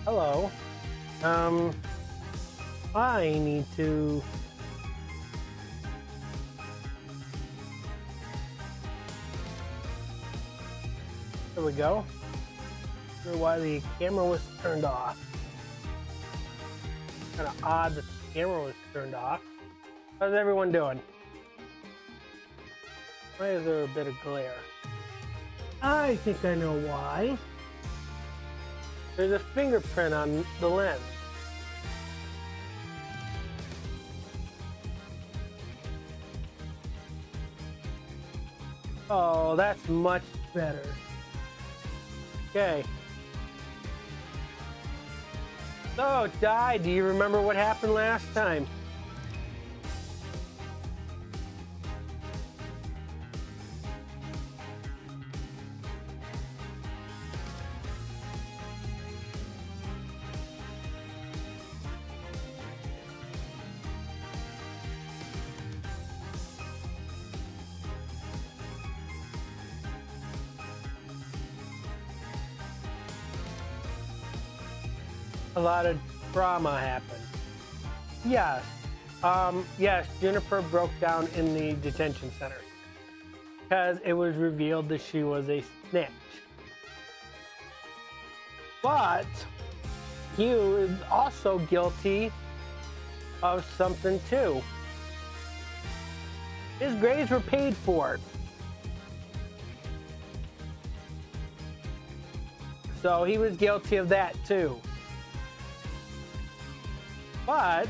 Hello. I need to... There we go. I wonder why the camera was turned off. Kind of odd that the camera was turned off. How's everyone doing? Why is there a bit of glare? I think I know why. There's a fingerprint on the lens. Oh, that's much better. Okay. So, Di, do you remember what happened last time? A lot of drama happened. Yes. Yes, Juniper broke down in the detention center because it was revealed that she was a snitch. But Hugh is also guilty of something too. His grades were paid for. So he was guilty of that too. But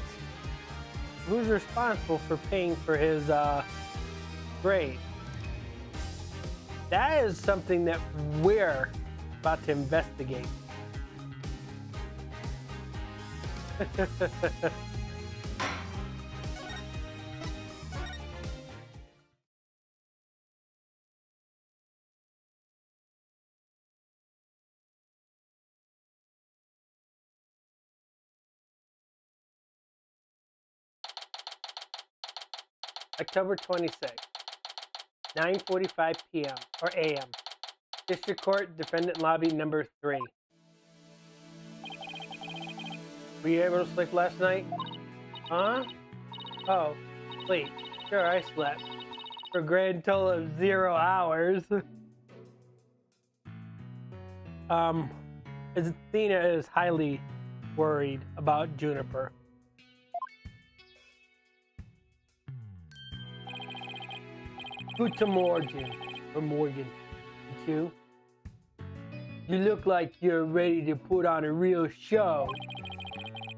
who's responsible for paying for his grade? That is something that we're about to investigate. October 26th, 9:45 p.m. or a.m. District Court, Defendant Lobby number 3. Were you able to sleep last night? Huh? Oh, sleep. Sure, I slept. For a grand total of 0 hours. Athena is highly worried about Juniper. Guten Morgen, or Morgan. You look like you're ready to put on a real show.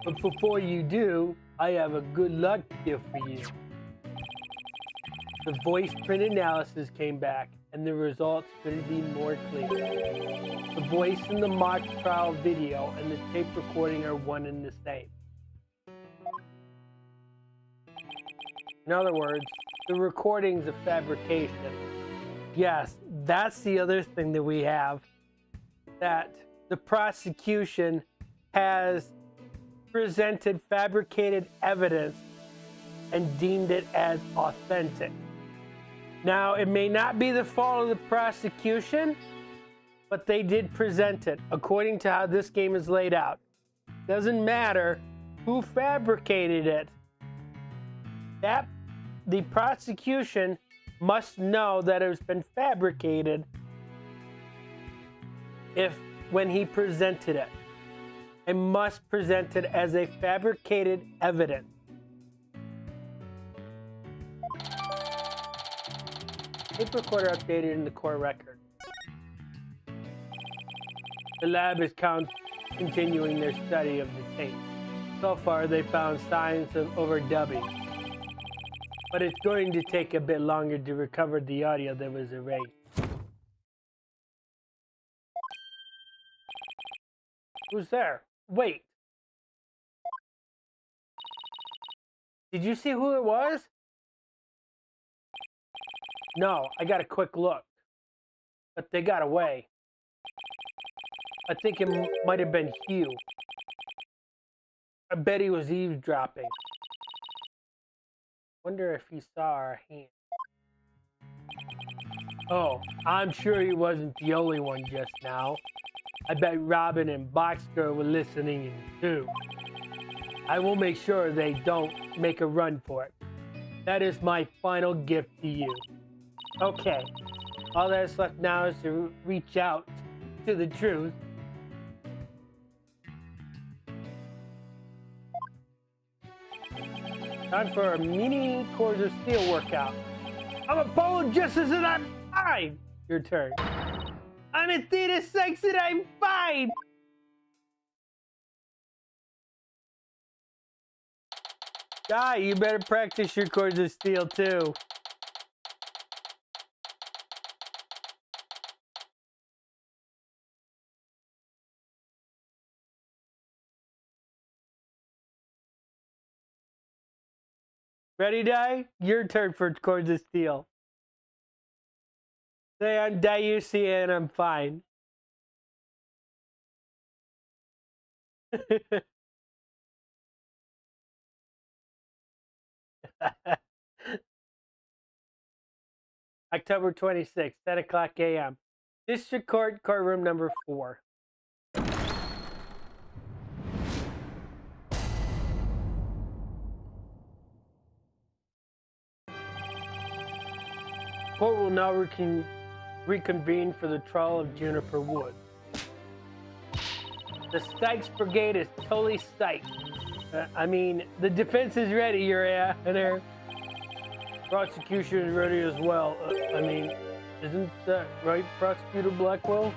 But before you do, I have a good luck gift for you. The voice print analysis came back, and the results couldn't be more clear. The voice in the mock trial video and the tape recording are one and the same. In other words, the recording's a fabrication. Yes, that's the other thing that we have. That the prosecution has presented fabricated evidence and deemed it as authentic. Now, it may not be the fault of the prosecution, but they did present it according to how this game is laid out. Doesn't matter who fabricated it. The prosecution must know that it's been fabricated when he presented it. It must present it as a fabricated evidence. Tape recorder updated in the court record. The lab is continuing their study of the tape. So far, they found signs of overdubbing. But it's going to take a bit longer to recover the audio that was erased. Who's there? Wait. Did you see who it was? No, I got a quick look. But they got away. I think it might have been Hugh. I bet he was eavesdropping. Wonder if he saw our hand. Oh, I'm sure he wasn't the only one just now. I bet Robin and Boxcar were listening in too. I will make sure they don't make a run for it. That is my final gift to you. Okay, all that's left now is to reach out to the truth. Time for a mini Cords of Steel workout. I'm Apollo Justice and I'm fine. Your turn. I'm Athena Sex and I'm fine. Guy, you better practice your Cords of Steel too. Ready, Di? Your turn for Cords of Steel. Say I'm Diusia and I'm fine. October 26th, 10 o'clock a.m. District Court, courtroom number 4. Court will now reconvene for the trial of Juniper Wood. The Sykes Brigade is totally psyched. I mean, the defense is ready, Your Honor. Prosecution is ready as well. I mean, isn't that right, Prosecutor Blackwell?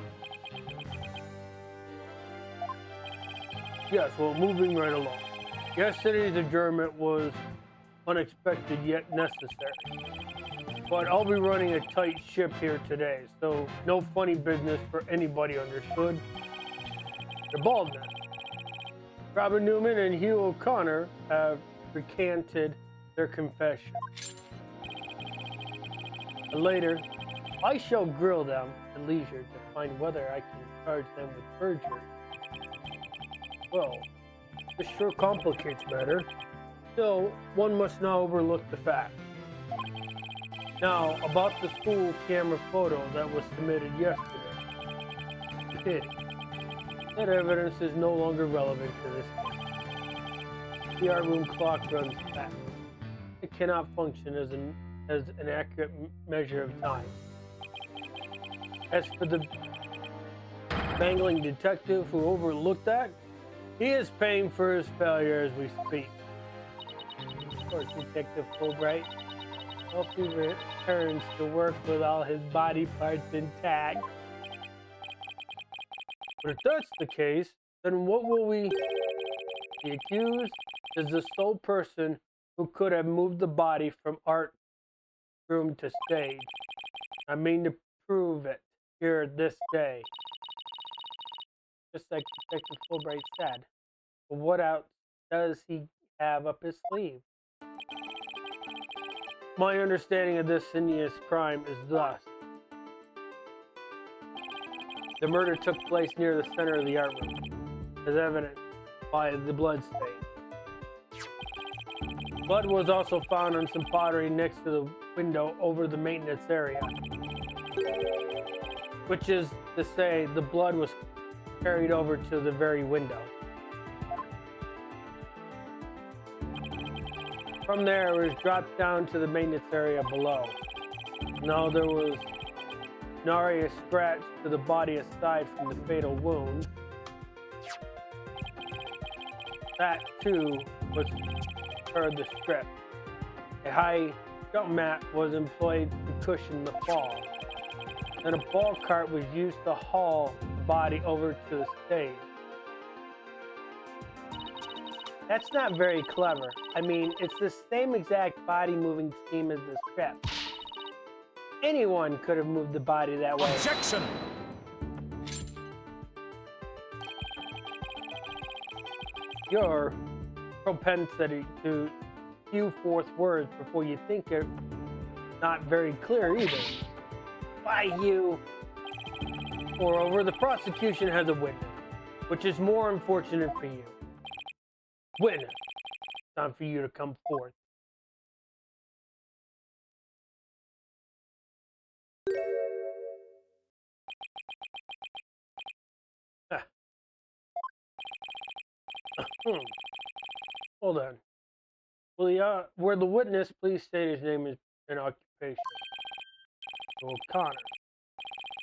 Yes, well, moving right along. Yesterday's adjournment was unexpected yet necessary. But I'll be running a tight ship here today, so no funny business for anybody, understood? The baldness. Robin Newman and Hugh O'Connor have recanted their confession. And later, I shall grill them at leisure to find whether I can charge them with perjury. Well, this sure complicates matter. Still, one must not overlook the fact. Now, about the school camera photo that was submitted yesterday. Pity. That evidence is no longer relevant to this case. The art room clock runs fast. It cannot function as an accurate measure of time. As for the mangling detective who overlooked that, he is paying for his failure as we speak. Of course, Detective Fulbright. Hope he returns to work with all his body parts intact. But if that's the case, then what will we... The accused is the sole person who could have moved the body from art room to stage. I mean to prove it here this day. Just like Detective Fulbright said. But what else does he have up his sleeve? My understanding of this heinous crime is thus. The murder took place near the center of the art room, as evident by the blood stain. Blood was also found on some pottery next to the window over the maintenance area. Which is to say, the blood was carried over to the very window. From there, it was dropped down to the maintenance area below. Now there was nary a scratch to the body aside from the fatal wound. That, too, was per the script. A high jump mat was employed to cushion the fall. And a ball cart was used to haul the body over to the stage. That's not very clever. I mean, it's the same exact body moving scheme as the script. Anyone could have moved the body that way. Objection! Your propensity to spew forth words before you think are not very clear either. Why you? Moreover, the prosecution has a witness, which is more unfortunate for you. Witness, time for you to come forth. Hold on. Will the witness please state his name and occupation? O'Connor.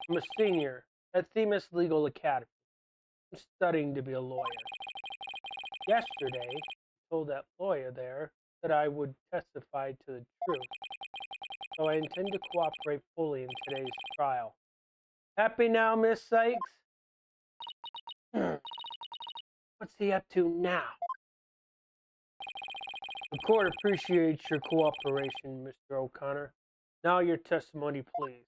I'm a senior at Themis Legal Academy. I'm studying to be a lawyer. Yesterday, I told that lawyer there that I would testify to the truth, so I intend to cooperate fully in today's trial. Happy now, Miss Sykes? What's he up to now? The court appreciates your cooperation, Mr. O'Connor. Now your testimony, please.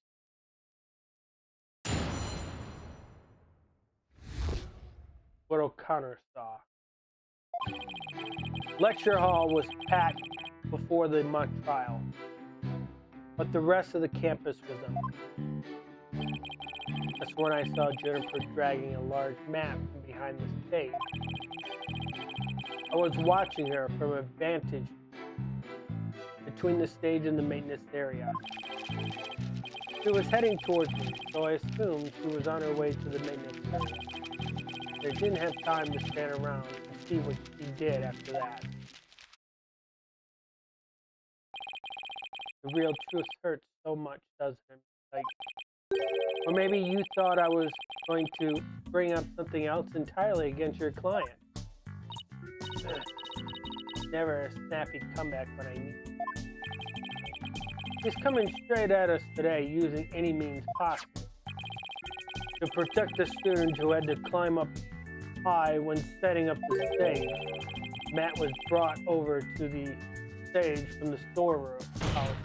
What O'Connor saw. Lecture hall was packed before the mock trial, but the rest of the campus was empty. That's when I saw Jennifer dragging a large mat from behind the stage. I was watching her from a vantage between the stage and the maintenance area. She was heading towards me, so I assumed she was on her way to the maintenance area. I didn't have time to stand around and see what she did after that. The real truth hurts so much, doesn't it? Like, or maybe you thought I was going to bring up something else entirely against your client. Never a snappy comeback when I need it. He's coming straight at us today using any means possible. To protect the student who had to climb up high when setting up the stage, Matt was brought over to the stage from the storeroom house.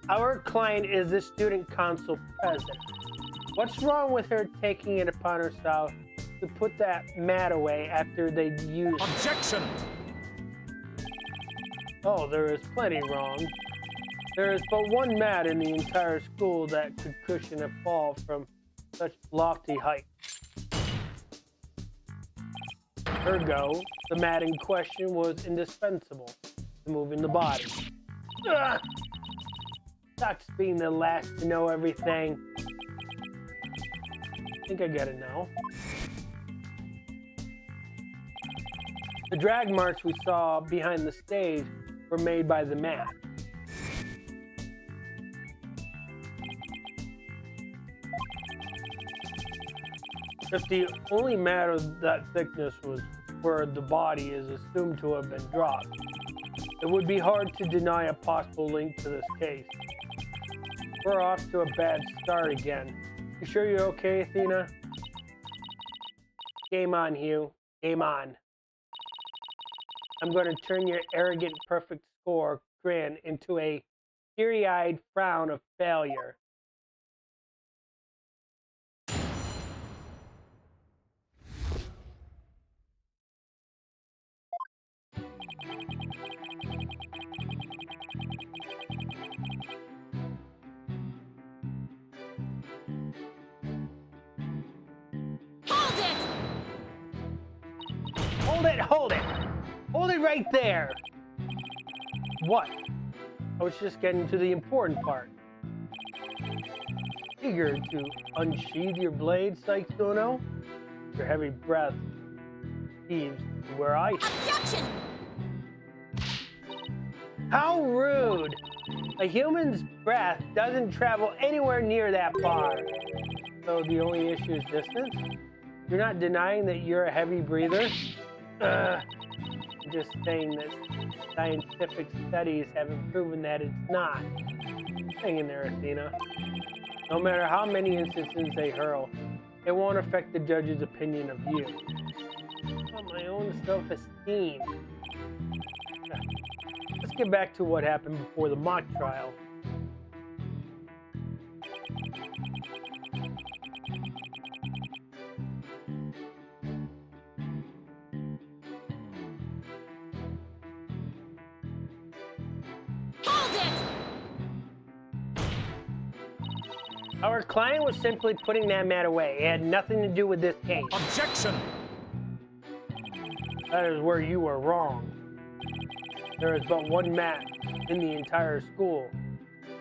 Our client is the student council president. What's wrong with her taking it upon herself to put that mat away after they'd used it? Objection! Oh, there is plenty wrong. There is but one mat in the entire school that could cushion a fall from such lofty height. Ergo, the mat in question was indispensable to moving the body. Ugh! Sucks being the last to know everything. I think I get it now. The drag marks we saw behind the stage were made by the mat. If the only mat of that thickness was where the body is assumed to have been dropped, it would be hard to deny a possible link to this case. We're off to a bad start again. You sure you're okay, Athena? Game on, Hugh. Game on. I'm going to turn your arrogant perfect score grin into a teary-eyed frown of failure. Hold it! Hold it! Hold it right there! What? I was just getting to the important part. Eager to unsheath your blade, Sykes-Dono? Your heavy breath heaves to where I... Objection! How rude! A human's breath doesn't travel anywhere near that bar. So the only issue is distance? You're not denying that you're a heavy breather? I'm just saying that scientific studies haven't proven that it's not. Hang in there, Athena. No matter how many instances they hurl, it won't affect the judge's opinion of you. But my own self-esteem. Let's get back to what happened before the mock trial. Our client was simply putting that mat away. It had nothing to do with this case. Objection! That is where you were wrong. There is but one mat in the entire school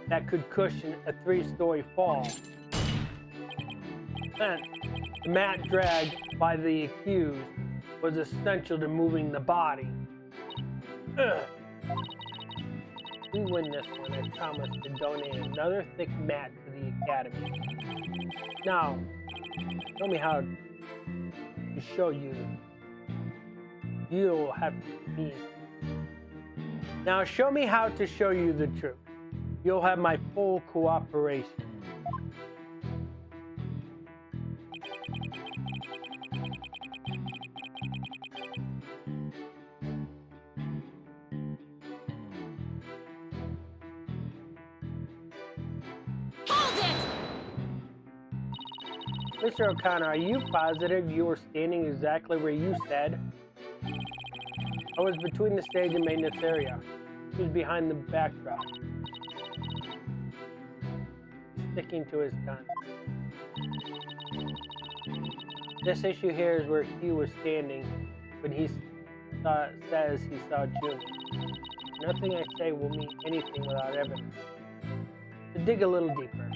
that could cushion a 3-story fall. Hence, the mat dragged by the accused was essential to moving the body. Ugh. We win this one. I promise to donate another thick mat to the academy. Now, show me how to show you. You'll have me. Now, show me how to show you the truth. You'll have my full cooperation. Mr. O'Connor, are you positive you were standing exactly where you said? I was between the stage and maintenance area. He was behind the backdrop, sticking to his gun. This issue here is where Hugh was standing when he says he saw June. Nothing I say will mean anything without evidence. To dig a little deeper.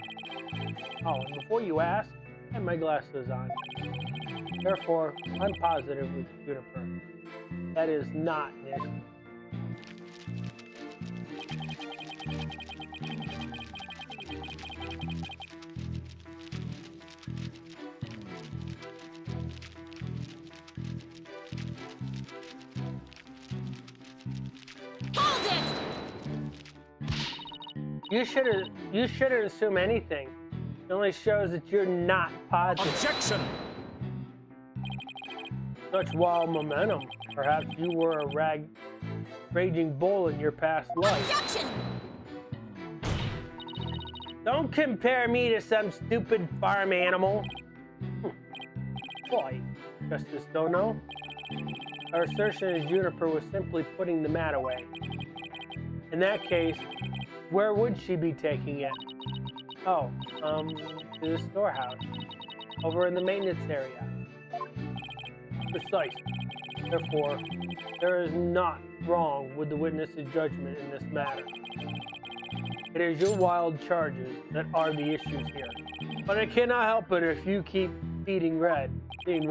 Oh, and before you ask, I have my glasses on. Therefore, I'm positive with Juniper. That is not an issue. You shouldn't assume anything. It only shows that you're not positive. Objection! Such wild momentum. Perhaps you were a raging bull in your past life. Objection! Don't compare me to some stupid farm animal. Boy, Justice Dono. Our assertion is Juniper was simply putting the mat away. In that case, where would she be taking it? Oh, to the storehouse. Over in the maintenance area. Precisely. Therefore, there is not wrong with the witness's judgment in this matter. It is your wild charges that are the issues here. But I cannot help it if you keep being red. He's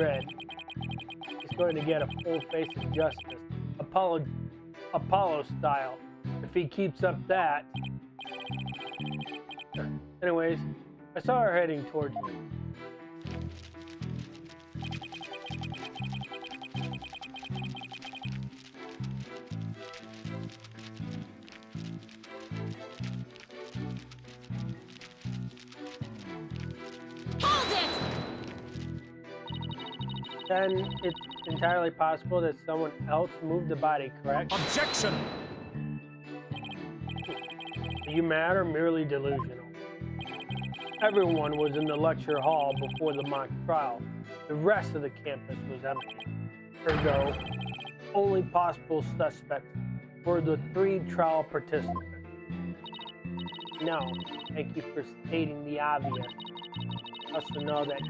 going to get a full face of justice. Apollo style. If he keeps up that. Anyways, I saw her heading towards me. Hold it! Then it's entirely possible that someone else moved the body, correct? Objection! Are you mad or merely delusional? Everyone was in the lecture hall before the mock trial. The rest of the campus was empty. Ergo, only possible suspects were the 3 trial participants. No, thank you for stating the obvious. Also know that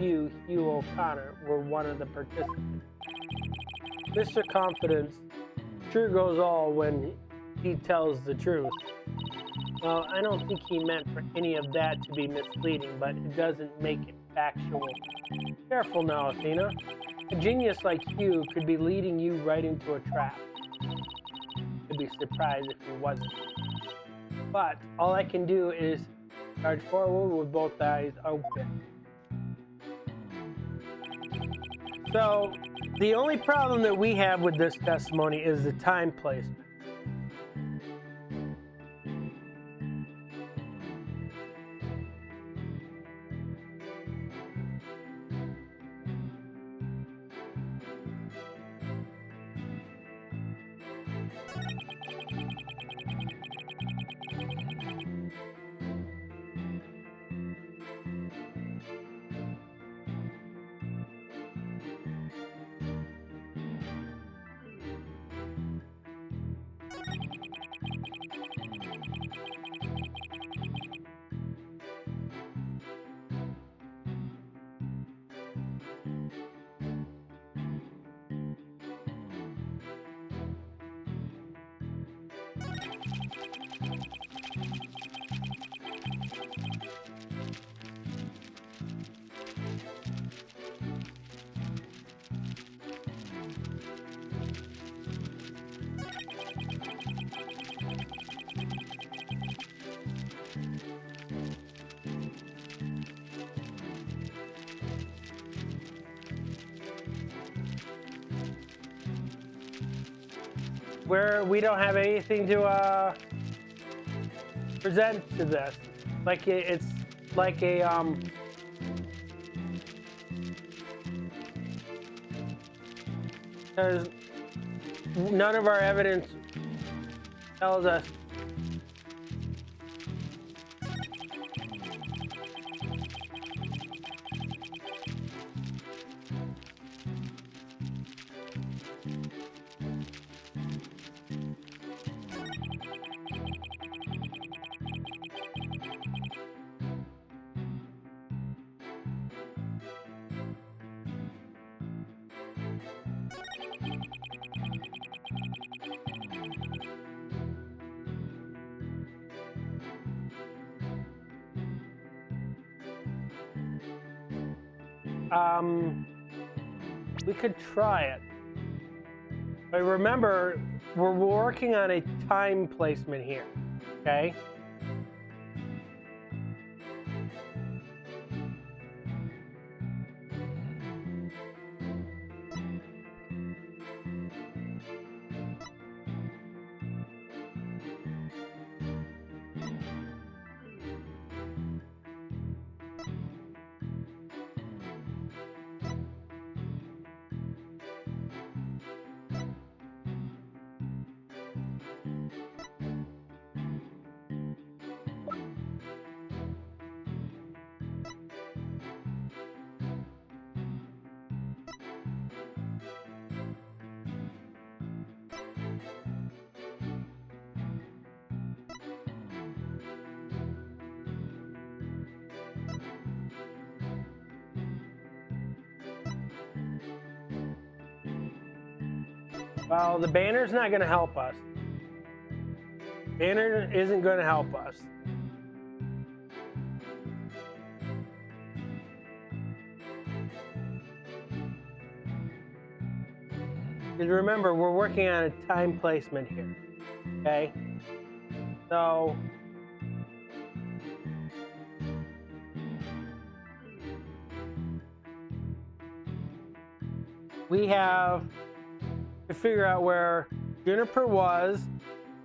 you, Hugh O'Connor, were one of the participants. Mr. Confidence sure goes all when he tells the truth. Well, I don't think he meant for any of that to be misleading, but it doesn't make it factual. Careful now, Athena. A genius like you could be leading you right into a trap. I'd be surprised if he wasn't. But all I can do is charge forward with both eyes open. So, the only problem that we have with this testimony is the time placement. where we don't have anything to present to this. Like it's like a because none of our evidence tells us we could try it. But remember, we're working on a time placement here, okay? Well, the banner's not going to help us. Banner isn't going to help us. Because remember, we're working on a time placement here. Okay? So we have to figure out where Juniper was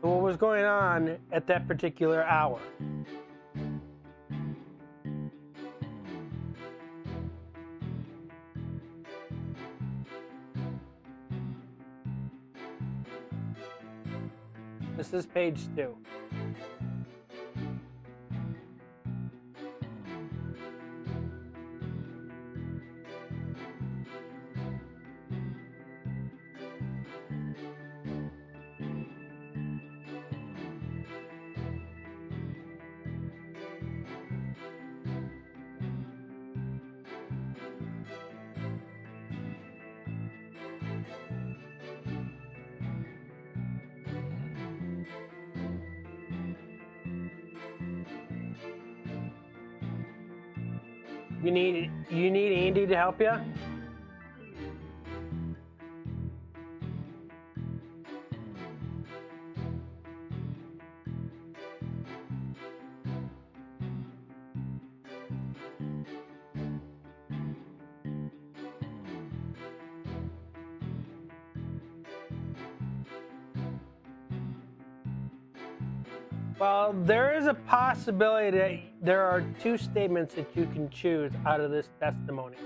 and what was going on at that particular hour. This is page 2. You need Andy to help you? Well, there is a possibility that there are 2 statements that you can choose out of this testimony.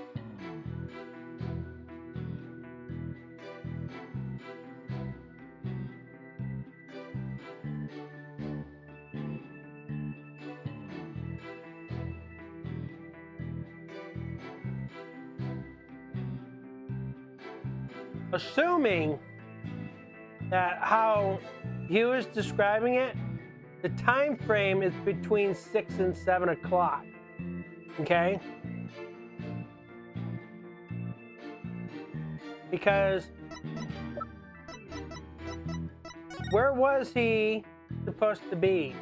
Assuming that how he was describing it, the time frame is between 6 and 7 o'clock. Okay? Because where was he supposed to be?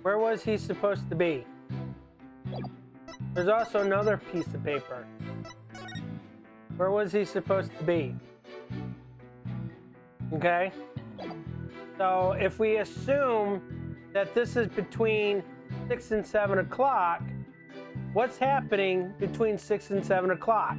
Where was he supposed to be? There's also another piece of paper. Where was he supposed to be? Okay? So if we assume that this is between 6 and 7 o'clock. What's happening between 6 and 7 o'clock?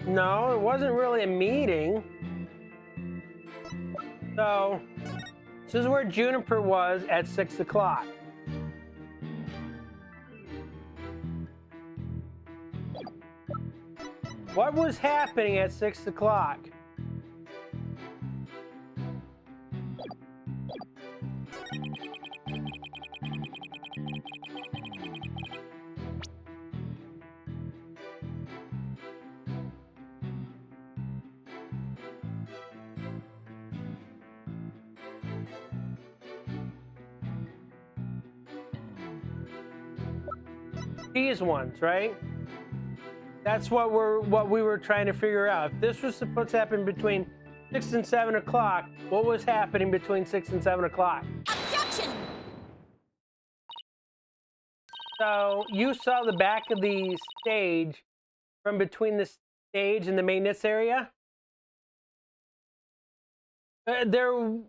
No, it wasn't really a meeting. So, this is where Juniper was at 6 o'clock. What was happening at 6 o'clock? These ones, right? That's what we were trying to figure out. If this was supposed to happen between 6 and 7 o'clock, what was happening between 6 and 7 o'clock? Objection! So you saw the back of the stage from between the stage and the maintenance area? The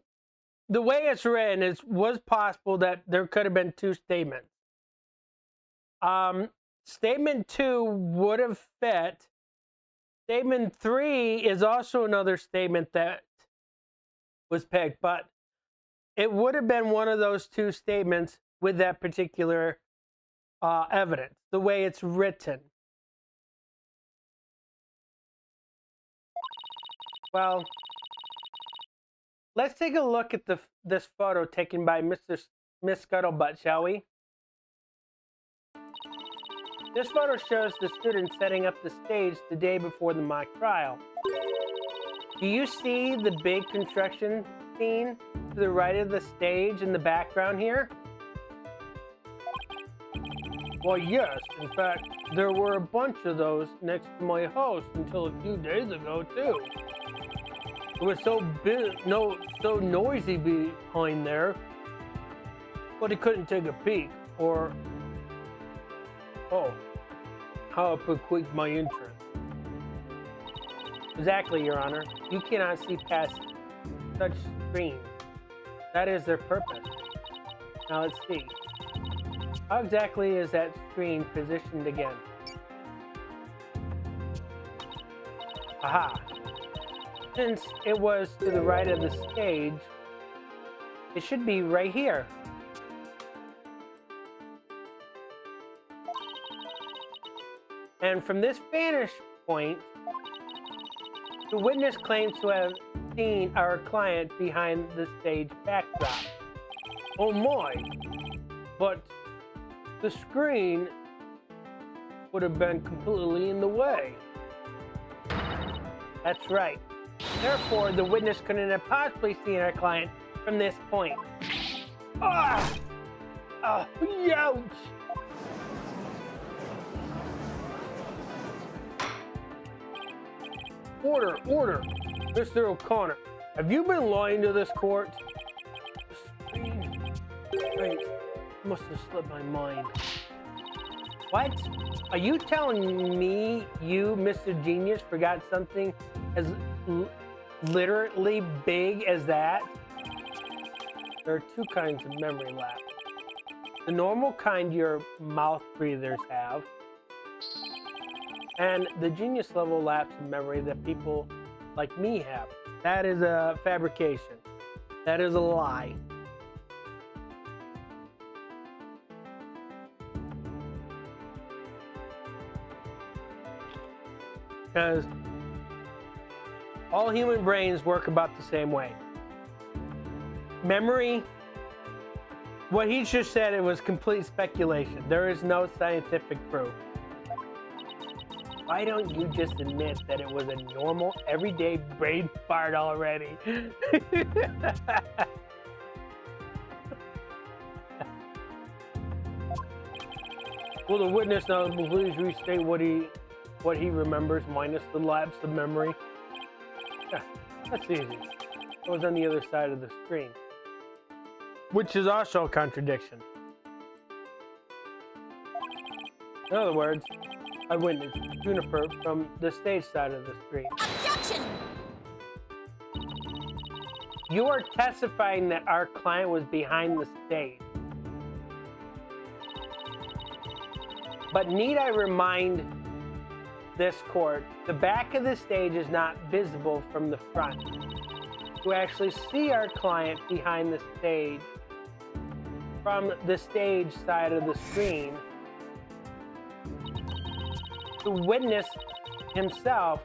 way it's written, it was possible that there could have been two statements. Statement 2 would have fit. Statement 3 is also another statement that was picked, but it would have been one of those two statements with that particular evidence, the way it's written. Well, let's take a look at this photo taken by Miss Scuttlebutt, shall we? This photo shows the students setting up the stage the day before the mock trial. Do you see the big construction scene to the right of the stage in the background here? Well, yes. In fact, there were a bunch of those next to my house until a few days ago, too. It was so big, so noisy behind there, but he couldn't take a peek, or how it piqued my interest. Exactly, Your Honor. You cannot see past such screens. That is their purpose. Now let's see. How exactly is that screen positioned again? Aha. Since it was to the right of the stage, it should be right here. And from this vantage point, the witness claims to have seen our client behind the stage backdrop. Oh my! But the screen would have been completely in the way. That's right. Therefore, the witness couldn't have possibly seen our client from this point. Ah! Ouch! Order! Mr. O'Connor, have you been lying to this court? Wait, must have slipped my mind. What? Are you telling me you, Mr. Genius, forgot something as literally big as that? There are two kinds of memory lapse. The normal kind your mouth breathers have, and the genius level lapse in memory that people like me have. That is a fabrication. That is a lie. Because all human brains work about the same way. Memory, what he just said, it was complete speculation. There is no scientific proof. Why don't you just admit that it was a normal, everyday brain fart already? Will the witness now please restate what he remembers minus the lapse of memory? Yeah, that's easy. It was on the other side of the screen. Which is also a contradiction. In other words, I witnessed Juniper from the stage side of the screen. Objection! You are testifying that our client was behind the stage. But need I remind this court, the back of the stage is not visible from the front. To actually see our client behind the stage, from the stage side of the screen, the witness himself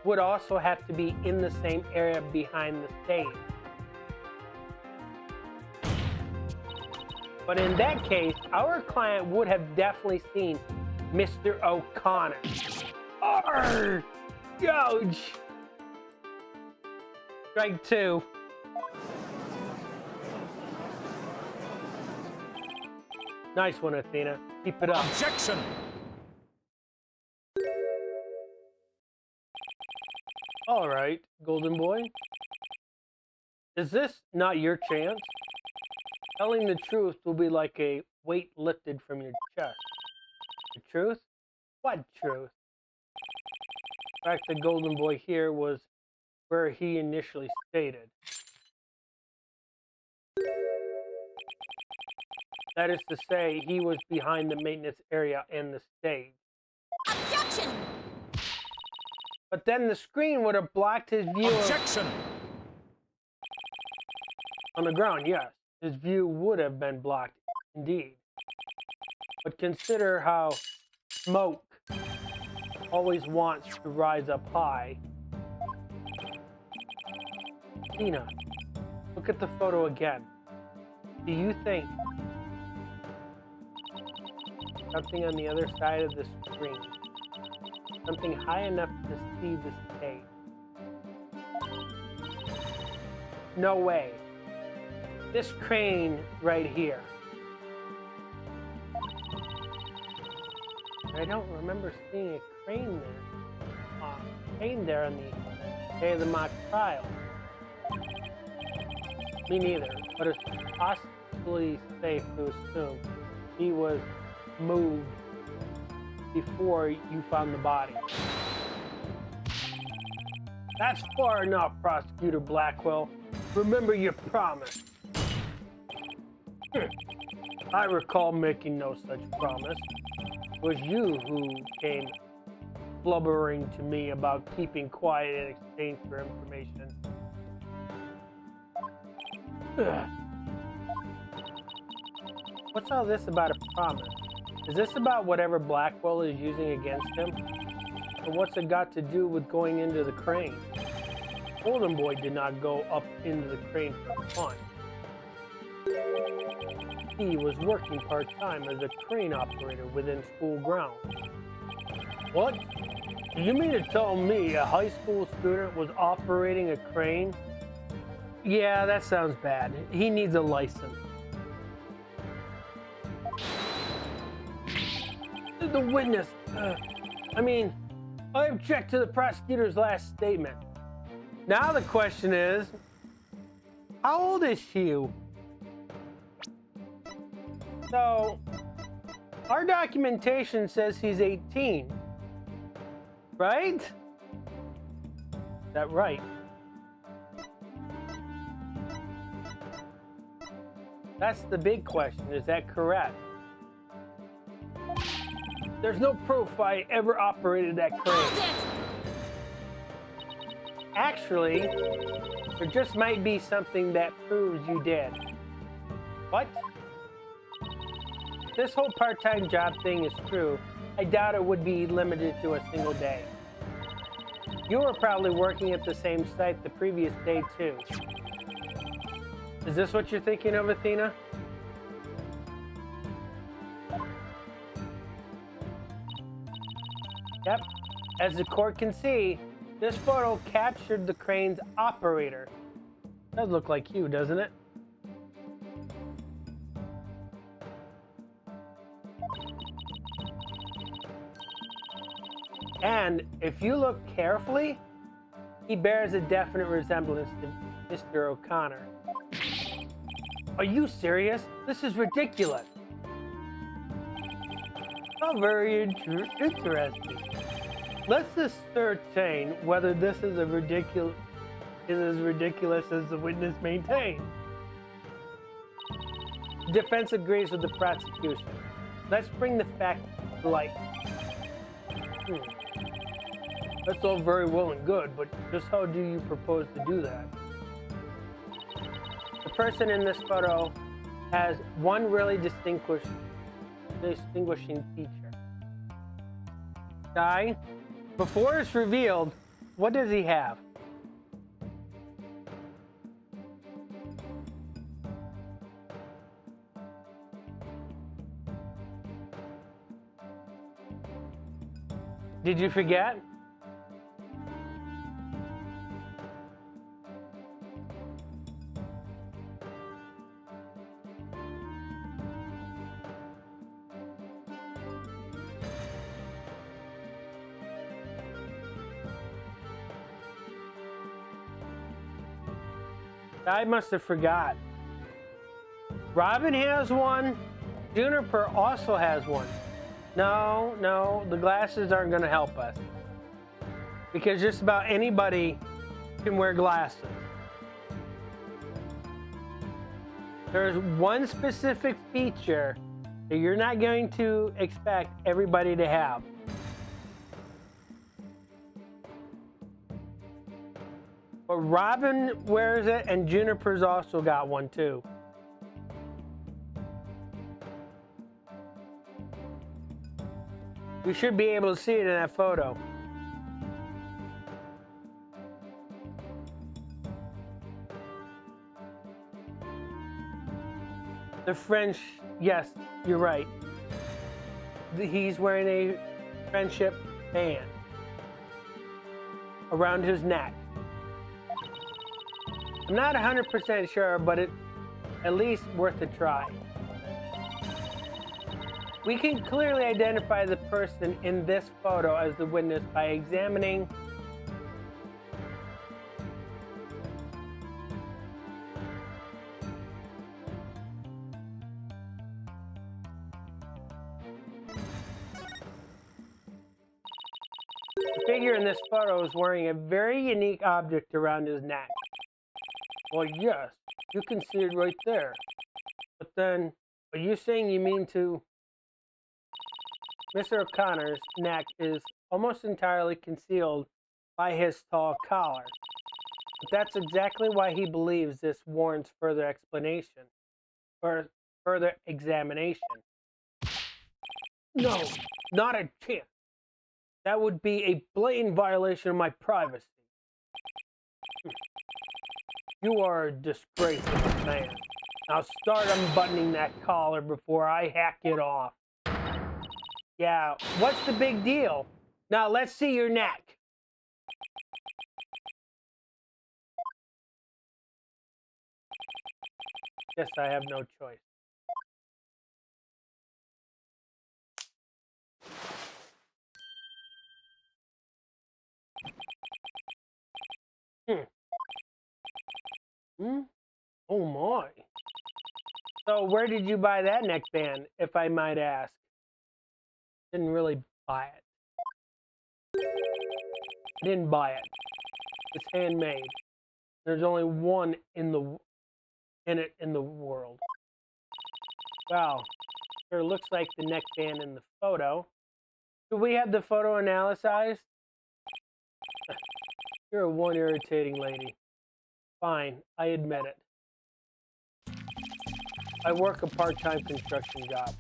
would also have to be in the same area behind the stage. But in that case, our client would have definitely seen Mr. O'Connor. Arrgh! Gouge! Strike two. Nice one, Athena. Keep it up. Objection! All right, Golden Boy. Is this not your chance? Telling the truth will be like a weight lifted from your chest. The truth? What truth? In fact, the Golden Boy here was where he initially stated. That is to say, he was behind the maintenance area and the stage. Objection! But then the screen would have blocked his view Objection! on the ground, yes. His view would have been blocked, indeed. But consider how smoke always wants to rise up high. Tina, look at the photo again. Do you think something on the other side of the screen, something high enough to see the stage? No way. This crane right here. I don't remember seeing a crane there on the day of the mock trial. Me neither, but it's possibly safe to assume he was moved before you found the body. That's far enough, Prosecutor Blackwell. Remember your promise. I recall making no such promise. It was you who came blubbering to me about keeping quiet in exchange for information. Ugh. What's all this about a promise? Is this about whatever Blackwell is using against him? Or what's it got to do with going into the crane? Golden Boy did not go up into the crane for fun. He was working part-time as a crane operator within school grounds. What? Do you mean to tell me a high school student was operating a crane? Yeah, that sounds bad. He needs a license. The witness. I object to the prosecutor's last statement. Now the question is, how old is Hugh? So, our documentation says he's 18, right? Is that right? That's the big question. Is that correct? There's no proof I ever operated that crane. Actually, there just might be something that proves you did. What? If this whole part-time job thing is true, I doubt it would be limited to a single day. You were probably working at the same site the previous day too. Is this what you're thinking of, Athena? Yep. As the court can see, this photo captured the crane's operator. Does look like you, doesn't it? And if you look carefully, he bears a definite resemblance to Mr. O'Connor. Are you serious? This is ridiculous. Oh, very interesting. Let's ascertain whether this is as ridiculous as the witness maintains. Defense agrees with the prosecution. Let's bring the facts to light. That's all very well and good, but just how do you propose to do that? The person in this photo has one really distinguishing feature. Guy, before it's revealed, what does he have? Did you forget? I must have forgot. Robin has one. Juniper also has one. No, the glasses aren't going to help us. Because just about anybody can wear glasses. There's one specific feature that you're not going to expect everybody to have. But Robin wears it, and Juniper's also got one too. We should be able to see it in that photo. The French, yes, you're right. He's wearing a friendship band around his neck. I'm not 100% sure, but it's at least worth a try. We can clearly identify the person in this photo as the witness by examining the figure in this photo is wearing a very unique object around his neck. Well, yes, you can see it right there. But then, are you saying you mean to... Mr. O'Connor's neck is almost entirely concealed by his tall collar. But that's exactly why he believes this warrants further explanation, or further examination. No, not a chance. That would be a blatant violation of my privacy. You are a disgrace of a man. Now start unbuttoning that collar before I hack it off. Yeah, what's the big deal? Now let's see your neck. Guess I have no choice. Oh my. So where did you buy that neckband, if I might ask? Didn't really buy it. I didn't buy it. It's handmade. There's only one in the world. Wow. Sure looks like the neckband in the photo. Do we have the photo analyzed? You're one irritating lady. Fine, I admit it. I work a part-time construction job.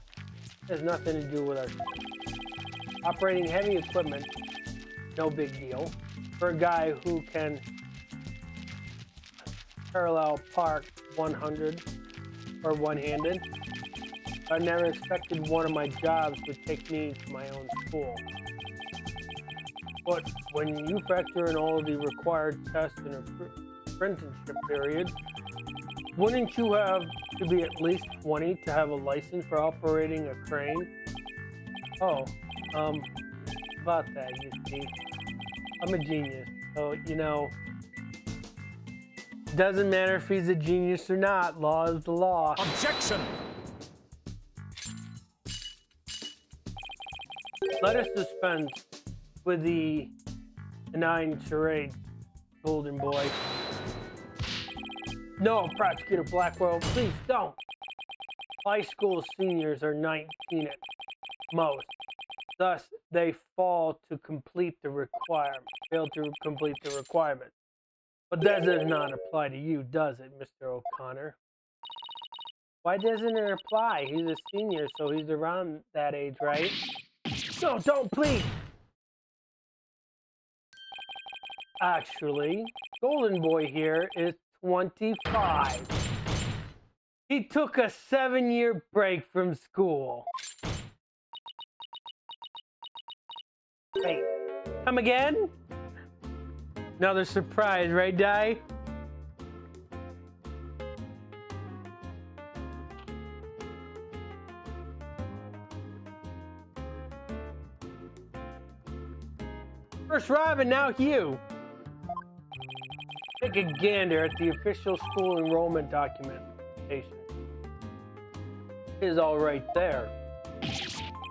It has nothing to do with our operating heavy equipment. No big deal for a guy who can parallel park 100 or one-handed. I never expected one of my jobs would take me to my own school. But when you factor in all of the required tests and apprenticeship periods, wouldn't you have to be at least 20 to have a license for operating a crane? Oh, about that, you see. I'm a genius, so, you know, doesn't matter if he's a genius or not, law is the law. Objection! Let us dispense with the inane charade, golden boy. No, Prosecutor Blackwell, please don't. High school seniors are 19 at most. Thus, they fail to complete the requirement. But that does not apply to you, does it, Mr. O'Connor? Why doesn't it apply? He's a senior, so he's around that age, right? No, don't, please! Actually, Golden Boy here is 25. He took a 7-year break from school. Wait, come again? Another surprise, right, Di? First Robin, now Hugh. Take a gander at the official school enrollment documentation. It is all right there.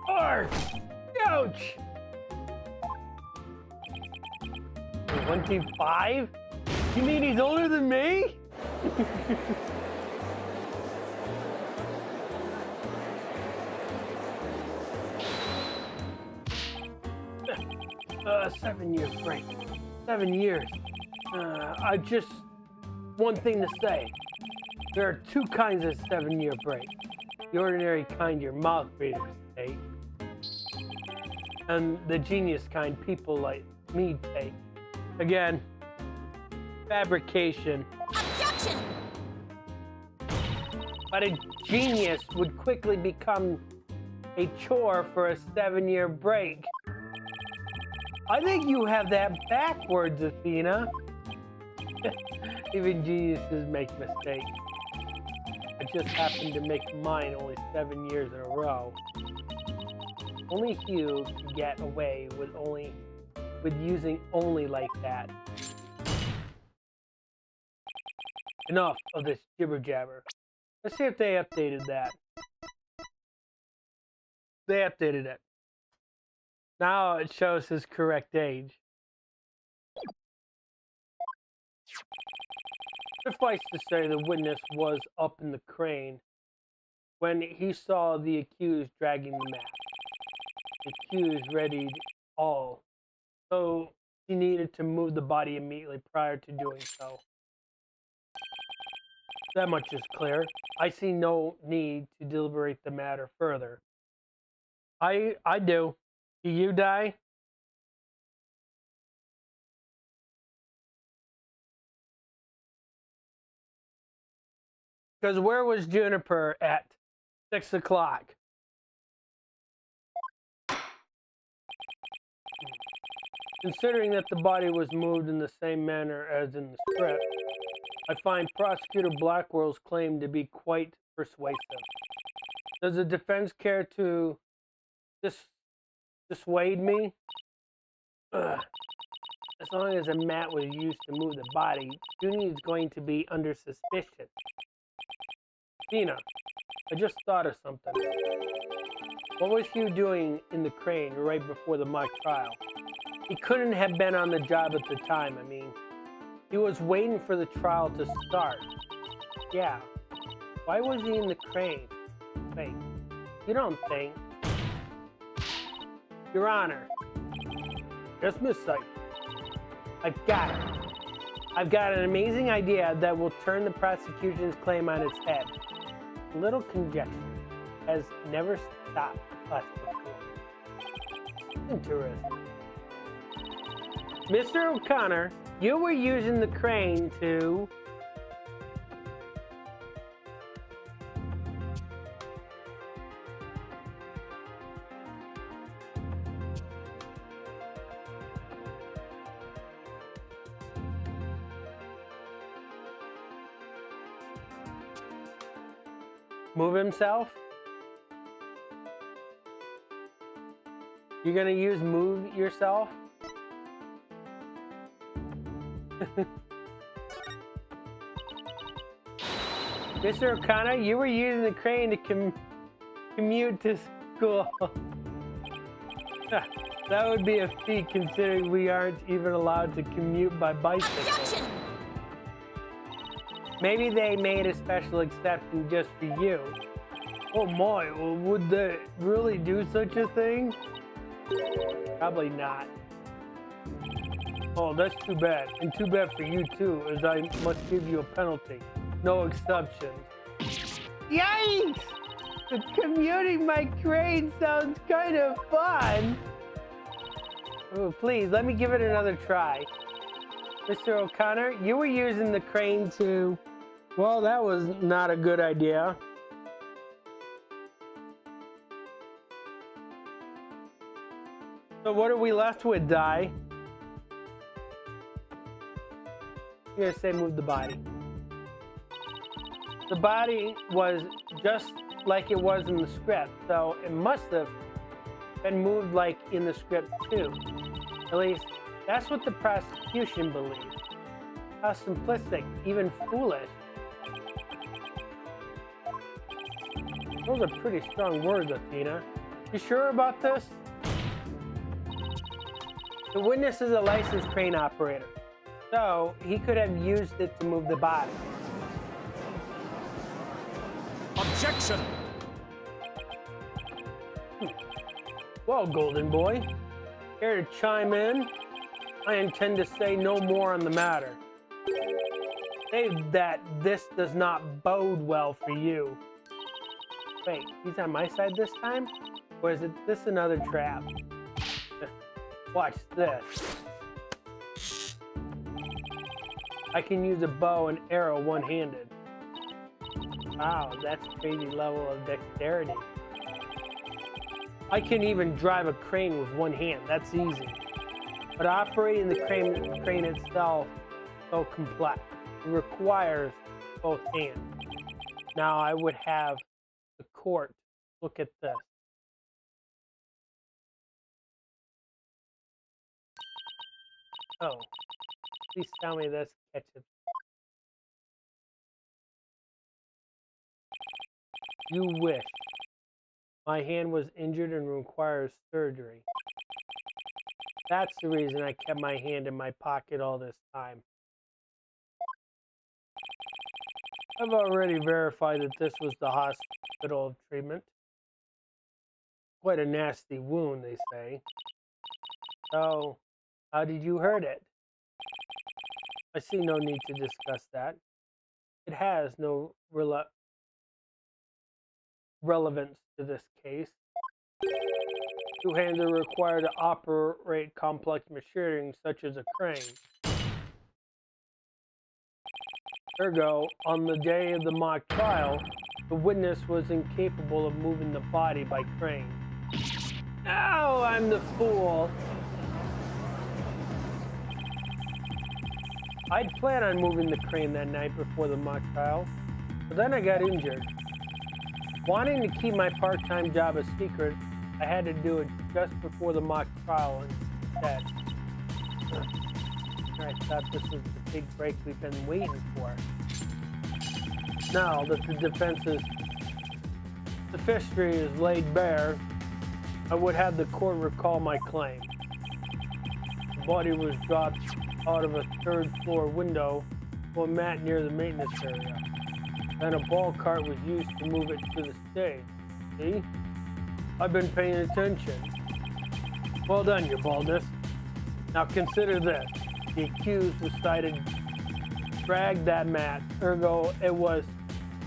Arf! Ouch! 25? You mean he's older than me? 7-year break. 7 years. I just... One thing to say. There are two kinds of 7-year break. The ordinary kind your mouth breathers take. And the genius kind people like me take. Again, fabrication. Objection! But a genius would quickly become a chore for a 7-year break. I think you have that backwards, Athena. Even geniuses make mistakes. I just happened to make mine only 7 years in a row. Only Hugh can get away with using only like that. Enough of this jibber jabber. Let's see if they updated that. They updated it. Now it shows his correct age. Suffice to say, the witness was up in the crane when he saw the accused dragging the map. The accused readied all, so he needed to move the body immediately prior to doing so. That much is clear. I see no need to deliberate the matter further. I do. Do you, Die? Because where was Juniper at 6 o'clock? Considering that the body was moved in the same manner as in the script, I find Prosecutor Blackwell's claim to be quite persuasive. Does the defense care to dissuade me? Ugh. As long as a mat was used to move the body, Junie is going to be under suspicion. Tina, I just thought of something. What was Hugh doing in the crane right before the mock trial? He couldn't have been on the job at the time. I mean, he was waiting for the trial to start. Yeah. Why was he in the crane? Wait, you don't think? Your Honor, just missite. I've got it. I've got an amazing idea that will turn the prosecution's claim on its head. A little conjecture has never stopped us before. Interesting. Mr. O'Connor, you were using the crane to... move himself? You're gonna use move yourself? Mr. O'Connor, you were using the crane to commute to school. That would be a feat considering we aren't even allowed to commute by bicycle. Objection! Maybe they made a special exception just for you. Oh my, well, would they really do such a thing? Probably not. Oh, that's too bad. And too bad for you too, as I must give you a penalty. No exceptions. Yikes! Commuting my crane sounds kind of fun. Oh, please, let me give it another try. Mr. O'Connor, you were using the crane to... Well, that was not a good idea. So what are we left with, Di? I'm gonna say move the body. The body was just like it was in the script, so it must have been moved like in the script too. At least, that's what the prosecution believed. How simplistic, even foolish. Those are pretty strong words, Athena. You sure about this? The witness is a licensed crane operator, so he could have used it to move the body. Objection! Well, Golden Boy, care to chime in? I intend to say no more on the matter. Say that this does not bode well for you. Wait, he's on my side this time? Or is this another trap? Watch this. I can use a bow and arrow one-handed. Wow, that's a crazy level of dexterity. I can even drive a crane with one hand. That's easy. But operating the crane itself is so complex. It requires both hands. Now I would have the court look at this. Oh, please tell me this catches. You wish. My hand was injured and requires surgery. That's the reason I kept my hand in my pocket all this time. I've already verified that this was the hospital of treatment. Quite a nasty wound, they say. So, how did you hurt it? I see no need to discuss that. It has no relevance to this case. Two hands are required to operate complex machinery such as a crane. Ergo, on the day of the mock trial, the witness was incapable of moving the body by crane. Oh, I'm the fool! I'd planned on moving the crane that night before the mock trial, but then I got injured. Wanting to keep my part-time job a secret, I had to do it just before the mock trial instead. I thought this was the big break we've been waiting for. Now that the defense's history is laid bare, I would have the court recall my claim. The body was dropped out of a third-floor window to a mat near the maintenance area. Then a ball cart was used to move it to the stage. See? I've been paying attention. Well done, your baldness. Now consider this. The accused was cited dragged that mat, ergo it was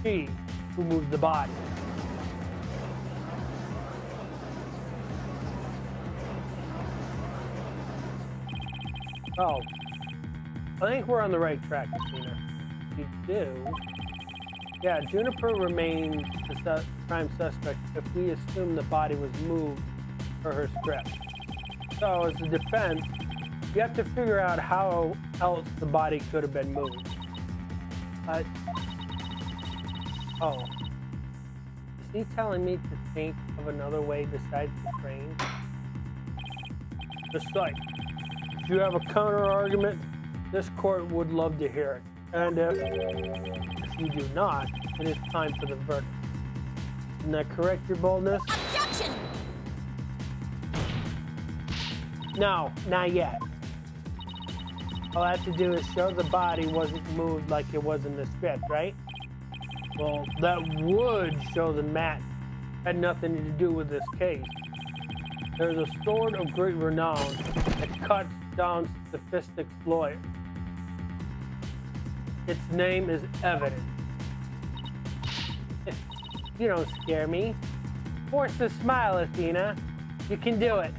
she who moved the body. Oh, I think we're on the right track, Athena. You do. Yeah, Juniper remains the prime suspect if we assume the body was moved for her script. So, as a defense, you have to figure out how else the body could have been moved. Oh. Is he telling me to think of another way besides the crane? Just like, if you have a counter-argument, this court would love to hear it. And if you do not, it is time for the verdict. Isn't that correct, your boldness? Objection! No, not yet. All I have to do is show the body wasn't moved like it was in the script, right? Well, that would show the mat had nothing to do with this case. There's a sword of great renown that cuts down sophistic lawyers. Its name is evidence. You don't scare me. Force a smile, Athena. You can do it.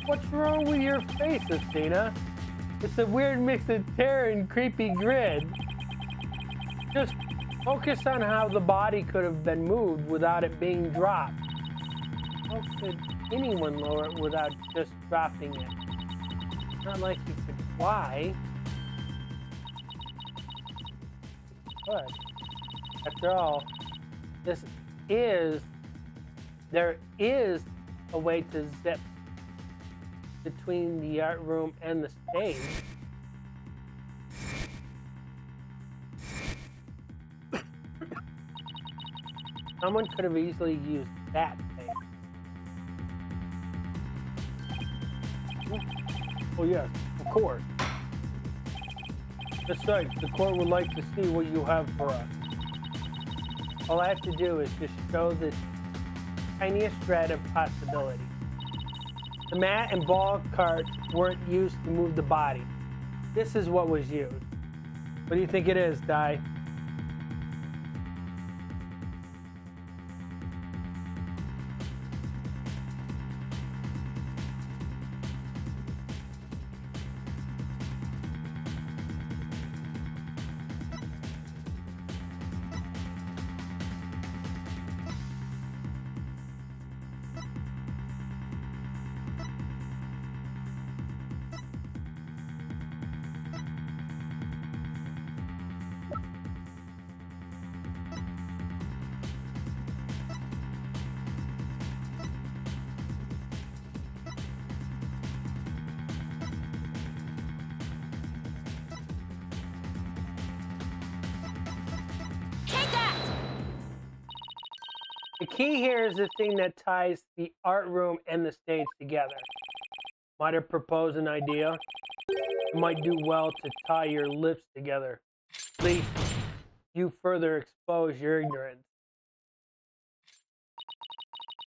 What's wrong with your face, Athena? It's a weird mix of terror and creepy grin. Just focus on how the body could have been moved without it being dropped. How could anyone lower it without just dropping it? It's not like you could fly. But after all, there is a way to zip between the art room and the stage. Someone could have easily used that thing. Oh yes, of course. Besides, the court would like to see what you have for us. All I have to do is just show the tiniest shred of possibility. The mat and ball cart weren't used to move the body. This is what was used. What do you think it is, Di? The key here is the thing that ties the art room and the stage together. Might have proposed an idea. It might do well to tie your lips together. At least you further expose your ignorance.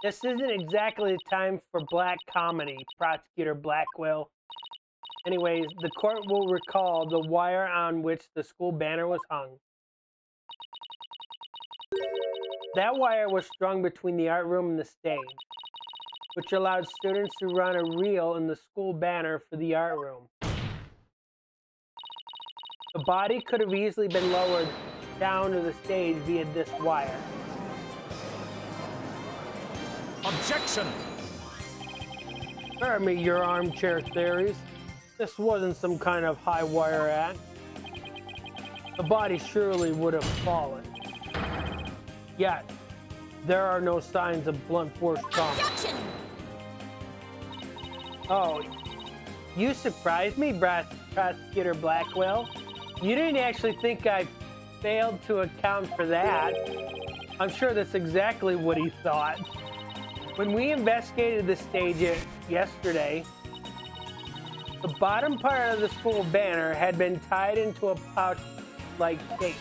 This isn't exactly the time for black comedy, Prosecutor Blackwell. Anyways, the court will recall the wire on which the school banner was hung. That wire was strung between the art room and the stage, which allowed students to run a reel in the school banner for the art room. The body could have easily been lowered down to the stage via this wire. Objection! Spare me your armchair theories. This wasn't some kind of high wire act. The body surely would have fallen. Yet, there are no signs of blunt force trauma. Objection! Oh, you surprised me, Prosecutor Blackwell. You didn't actually think I failed to account for that. I'm sure that's exactly what he thought. When we investigated the stage yesterday, the bottom part of the school banner had been tied into a pouch-like shape.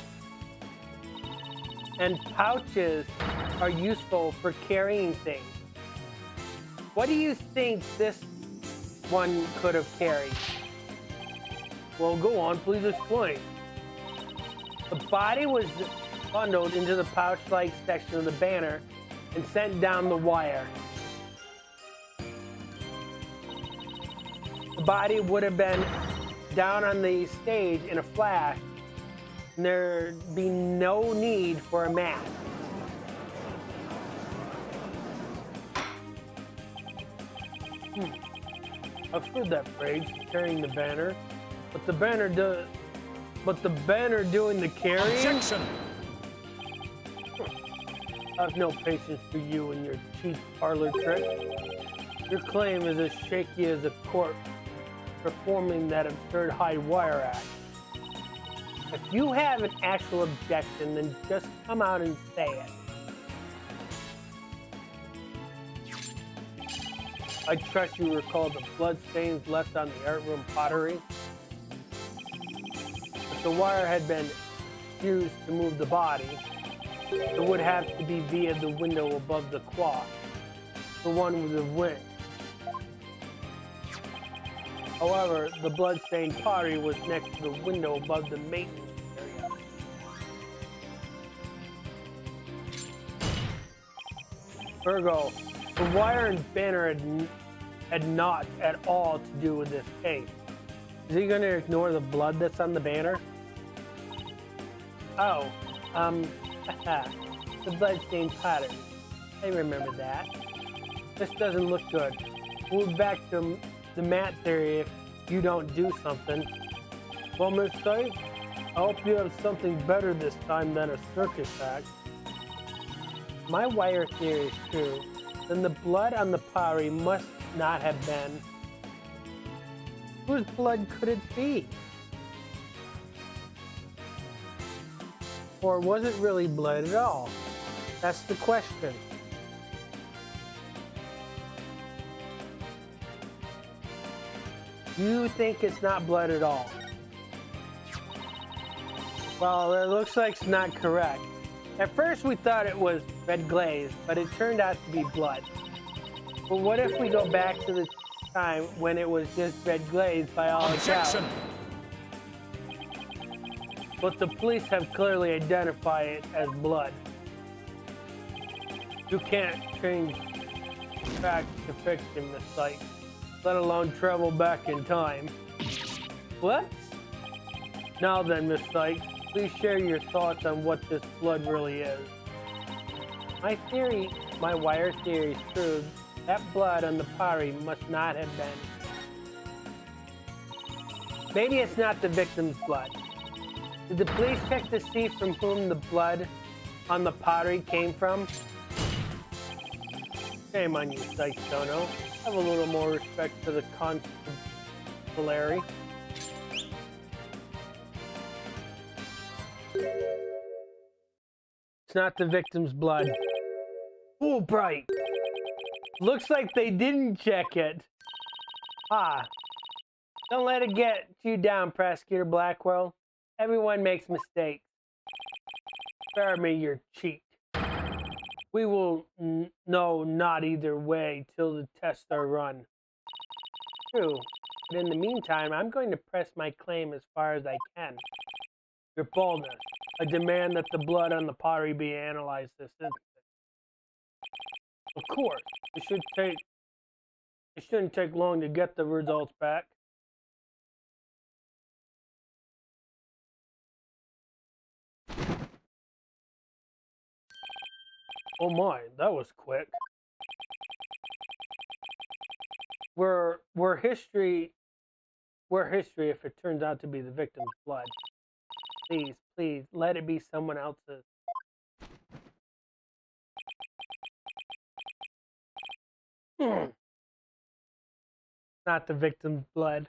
And pouches are useful for carrying things. What do you think this one could have carried? Well, go on, please explain. The body was bundled into the pouch-like section of the banner and sent down the wire. The body would have been down on the stage in a flash, and there'd be no need for a mat. I've heard that phrase, carrying the banner, but the banner doing the carrying? Objection! I have no patience for you and your cheap parlor trick. Your claim is as shaky as a corpse performing that absurd high wire act. If you have an actual objection, then just come out and say it. I trust you recall the bloodstains left on the art room pottery. If the wire had been used to move the body, it would have to be via the window above the clock, the one with the winch. However, the bloodstained pottery was next to the window above the maintenance area. Virgo, the wire and banner had not at all to do with this case. Is he going to ignore the blood that's on the banner? Oh, the bloodstained pottery. I remember that. This doesn't look good. Move back to the mat theory if you don't do something. Well, Miss Sykes, I hope you have something better this time than a circus act. My wire theory is true. Then the blood on the pottery must not have been. Whose blood could it be? Or was it really blood at all? That's the question. You think it's not blood at all? Well, it looks like it's not correct. At first we thought it was red glaze, but it turned out to be blood. But what if we go back to the time when it was just red glaze by all accounts? But the police have clearly identified it as blood. You can't change fact to fiction, Miss Sykes, let alone travel back in time. What? Now then, Miss Sykes, please share your thoughts on what this blood really is. My wire theory is true. That blood on the pottery must not have been. Maybe it's not the victim's blood. Did the police check to see from whom the blood on the pottery came from? Shame on you, Sykes Dono. Have a little more respect for the constabulary. It's not the victim's blood. Oh, bright. Looks like they didn't check it. Ah. Don't let it get you down, Prosecutor Blackwell. Everyone makes mistakes. Spare me your cheek. We will know not either way till the tests are run. True, but in the meantime, I'm going to press my claim as far as I can. Your boldness. I demand that the blood on the pottery be analyzed this instant. Of course, it shouldn't take long to get the results back. Oh my, that was quick. We're history if it turns out to be the victim's blood. Please, please, let it be someone else's. Not the victim's blood.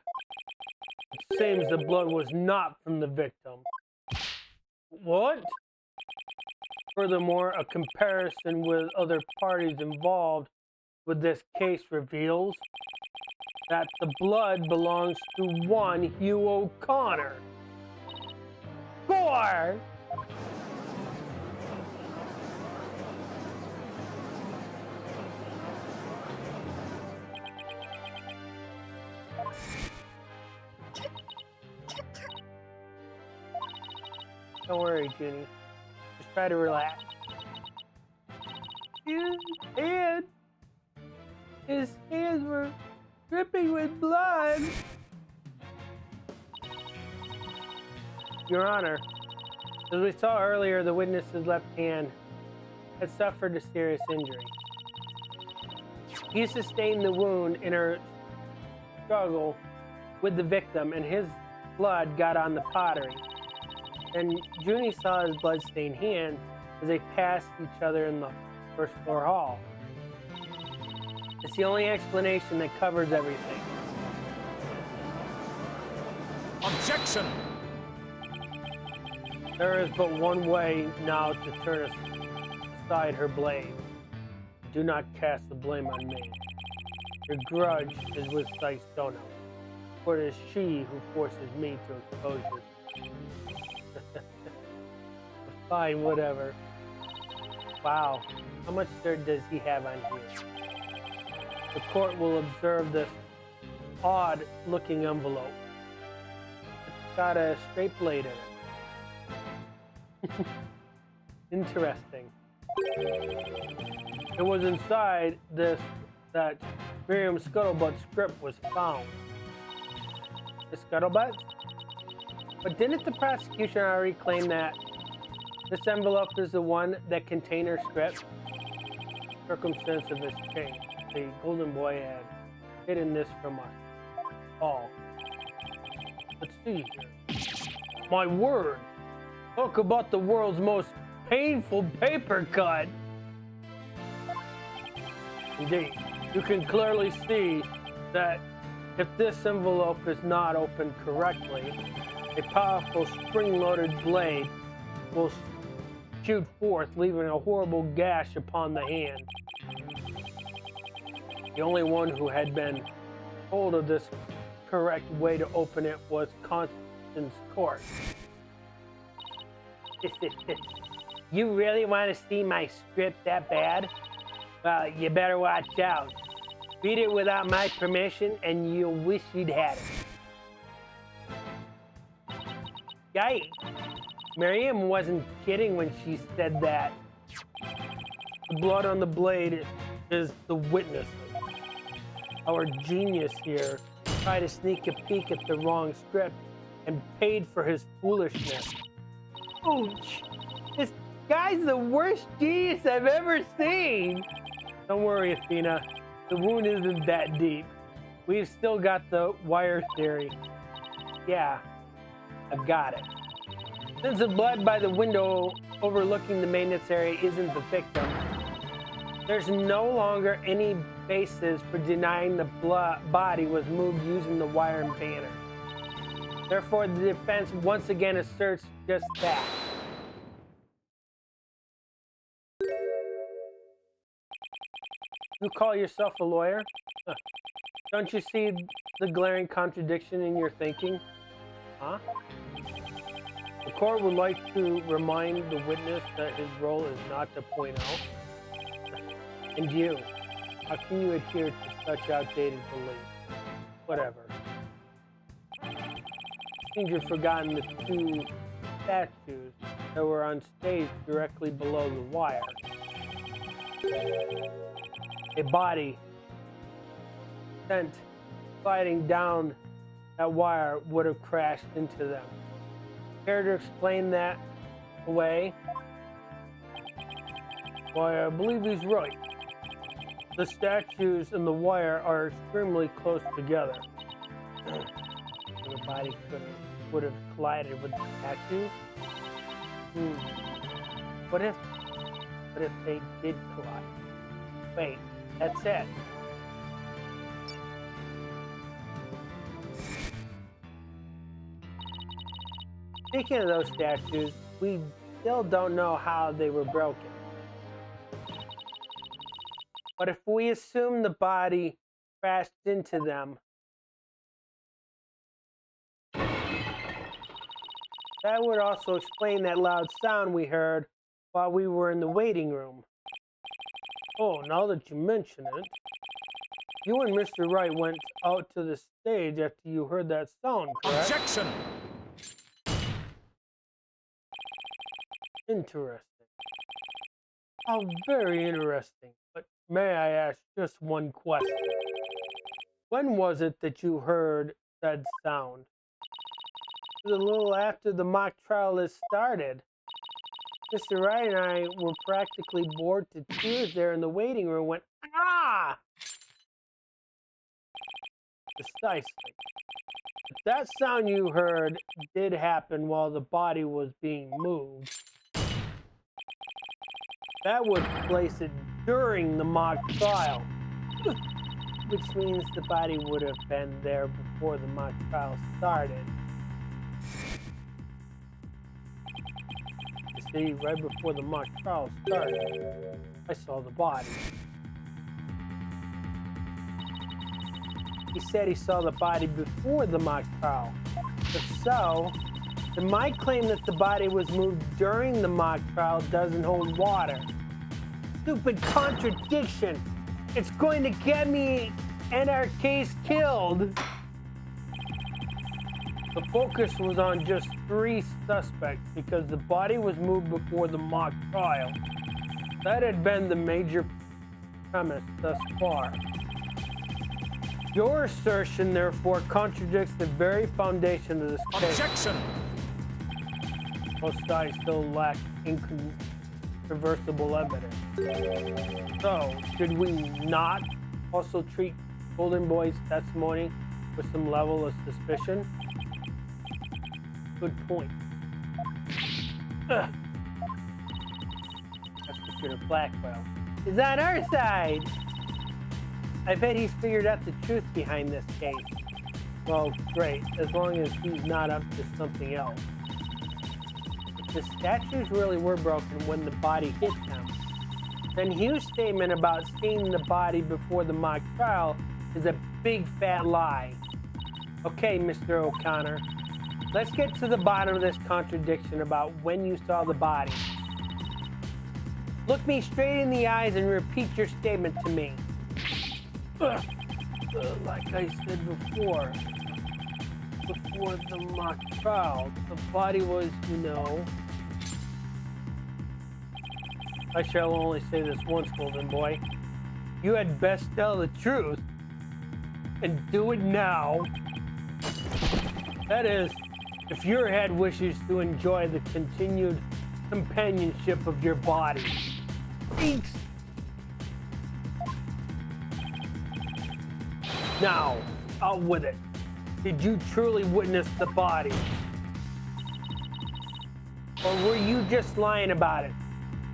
It seems the blood was not from the victim. What? Furthermore, a comparison with other parties involved with this case reveals that the blood belongs to one Hugh O'Connor. Score! Don't worry, Junie. Just try to relax. His hands were dripping with blood. Your Honor, as we saw earlier, the witness's left hand had suffered a serious injury. He sustained the wound in her struggle with the victim, and his blood got on the pottery. And Junie saw his blood-stained hand as they passed each other in the first floor hall. It's the only explanation that covers everything. Objection! There is but one way now to turn aside her blame. Do not cast the blame on me. Your grudge is with Saistono, for it is she who forces me to expose you. Fine, whatever. Wow, how much dirt does he have on here? The court will observe this odd-looking envelope. It's got a straight blade in it. Interesting. It was inside this that Miriam Scuttlebutt's script was found. The Scuttlebutt? But didn't the prosecution already claim that this envelope is the one that contained her script? Circumstance of this change. The Golden Boy had hidden this from us all. Let's see here. My word! Talk about the world's most painful paper cut! Indeed, you can clearly see that if this envelope is not opened correctly, a powerful spring-loaded blade will shoot forth, leaving a horrible gash upon the hand. The only one who had been told of this correct way to open it was Constance Court. You really want to see my script that bad? Well, you better watch out. Read it without my permission and you'll wish you'd had it. Yikes. Miriam wasn't kidding when she said that. The blood on the blade is the witness. Our genius here tried to sneak a peek at the wrong script and paid for his foolishness. Ouch! This guy's the worst genius I've ever seen! Don't worry, Athena. The wound isn't that deep. We've still got the wire theory. Yeah, I've got it. Since the blood by the window overlooking the maintenance area isn't the victim, there's no longer any basis for denying the body was moved using the wire and banner. Therefore, the defense once again asserts just that. You call yourself a lawyer? Huh. Don't you see the glaring contradiction in your thinking? Huh? The court would like to remind the witness that his role is not to point out. And you, how can you adhere to such outdated beliefs? Whatever. Seems you've forgotten the two statues that were on stage directly below the wire. A body sent sliding down that wire would have crashed into them. Care to explain that away? Why, I believe he's right. The statues and the wire are extremely close together. The body would have collided with the statues? What if they did collide? Wait, that's it. Speaking of those statues, we still don't know how they were broken. But if we assume the body crashed into them, that would also explain that loud sound we heard while we were in the waiting room. Oh, now that you mention it, you and Mr. Wright went out to the stage after you heard that sound, correct? Objection! Interesting. How very interesting. But may I ask just one question? When was it that you heard said sound? It was a little after the mock trial has started. Mr. Wright and I were practically bored to tears there in the waiting room when, ah! Precisely. If that sound you heard did happen while the body was being moved, that would place it during the mock trial, which means the body would have been there before the mock trial started. You see, right before the mock trial started, I saw the body. he said he saw the body before the mock trial. If so, then my claim that the body was moved during the mock trial doesn't hold water. Stupid contradiction. It's going to get me and our case killed. The focus was on just 3 suspects because the body was moved before the mock trial. That had been the major premise thus far. Your assertion, therefore, contradicts the very foundation of this case. Objection! Both sides still lack incontrovertible evidence. So, should we not also treat Golden Boy's testimony with some level of suspicion? Good point. Prosecutor Blackwell is on our side. I bet he's figured out the truth behind this case. Well, great, as long as he's not up to something else. If the statues really were broken when the body hit them, then Hugh's statement about seeing the body before the mock trial is a big fat lie. Okay, Mr. O'Connor, let's get to the bottom of this contradiction about when you saw the body. Look me straight in the eyes and repeat your statement to me. Like I said before the mock trial, the body was, I shall only say this once, Golden Boy. You had best tell the truth, and do it now. That is, if your head wishes to enjoy the continued companionship of your body. Thanks. Now, out with it. Did you truly witness the body? Or were you just lying about it?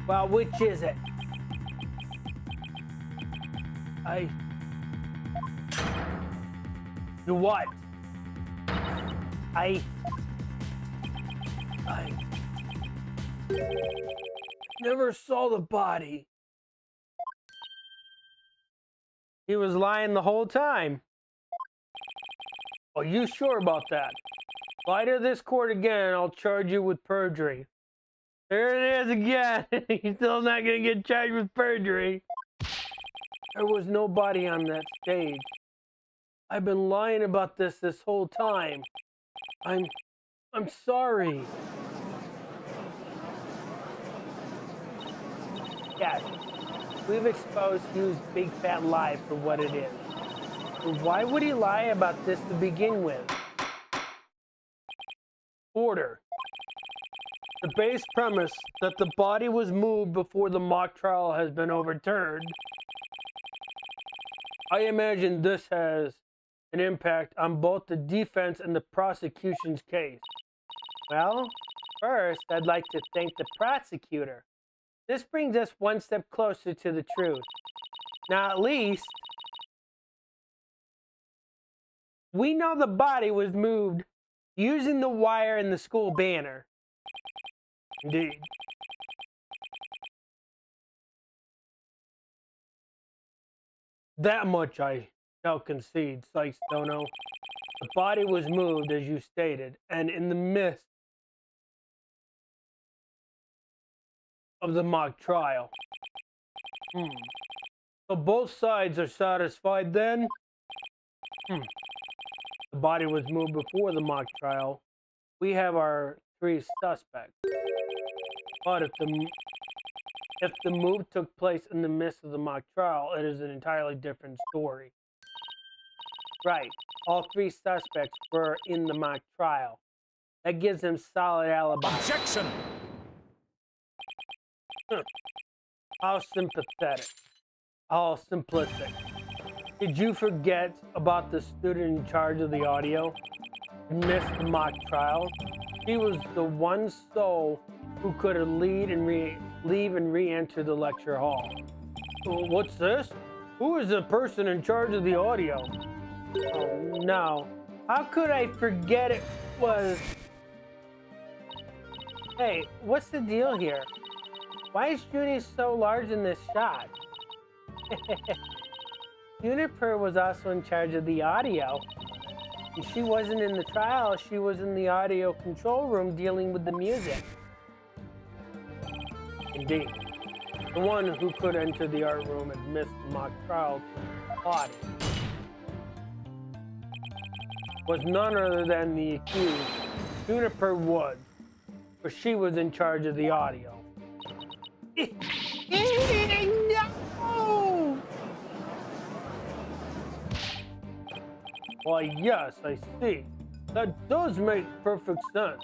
Well, which is it? What? I never saw the body. He was lying the whole time. Are you sure about that? Lie to this court again and I'll charge you with perjury. There it is again. He's still not going to get charged with perjury. There was no body on that stage. I've been lying about this whole time. I'm sorry. Yes, we've exposed Hugh's big fat lie for what it is. But why would he lie about this to begin with? Order. The base premise that the body was moved before the mock trial has been overturned. I imagine this has an impact on both the defense and the prosecution's case. Well, first, I'd like to thank the prosecutor. This brings us one step closer to the truth. Now, at least, we know the body was moved using the wire in the school banner. Indeed. That much I shall concede, Sykes-Dono. The body was moved, as you stated, and in the midst of the mock trial. So both sides are satisfied then? The body was moved before the mock trial. We have our 3 suspects. But if the move took place in the midst of the mock trial, it is an entirely different story. Right. All 3 suspects were in the mock trial. That gives them solid alibis. Objection! How sympathetic. How simplistic. Did you forget about the student in charge of the audio? Missed the mock trial? He was the one soul who could leave and re-enter the lecture hall. What's this? Who is the person in charge of the audio? Oh no. How could I forget it was... Hey, what's the deal here? Why is Judy so large in this shot? Juniper was also in charge of the audio. And she wasn't in the trial, she was in the audio control room dealing with the music. Indeed. The one who could enter the art room and miss the mock trial body was none other than the accused, Juniper Wood, for she was in charge of the audio. No! Why, yes, I see. That does make perfect sense.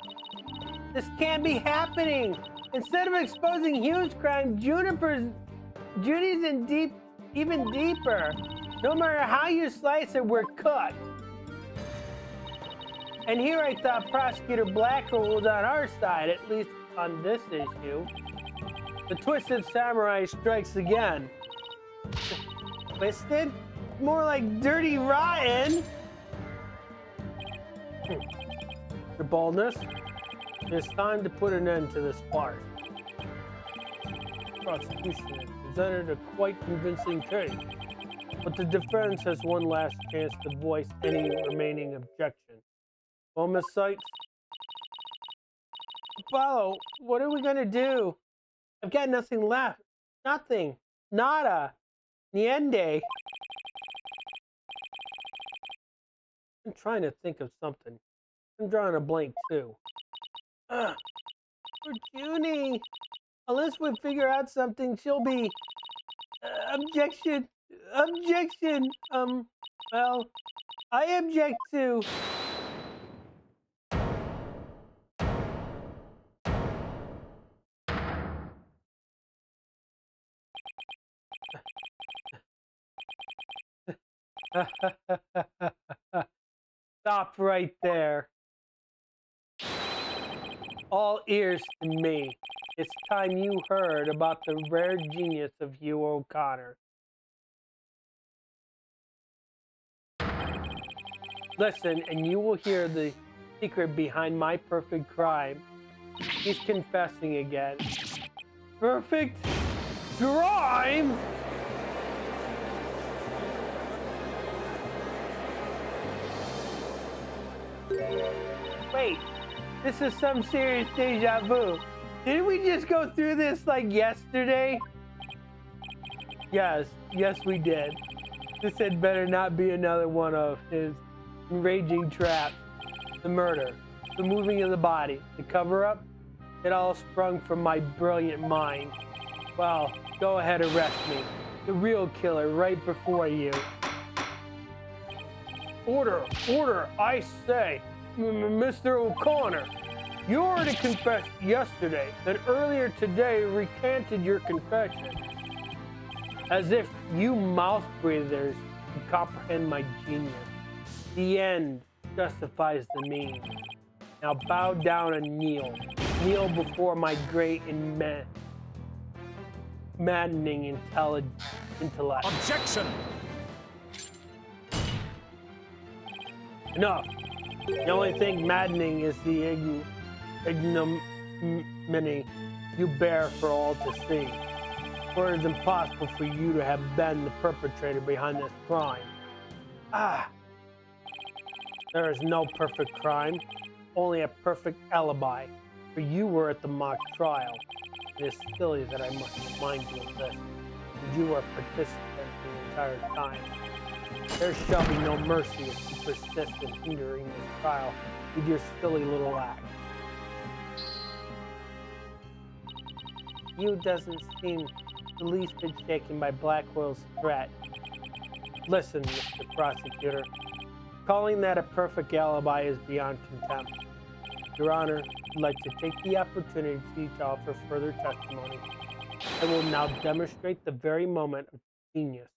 This can't be happening. Instead of exposing huge crime, Judy's in even deeper. No matter how you slice it, we're cooked. And here I thought Prosecutor Blackwell was on our side, at least on this issue. The Twisted Samurai strikes again. Twisted? More like dirty rotten. Your boldness. It's time to put an end to this farce. The prosecution has presented a quite convincing case, but the defense has one last chance to voice any remaining objection. Well, Miss Sykes? Apollo, what are we gonna do? I've got nothing left. Nothing. Nada. Niente. I'm trying to think of something. I'm drawing a blank too. For Junie. Unless we figure out something, she'll be... objection. Objection. Well, I object to... Stop right there. All ears to me. It's time you heard about the rare genius of Hugh O'Connor. Listen, and you will hear the secret behind my perfect crime. He's confessing again. Perfect crime? Wait, this is some serious deja vu. Didn't we just go through this like yesterday? Yes, we did. This had better not be another one of his enraging traps. The murder, the moving of the body, the cover-up, it all sprung from my brilliant mind. Well, go ahead, arrest me. The real killer right before you. Order, I say. Mr. O'Connor, you already confessed yesterday that earlier today recanted your confession. As if you mouth breathers could comprehend my genius. The end justifies the means. Now bow down and kneel. Kneel before my great and maddening intellect. Objection! Enough. The only thing maddening is the ignominy you bear for all to see. For it is impossible for you to have been the perpetrator behind this crime. There is no perfect crime, only a perfect alibi. For you were at the mock trial. It is silly that I must remind you of this. But you were a participant the entire time. There shall be no mercy if you persist in hindering this trial with your silly little act. You doesn't seem the least bit shaken by Blackwell's threat. Listen, Mr. Prosecutor, calling that a perfect alibi is beyond contempt. Your Honor, I'd like to take the opportunity to offer further testimony. I will now demonstrate the very moment of genius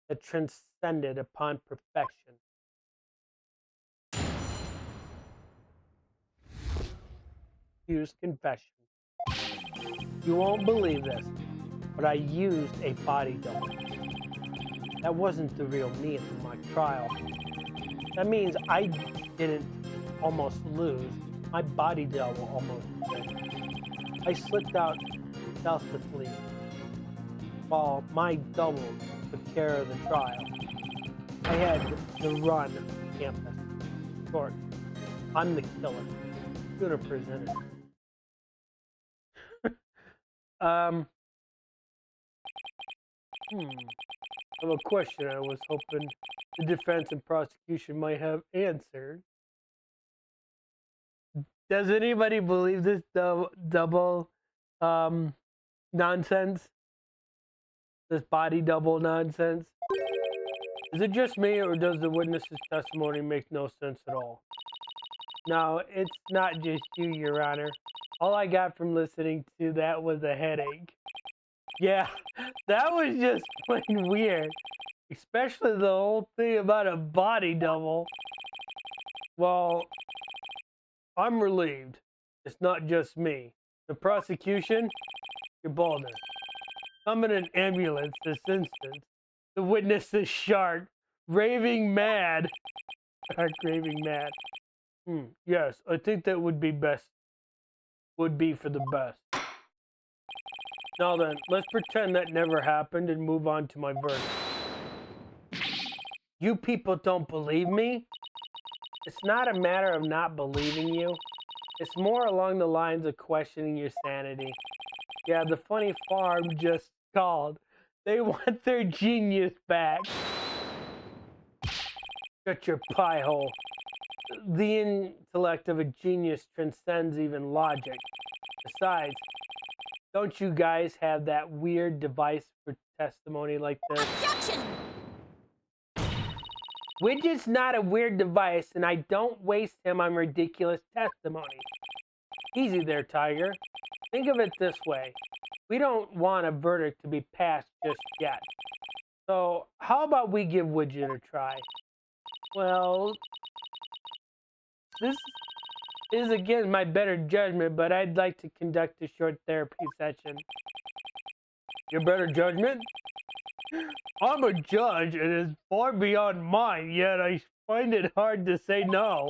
that transcended upon perfection. Hugh's confession. You won't believe this, but I used a body double. That wasn't the real me at the mock trial. That means I didn't almost lose. My body double almost did. I slipped out stealthily while my double took care of the trial. I had the run campus. Short. I'm the killer. Gonna present it. I have a question I was hoping the defense and prosecution might have answered. Does anybody believe this double nonsense? This body double nonsense? Is it just me, or does the witness's testimony make no sense at all? No, it's not just you, Your Honor. All I got from listening to that was a headache. Yeah, that was just plain weird. Especially the whole thing about a body double. Well, I'm relieved. It's not just me. The prosecution? You're boldness. Summon an ambulance this instant. The witness is shark. Raving mad. Shark raving mad. Yes, I think that would be best. Would be for the best. Now then, let's pretend that never happened and move on to my verdict. You people don't believe me? It's not a matter of not believing you. It's more along the lines of questioning your sanity. Yeah, the funny farm just called. They want their genius back. Shut your pie hole. The intellect of a genius transcends even logic. Besides, don't you guys have that weird device for testimony like this? Objection! Widget's not a weird device, and I don't waste him on ridiculous testimony. Easy there, Tiger. Think of it this way. We don't want a verdict to be passed just yet. So, how about we give Widget a try? Well, this is again my better judgment, but I'd like to conduct a short therapy session. Your better judgment? I'm a judge, and it's far beyond mine, yet I find it hard to say no.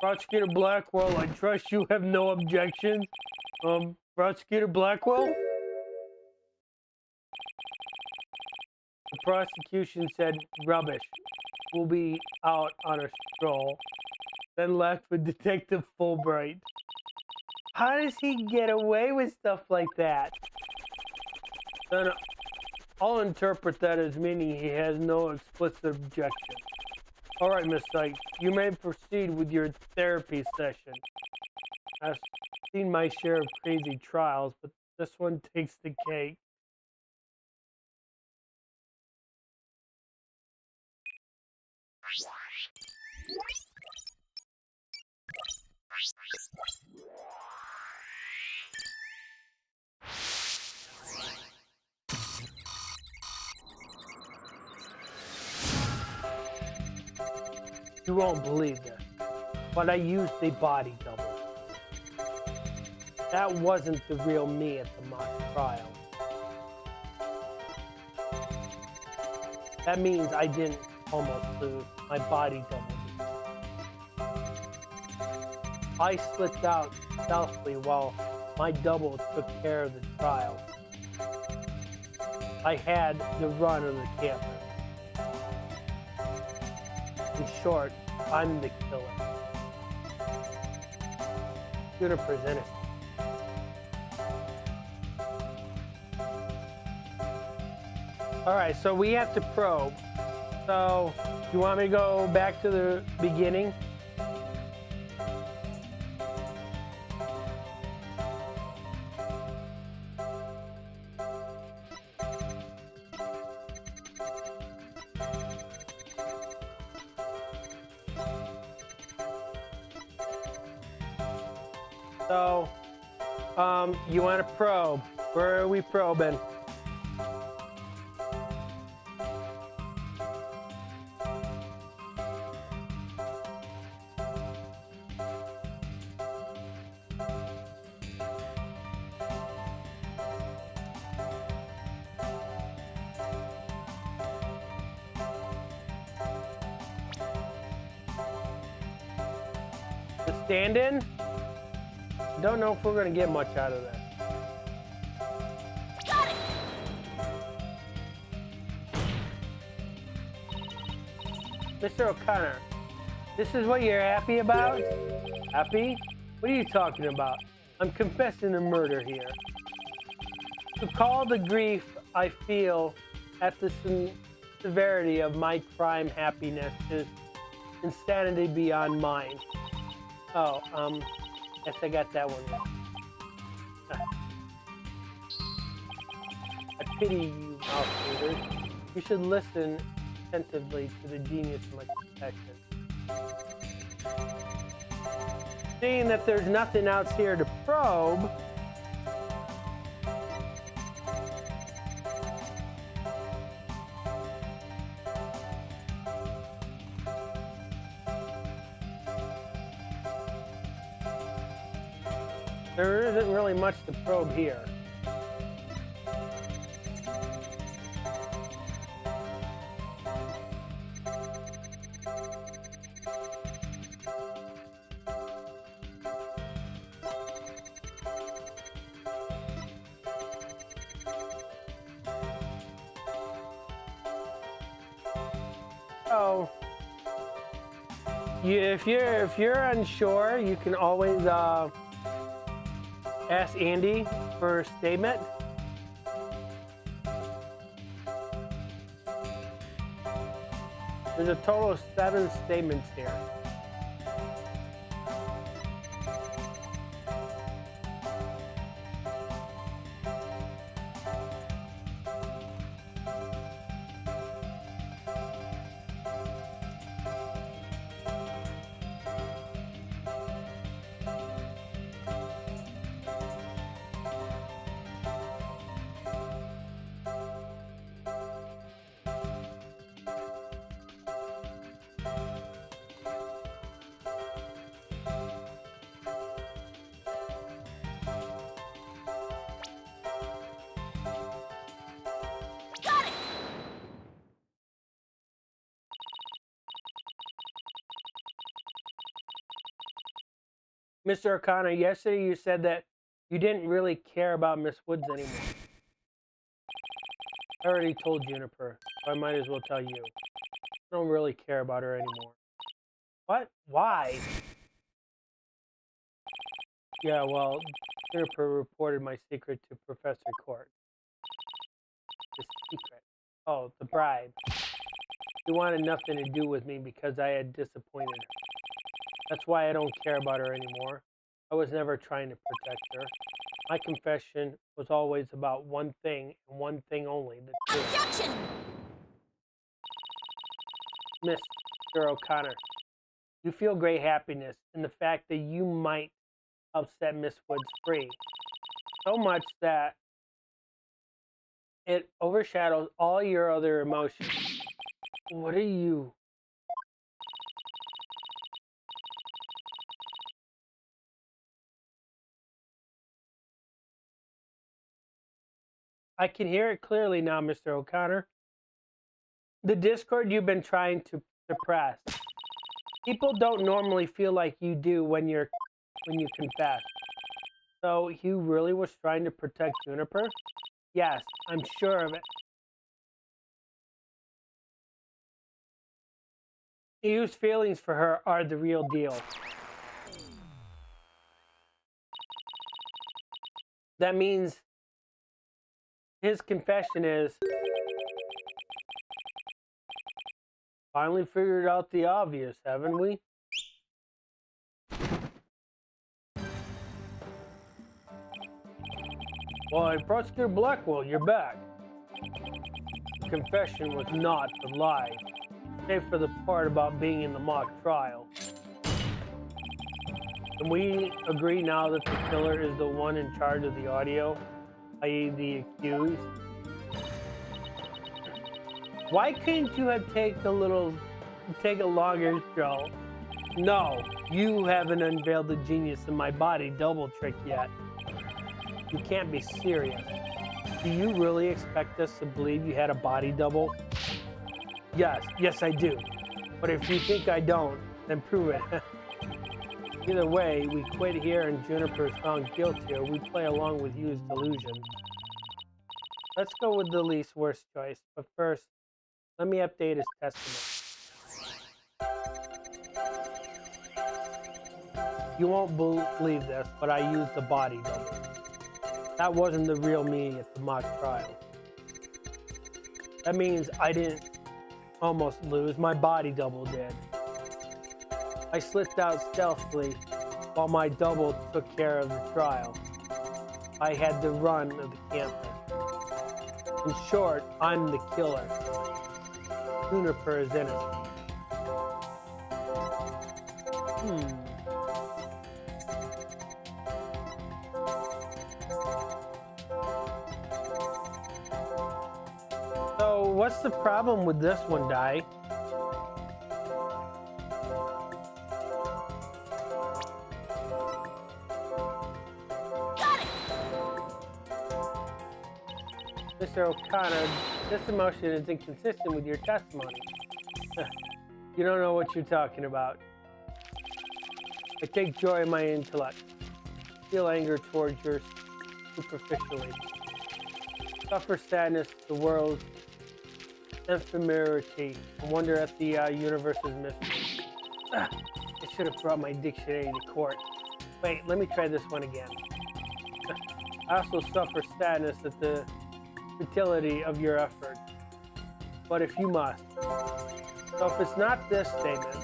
Prosecutor Blackwell, I trust you have no objections. Prosecutor Blackwell? The prosecution said, rubbish. We'll be out on a stroll. Then left with Detective Fulbright. How does he get away with stuff like that? Then I'll interpret that as meaning he has no explicit objection. All right, Miss Sykes, you may proceed with your therapy session. I've seen my share of crazy trials, but this one takes the cake. You won't believe this, but I used a body double. That wasn't the real me at the mock trial. That means I didn't almost lose. My body double. I slipped out stealthily while my double took care of the trial. I had the run of the campus. In short, I'm the killer. Gonna present it. Alright, so we have to probe. So, you want me to go back to the beginning? So, you want to probe. Where are we probing? The stand-in? Don't know if we're going to get much out of that. Got it! Mr. O'Connor, this is what you're happy about? Happy? What are you talking about? I'm confessing a murder here. To call the grief I feel at the severity of my crime happiness is insanity beyond mine. Oh, guess I got that one wrong. I pity you, mouth readers. You should listen attentively to the genius of my confession. Seeing that there's nothing else here to probe, there isn't really much to probe here. So, if you're unsure, you can always ask Andy for a statement. There's a total of 7 statements here. Mr. O'Connor, yesterday you said that you didn't really care about Miss Woods anymore. I already told Juniper, so I might as well tell you. I don't really care about her anymore. What? Why? Yeah, well, Juniper reported my secret to Professor Court. The secret? Oh, the bribe. She wanted nothing to do with me because I had disappointed her. That's why I don't care about her anymore. I was never trying to protect her. My confession was always about one thing and one thing only, the truth. Objection! Mr. O'Connor, you feel great happiness in the fact that you might help set Miss Woods free. So much that it overshadows all your other emotions. What are you? I can hear it clearly now, Mr. O'Connor. The discord you've been trying to suppress. People don't normally feel like you do when you confess. So you really was trying to protect Juniper? Yes, I'm sure of it. Hugh's feelings for her are the real deal. That means his confession is, finally figured out the obvious, haven't we? Why, Prosecutor Blackwell, you're back. The confession was not the lie, save for the part about being in the mock trial. Can we agree now that the killer is the one in charge of the audio, i.e. the accused? Why couldn't you have take a longer show? No, you haven't unveiled the genius of my body double trick yet. You can't be serious. Do you really expect us to believe you had a body double? Yes I do. But if you think I don't, then prove it. Either way, we quit here and Juniper is found guilty, or we play along with Hugh's delusion. Let's go with the least worst choice, but first, let me update his testimony. you won't believe this, but I used the body double. That wasn't the real me at the mock trial. That means I didn't almost lose, my body double did. I slipped out stealthily while my double took care of the trial. I had the run of the campus. In short, I'm the killer. Juniper is innocent. So, what's the problem with this one, Di? Mr. O'Connor, this emotion is inconsistent with your testimony. You don't know what you're talking about. I take joy in my intellect. Feel anger towards yours superficially. Suffer sadness, the world's ephemerity. I wonder at the universe's mystery. I should have brought my dictionary to court. Wait, let me try this one again. I also suffer sadness at the futility of your effort. But if you must. So if it's not this statement,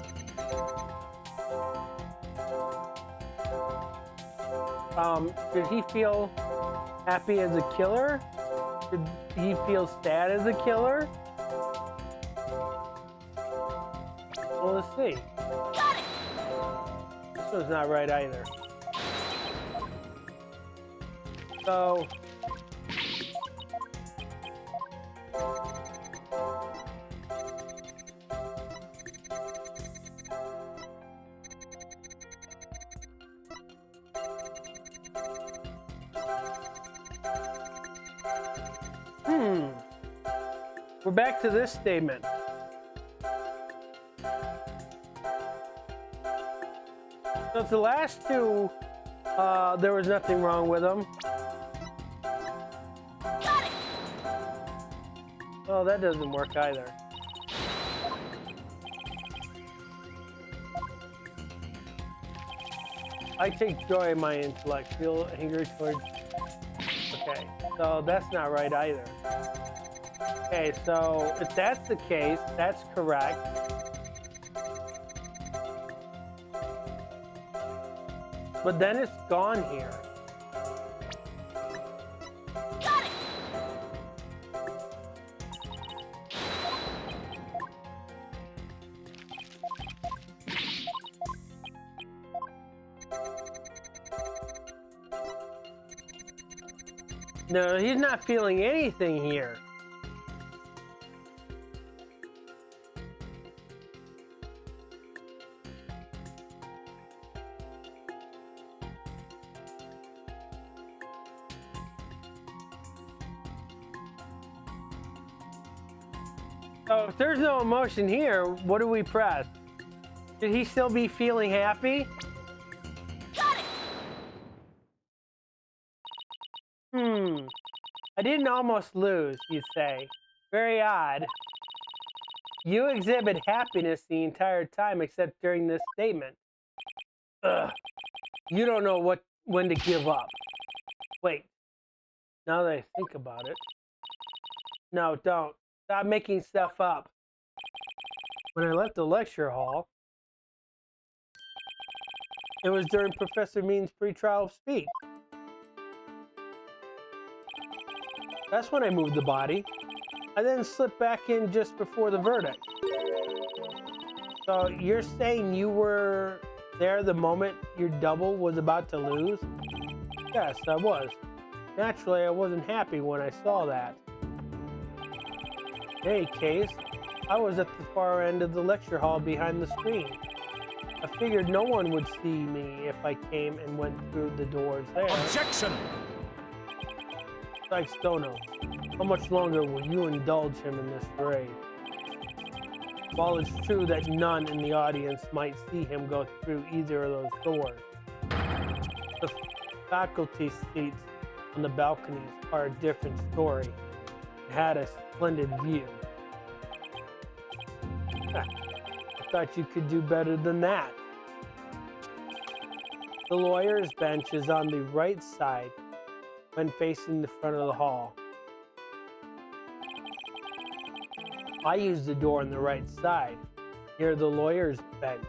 did he feel happy as a killer? Did he feel sad as a killer? Well, let's see. Got it. This one's not right either. So, we're back to this statement. So if the last two, there was nothing wrong with them. Got it. Well, that doesn't work either. I take joy in my intellect, feel anger towards... Okay, so that's not right either. Okay, so if that's the case, that's correct. But then it's gone here. Got it. No, he's not feeling anything here. So if there's no emotion here, what do we press? Should he still be feeling happy? Got it. I didn't almost lose, you say. Very odd. You exhibit happiness the entire time except during this statement. Ugh. You don't know when to give up. Wait. Now that I think about it. No, don't. Stop making stuff up. When I left the lecture hall, it was during Professor Mean's pre-trial speech. That's when I moved the body. I then slipped back in just before the verdict. So you're saying you were there the moment your double was about to lose? Yes, I was. Naturally, I wasn't happy when I saw that. In any case, I was at the far end of the lecture hall behind the screen. I figured no one would see me if I came and went through the doors there. Objection! Like Stono, how much longer will you indulge him in this parade? While it's true that none in the audience might see him go through either of those doors, the faculty seats on the balconies are a different story. It had a splendid view. I thought you could do better than that. The lawyer's bench is on the right side when facing the front of the hall. I use the door on the right side, near the lawyer's bench.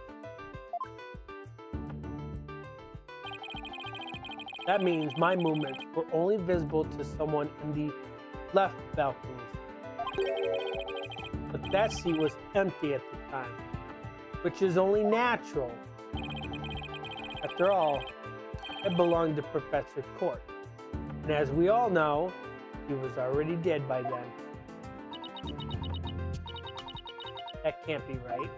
That means my movements were only visible to someone in the left balcony. But that seat was empty at the time, which is only natural. After all, it belonged to Professor Court. And as we all know, he was already dead by then. That can't be right.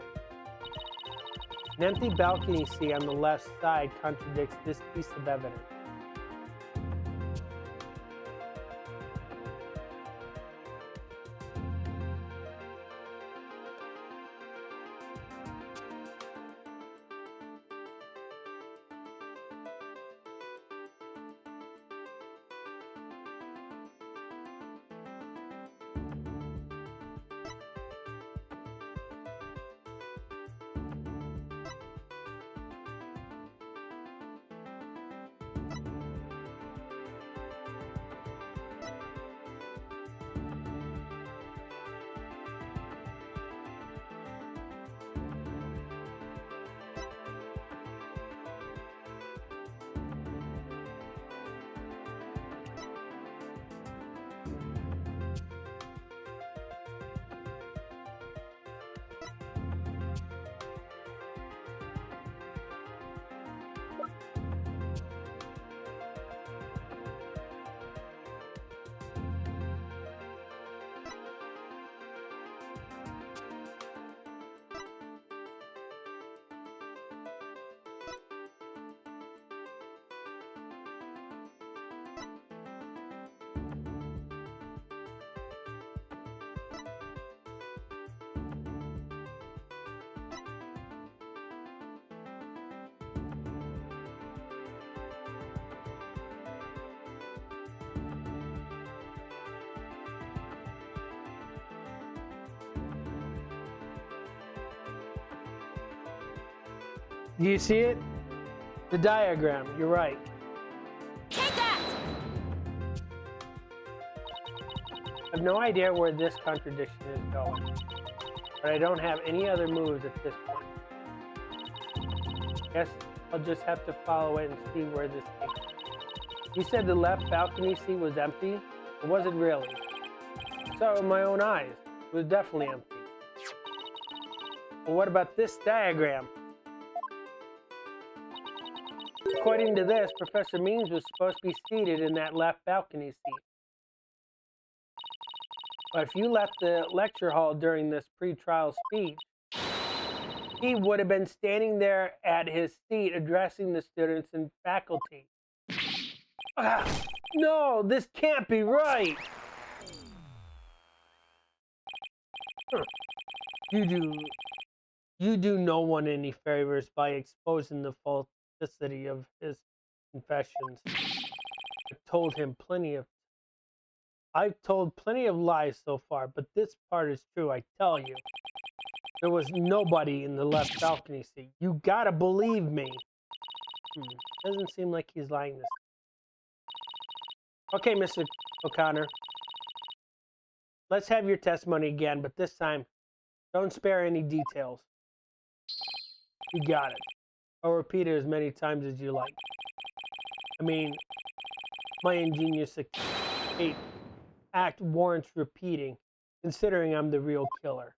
An empty balcony seat on the left side contradicts this piece of evidence. Do you see it? The diagram, you're right. Take that! I have no idea where this contradiction is going, but I don't have any other moves at this point. Guess I'll just have to follow it and see where this takes me. You said the left balcony seat was empty? It wasn't really. I saw it with my own eyes. It was definitely empty. But what about this diagram? According to this, Professor Means was supposed to be seated in that left balcony seat. But if you left the lecture hall during this pre-trial speech, he would have been standing there at his seat addressing the students and faculty. No, this can't be right. You do no one any favors by exposing the falsity of his confessions. I've told plenty of lies so far, but this part is true, I tell you. There was nobody in the left balcony seat. You gotta believe me. Doesn't seem like he's lying this. Okay, Mr. O'Connor. Let's have your testimony again, but this time, don't spare any details. You got it. I'll repeat it as many times as you like. I mean, my ingenious act warrants repeating, considering I'm the real killer.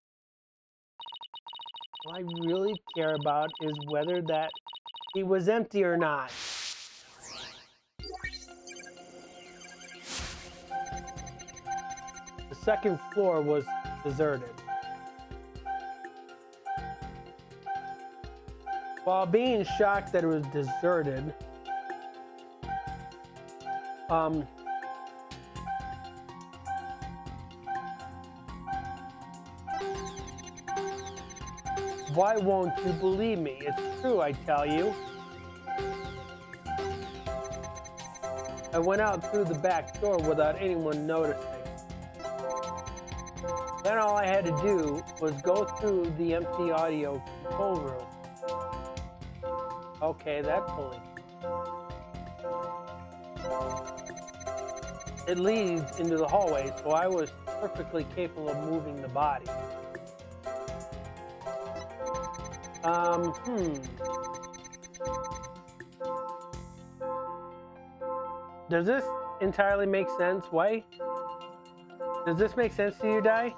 All I really care about is whether that he was empty or not. The second floor was deserted. While being shocked that it was deserted, why won't you believe me? It's true, I tell you. I went out through the back door without anyone noticing. Then all I had to do was go through the empty audio control room. Okay, that's fully. It leads into the hallway, so I was perfectly capable of moving the body. Does this entirely make sense? Why? Does this make sense to you, Dai?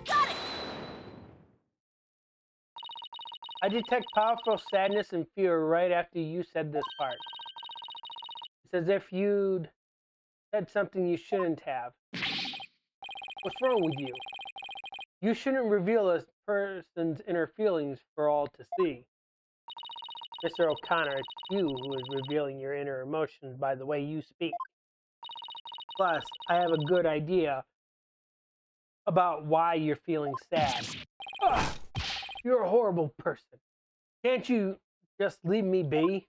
Got it! I detect powerful sadness and fear right after you said this part. It's as if you'd said something you shouldn't have. What's wrong with you? You shouldn't reveal a person's inner feelings for all to see. Mr. O'Connor, it's you who is revealing your inner emotions by the way you speak. Plus, I have a good idea about why you're feeling sad. Ugh, you're a horrible person. Can't you just leave me be?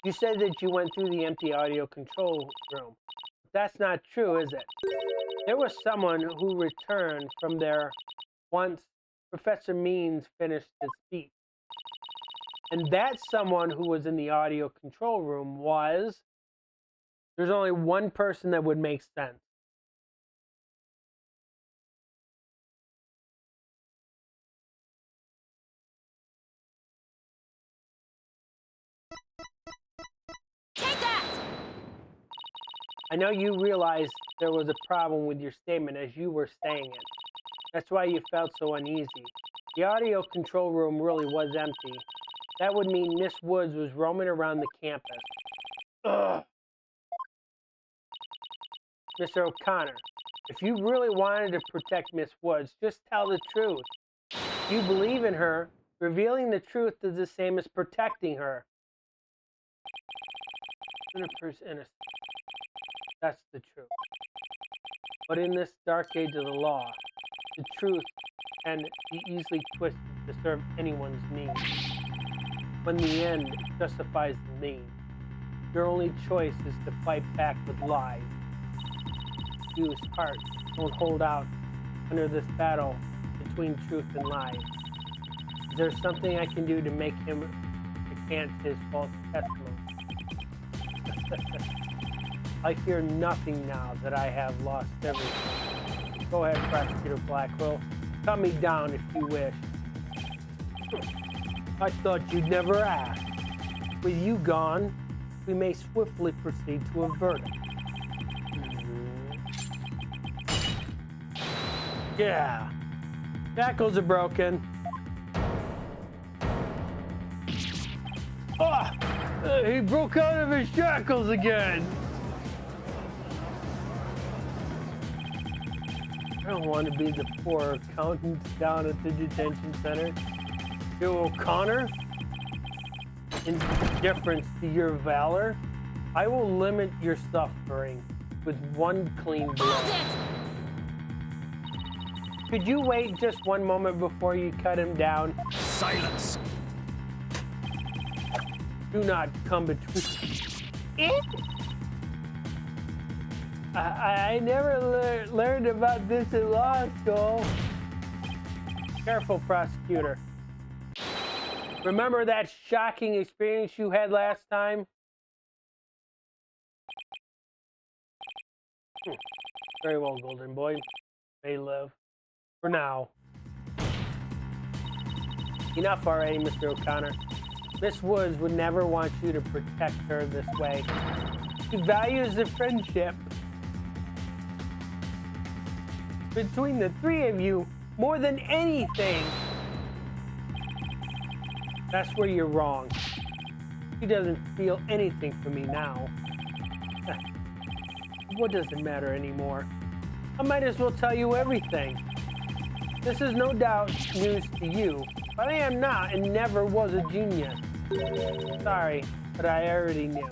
You said that you went through the empty audio control room. That's not true, is it? There was someone who returned from there once Professor Means finished his speech. And that someone who was in the audio control room was... There's only one person that would make sense. Take that! I know you realized there was a problem with your statement as you were saying it. That's why you felt so uneasy. The audio control room really was empty. That would mean Miss Woods was roaming around the campus. Ugh. Mr. O'Connor, if you really wanted to protect Miss Woods, just tell the truth. If you believe in her, revealing the truth is the same as protecting her. 100% innocent. That's the truth. But in this dark age of the law, the truth can be easily twisted to serve anyone's needs. When the end justifies the means, your only choice is to fight back with lies. Use heart. Don't hold out under this battle between truth and lies. Is there something I can do to make him recant his false testimony? I fear nothing now that I have lost everything. Go ahead, Prosecutor Blackwell. Cut me down if you wish. I thought you'd never ask. With you gone, we may swiftly proceed to a verdict. Yeah. Shackles are broken. He broke out of his shackles again. I don't want to be the poor accountant down at the detention center. Leo O'Connor, in deference to your valor, I will limit your suffering with one clean blow. Hold it! Could you wait just one moment before you cut him down? Silence! Do not come between... I never learned about this in law school. Careful, prosecutor. Remember that shocking experience you had last time? Very well, Golden Boy. May live. For now. Enough already, Mr. O'Connor. Miss Woods would never want you to protect her this way. She values the friendship between the three of you more than anything. That's where you're wrong. She doesn't feel anything for me now. What does it matter anymore? I might as well tell you everything. This is no doubt news to you, but I am not and never was a genius. Sorry, but I already knew.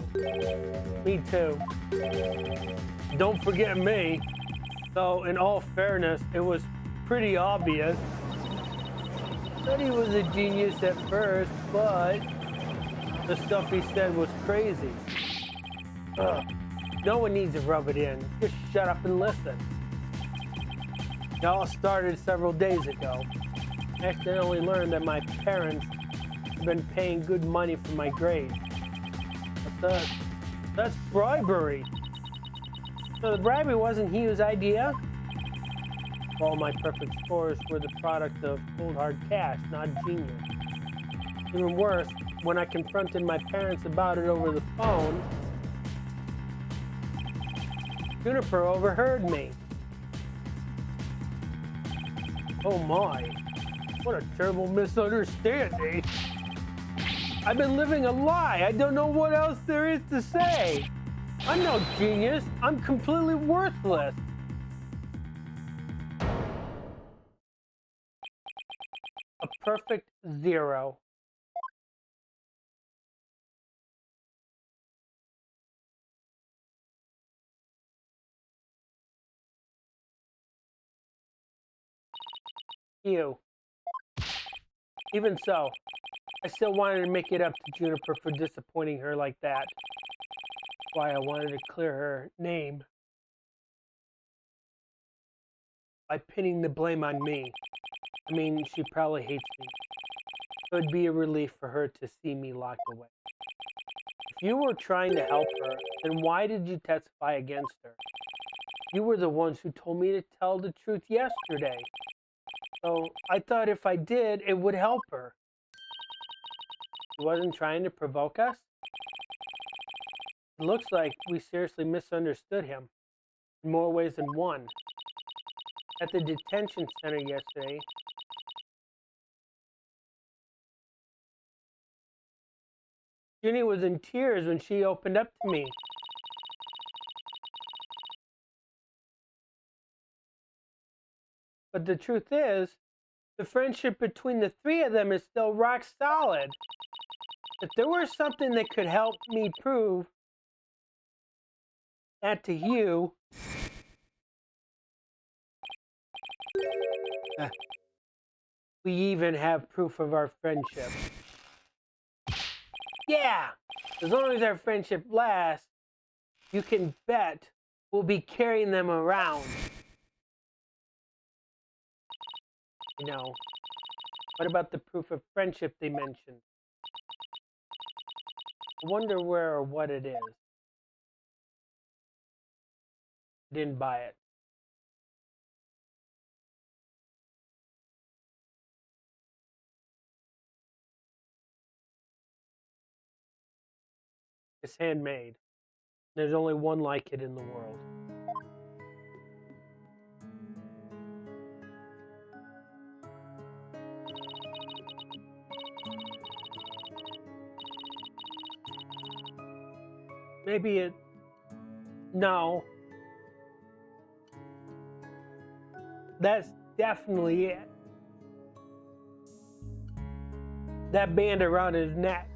Me too. Don't forget me. Though, in all fairness, it was pretty obvious. Said he was a genius at first, but the stuff he said was crazy. Ugh. No one needs to rub it in. Just shut up and listen. It all started several days ago. I accidentally learned that my parents I've been paying good money for my grades. But that's bribery. So the bribery wasn't Hugh's idea? All my perfect scores were the product of cold hard cash, not genius. Even worse, when I confronted my parents about it over the phone, Juniper overheard me. Oh my, what a terrible misunderstanding. I've been living a lie. I don't know what else there is to say. I'm no genius. I'm completely worthless. A perfect 0. You. Even so, I still wanted to make it up to Juniper for disappointing her like that. That's why I wanted to clear her name by pinning the blame on me. I mean, she probably hates me. It would be a relief for her to see me locked away. If you were trying to help her, then why did you testify against her? You were the ones who told me to tell the truth yesterday. So I thought if I did, it would help her. He wasn't trying to provoke us? It looks like we seriously misunderstood him in more ways than one. At the detention center yesterday, Ginny was in tears when she opened up to me. But the truth is, the friendship between the three of them is still rock solid. If there were something that could help me prove that to you, we even have proof of our friendship. Yeah, as long as our friendship lasts, you can bet we'll be carrying them around. You know, what about the proof of friendship they mentioned? I wonder where or what it is. Didn't buy it. It's handmade. There's only one like it in the world. Maybe it... No. That's definitely it. That band around his neck.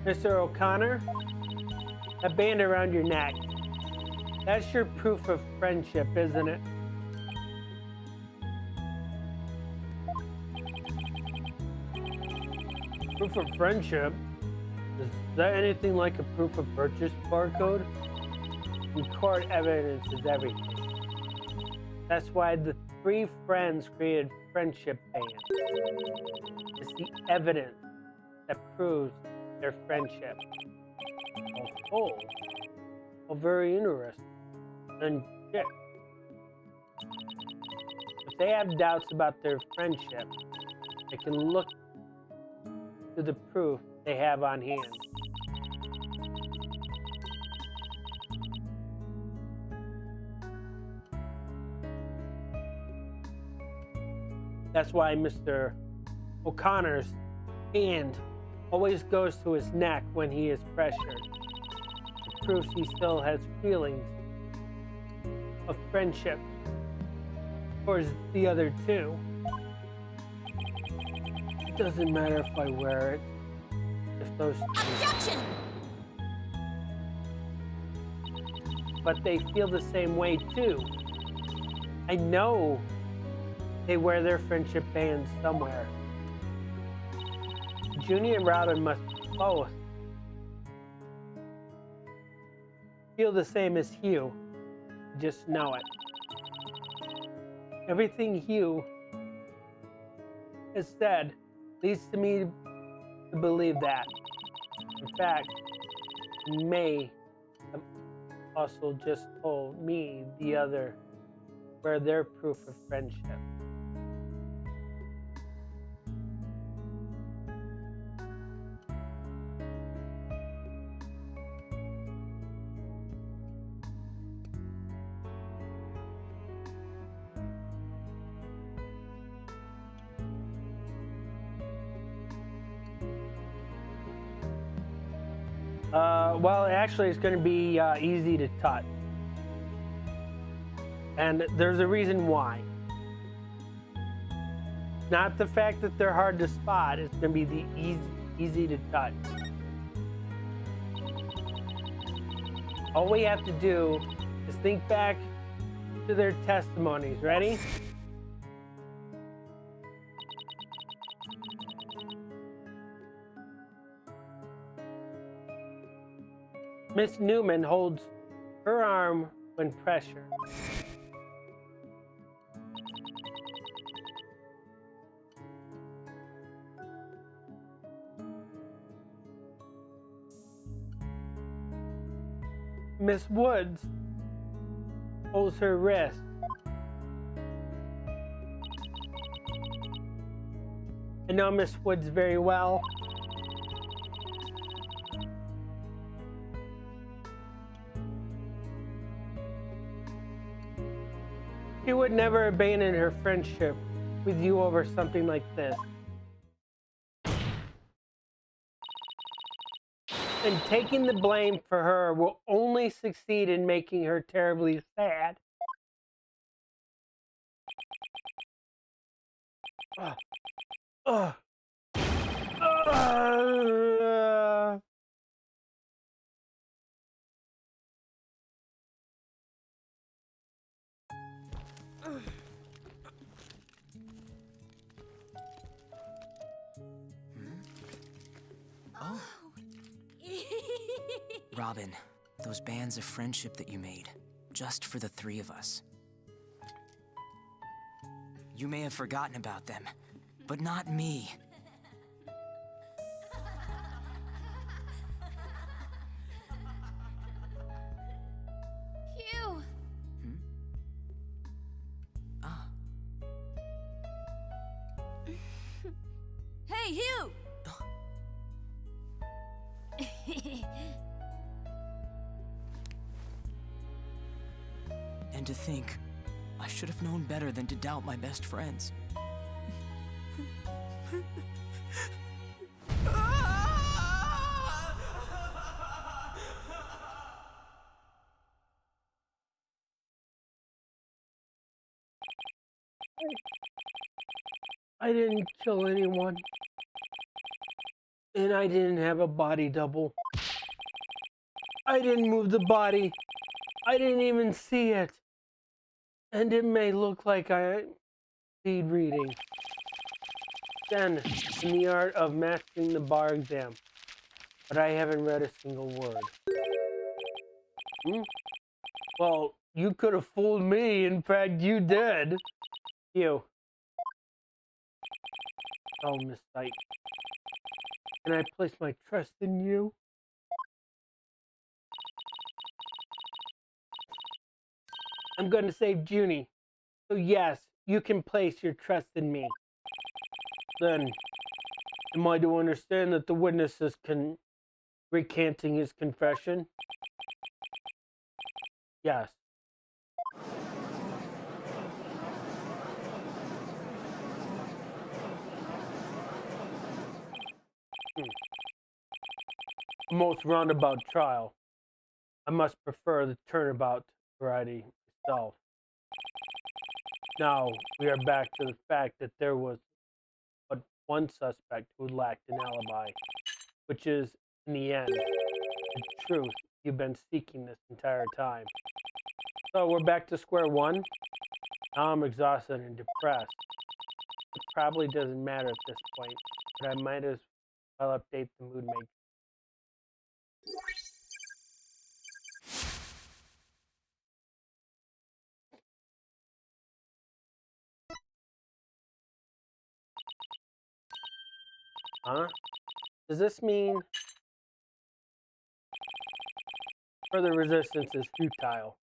Mr. O'Connor, that band around your neck, that's your proof of friendship, isn't it? Proof of friendship? Is that anything like a proof of purchase barcode? In court, evidence is everything. That's why the three friends created Friendship Band. It's the evidence that proves their friendship. Oh, very interesting. And shit. If they have doubts about their friendship, they can look to the proof they have on hand. That's why Mr. O'Connor's hand always goes to his neck when he is pressured. It proves he still has feelings of friendship towards the other two. It doesn't matter if I wear it, if those two. Objection! But they feel the same way too. I know They wear their friendship bands somewhere. Junie and Robin must both feel the same as Hugh. Just know it. Everything Hugh has said leads to me to believe that. In fact, he may have also just told me the other where their proof of friendship. Well, actually, it's going to be easy to touch. And there's a reason why. Not the fact that they're hard to spot, it's going to be the easy to touch. All we have to do is think back to their testimonies. Ready? Miss Newman holds her arm when pressured. Miss Woods holds her wrist. I know Miss Woods very well. She would never abandon her friendship with you over something like this. And taking the blame for her will only succeed in making her terribly sad. Oh. Robin, those bands of friendship that you made, just for the three of us. You may have forgotten about them, but not me. Hugh! Ah. Hey, Hugh! And to think, I should have known better than to doubt my best friends. I didn't kill anyone. And I didn't have a body double. I didn't move the body. I didn't even see it. And it may look like I speed reading. Then, in the art of mastering the bar exam. But I haven't read a single word. Well, you could have fooled me. In fact, you did. You. Oh, Miss Sight. Can I place my trust in you? I'm going to save Junie. So yes, you can place your trust in me. Then, am I to understand that the witness is recanting his confession? Yes. Most roundabout trial. I must prefer the turnabout variety itself. Now, we are back to the fact that there was but one suspect who lacked an alibi, which is, in the end, the truth you've been seeking this entire time. So, we're back to square one. Now I'm exhausted and depressed. It probably doesn't matter at this point, but I might as well update the mood maker. Huh? Does this mean further resistance is futile?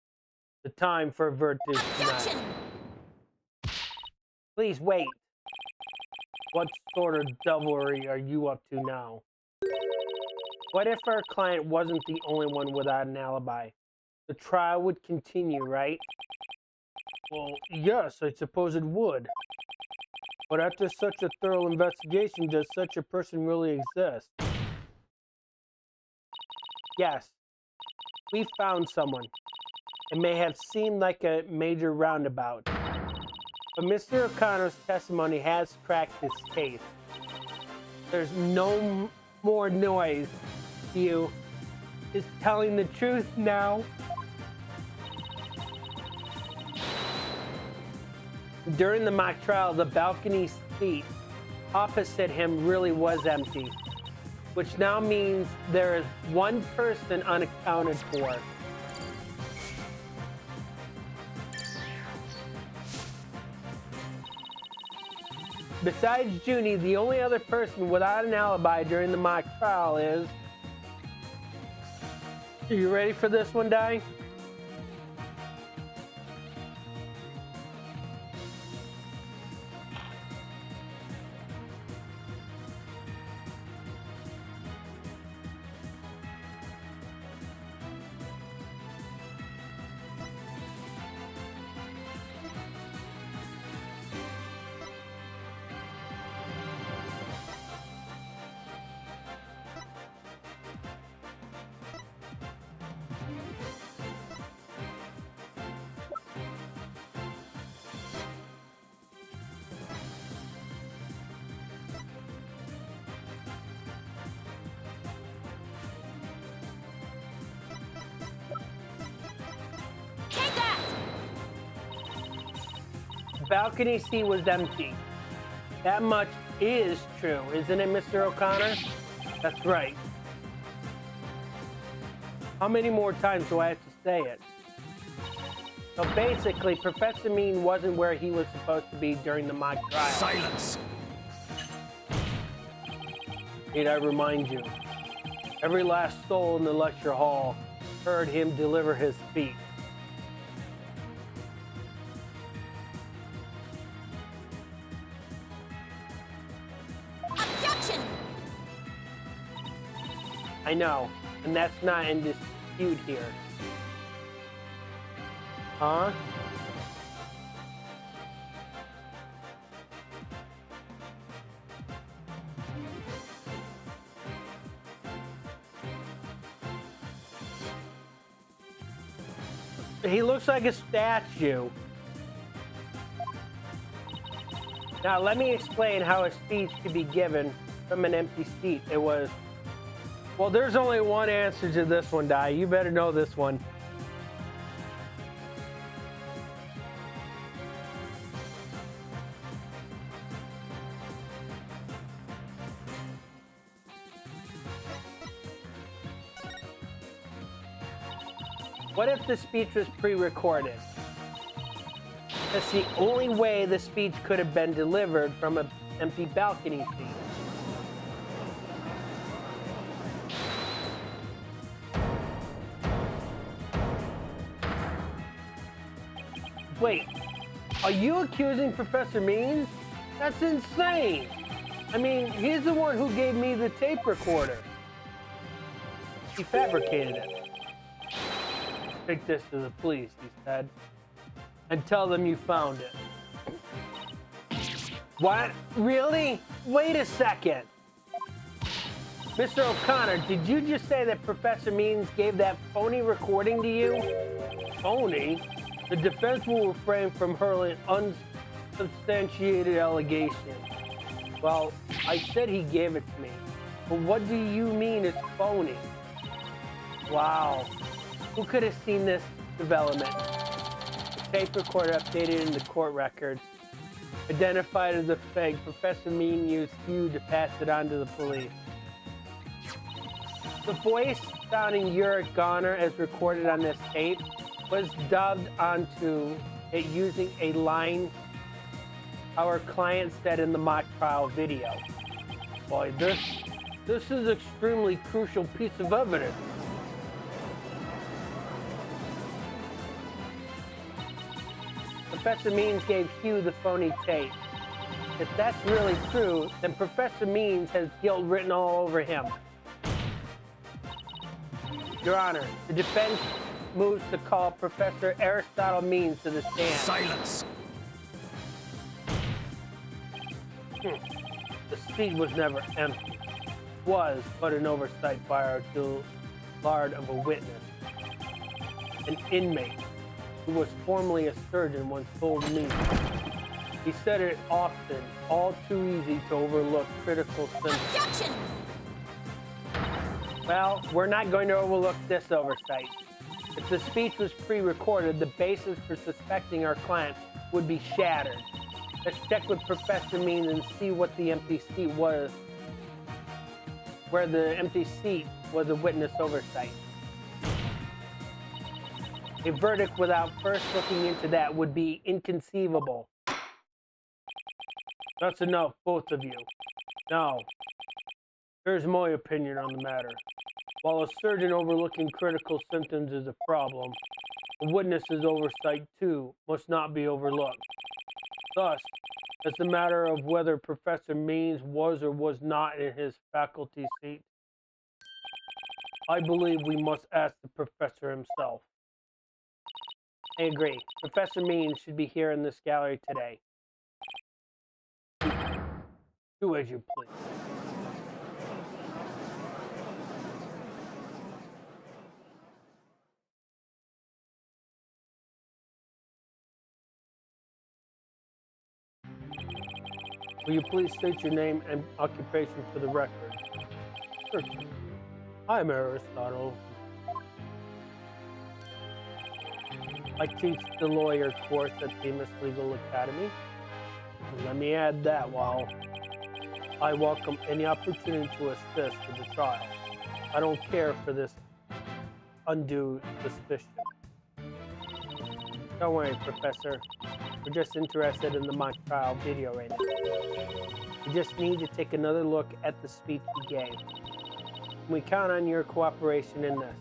The time for Vert is tonight. Objection! Please wait. What sort of devilry are you up to now? What if our client wasn't the only one without an alibi? The trial would continue, right? Well, yes, I suppose it would. But after such a thorough investigation, does such a person really exist? Yes, we found someone. It may have seemed like a major roundabout, but Mr. O'Connor's testimony has cracked this case. There's no more noise. You is telling the truth now. During the mock trial, the balcony seat opposite him really was empty, which now means there is one person unaccounted for. Besides Junie, the only other person without an alibi during the mock trial is... Are you ready for this one, Di? Take that! Balcony seat was empty. That much is true, isn't it, Mr. O'Connor? That's right. How many more times do I have to say it? So basically, Professor Mean wasn't where he was supposed to be during the mock trial. Silence! Need I remind you, every last soul in the lecture hall heard him deliver his speech. Objection! I know, and that's not in dispute here. Huh? He looks like a statue. Now, let me explain how a speech could be given from an empty seat. It was, well, there's only one answer to this one, Di. You better know this one. What if the speech was pre-recorded? That's the only way the speech could have been delivered from an empty balcony seat. Wait, are you accusing Professor Means? That's insane! I mean, he's the one who gave me the tape recorder. He fabricated it. Take this to the police, he said, and tell them you found it. What? Really? Wait a second. Mr. O'Connor, did you just say that Professor Means gave that phony recording to you? Phony? The defense will refrain from hurling unsubstantiated allegations. Well, I said he gave it to me. But what do you mean it's phony? Wow. Who could have seen this development? tape recorder updated in the court records. Identified as a fake, Professor Mean used Hugh to pass it on to the police. The voice sounding Uric Goner as recorded on this tape was dubbed onto it using a line our client said in the mock trial video. Boy, this is an extremely crucial piece of evidence. Professor Means gave Hugh the phony tape. If that's really true, then Professor Means has guilt written all over him. Your Honor, the defense moves to call Professor Aristotle Means to the stand. Silence! The seat was never empty. Was but an oversight by our guard of a witness. An inmate who was formerly a surgeon once told me. He said it often, all too easy to overlook critical symptoms. Objection! Well, we're not going to overlook this oversight. If the speech was pre-recorded, the basis for suspecting our client would be shattered. Let's check with Professor Means and see what the empty seat was, where the empty seat was a witness oversight. A verdict without first looking into that would be inconceivable. That's enough, both of you. Now, here's my opinion on the matter. While a surgeon overlooking critical symptoms is a problem, a witness's oversight, too, must not be overlooked. Thus, as the matter of whether Professor Means was or was not in his faculty seat, I believe we must ask the professor himself. I agree. Professor Means should be here in this gallery today. Do as you please. Will you please state your name and occupation for the record? Certainly. I'm Aristotle. I teach the lawyer course at Famous Legal Academy. Let me add that while I welcome any opportunity to assist with the trial, I don't care for this undue suspicion. Don't worry, Professor. We're just interested in the mock trial video right now. We just need to take another look at the speech you gave. We count on your cooperation in this.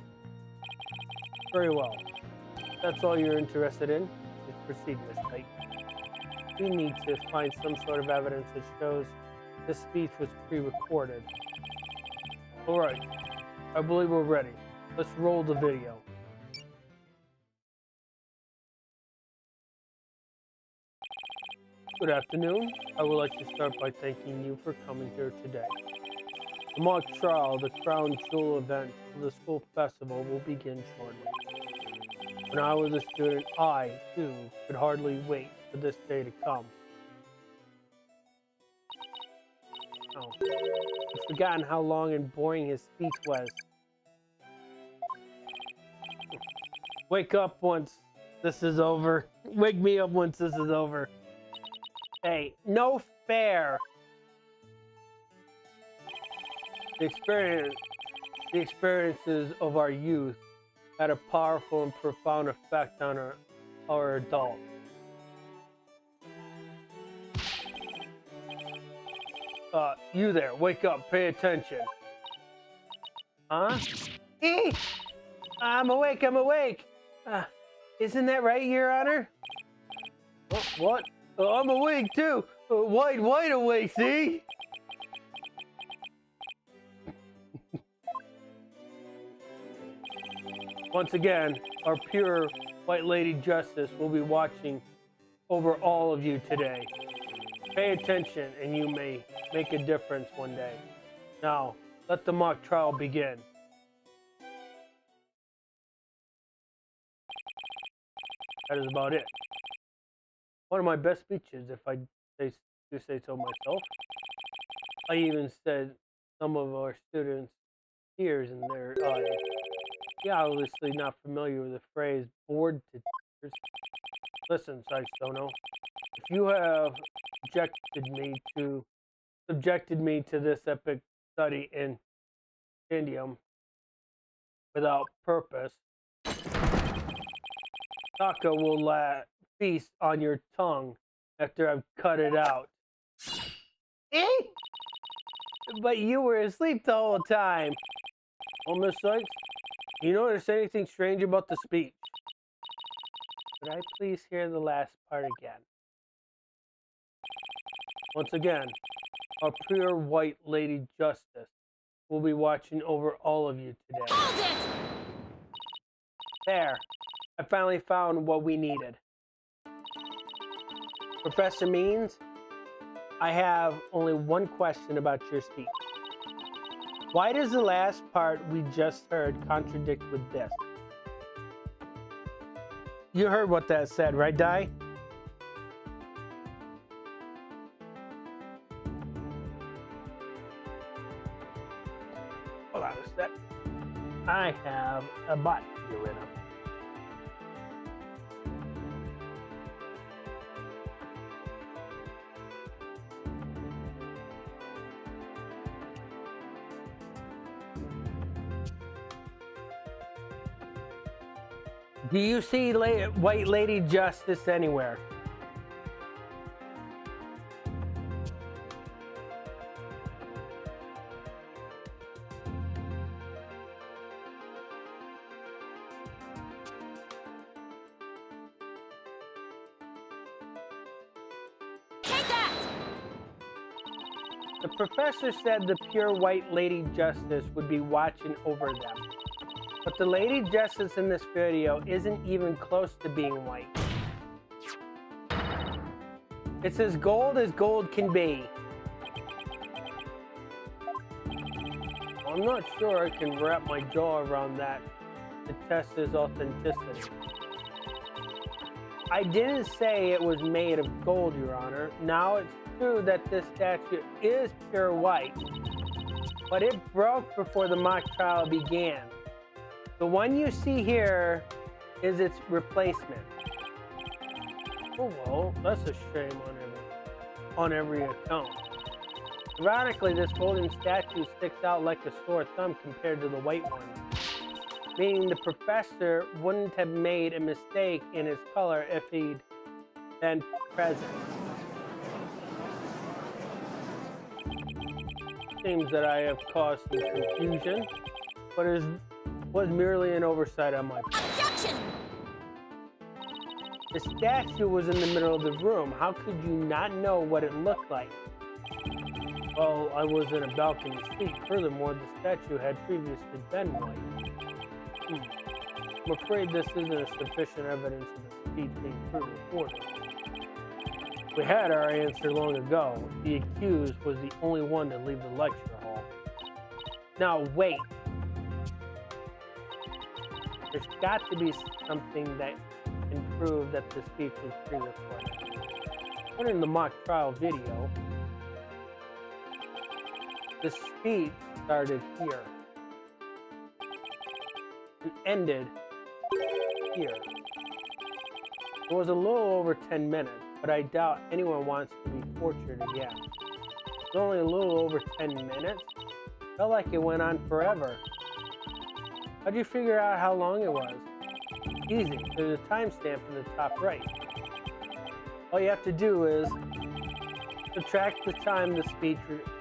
Very well. If that's all you're interested in, please proceed, Miss Knight. We need to find some sort of evidence that shows this speech was pre-recorded. All right. I believe we're ready. Let's roll the video. Good afternoon. I would like to start by thanking you for coming here today. The mock trial, the crown jewel event of the school festival, will begin shortly. When I was a student, I, too, could hardly wait for this day to come. Oh, I've forgotten how long and boring his speech was. Wake up once this is over. Wake me up once this is over. Hey, no fair. The experiences of our youth had a powerful and profound effect on our adults. You there, wake up, pay attention. Huh? Hey! I'm awake, I'm awake. Isn't that right, Your Honor? What? I'm awake too. Wide awake, see? Once again, our pure white lady justice will be watching over all of you today. Pay attention and you may make a difference one day. Now, let the mock trial begin. That is about it. One of my best speeches, if I do say so myself. I even said some of our students' tears in their eyes. Yeah, obviously not familiar with the phrase bored to tears. Listen, Sykes-Dono, if you have subjected me to this epic study in Indium without purpose, Taka will feast on your tongue after I've cut it out. Eh? But you were asleep the whole time. Oh, Miss Sykes, you notice anything strange about the speech? Could I please hear the last part again? Once again, our pure white lady justice will be watching over all of you today. Hold it! There, I finally found what we needed. Professor Means, I have only one question about your speech. Why does the last part we just heard contradict with this? You heard what that said, right, Di? Hold on a sec. I have a bot to get rid of. Do you see White Lady Justice anywhere? Take that! The professor said the pure White Lady Justice would be watching over them. But the Lady Justice in this video isn't even close to being white. It's as gold can be. I'm not sure I can wrap my jaw around that to test his authenticity. I didn't say it was made of gold, Your Honor. Now, it's true that this statue is pure white, but it broke before the mock trial began. The one you see here is its replacement. Oh well, that's a shame on every account. Ironically, this golden statue sticks out like a sore thumb compared to the white one, meaning the professor wouldn't have made a mistake in his color if he'd been present. Seems that I have caused some confusion, but it was merely an oversight on my part. Objection! The statue was in the middle of the room. How could you not know what it looked like? Well, I was in a balcony seat. Furthermore, the statue had previously been white. I'm afraid this isn't a sufficient evidence of the speech being pre-recorded. We had our answer long ago. The accused was the only one to leave the lecture hall. Now, wait. There's got to be something that can prove that the speech was pre-recorded. According to the mock trial video, the speech started here and ended here. It was a little over 10 minutes, but I doubt anyone wants to be tortured again. It was only a little over 10 minutes. Felt like it went on forever. How'd you figure out how long it was? Easy, there's a timestamp in the top right. All you have to do is subtract the time the speech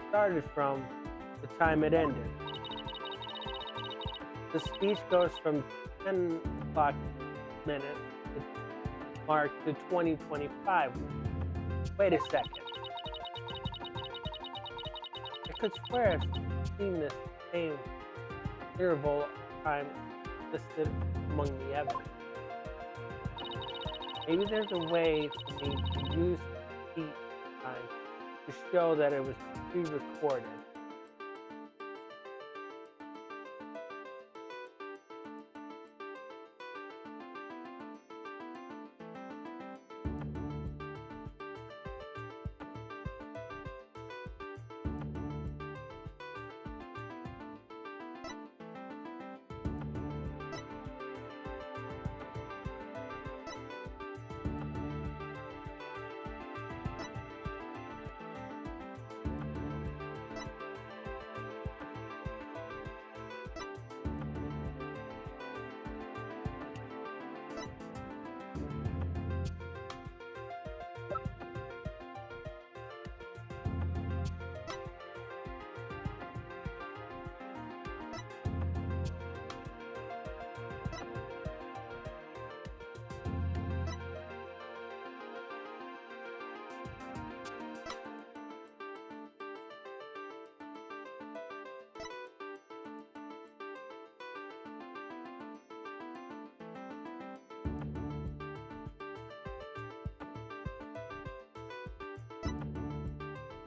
started from the time it ended. The speech goes from 10 o'clock minute mark to 2025. Wait a second. I could swear I've seen this same interval of time listed among the evidence. Maybe there's a way for me to use the speech time to show that it was pre-recorded.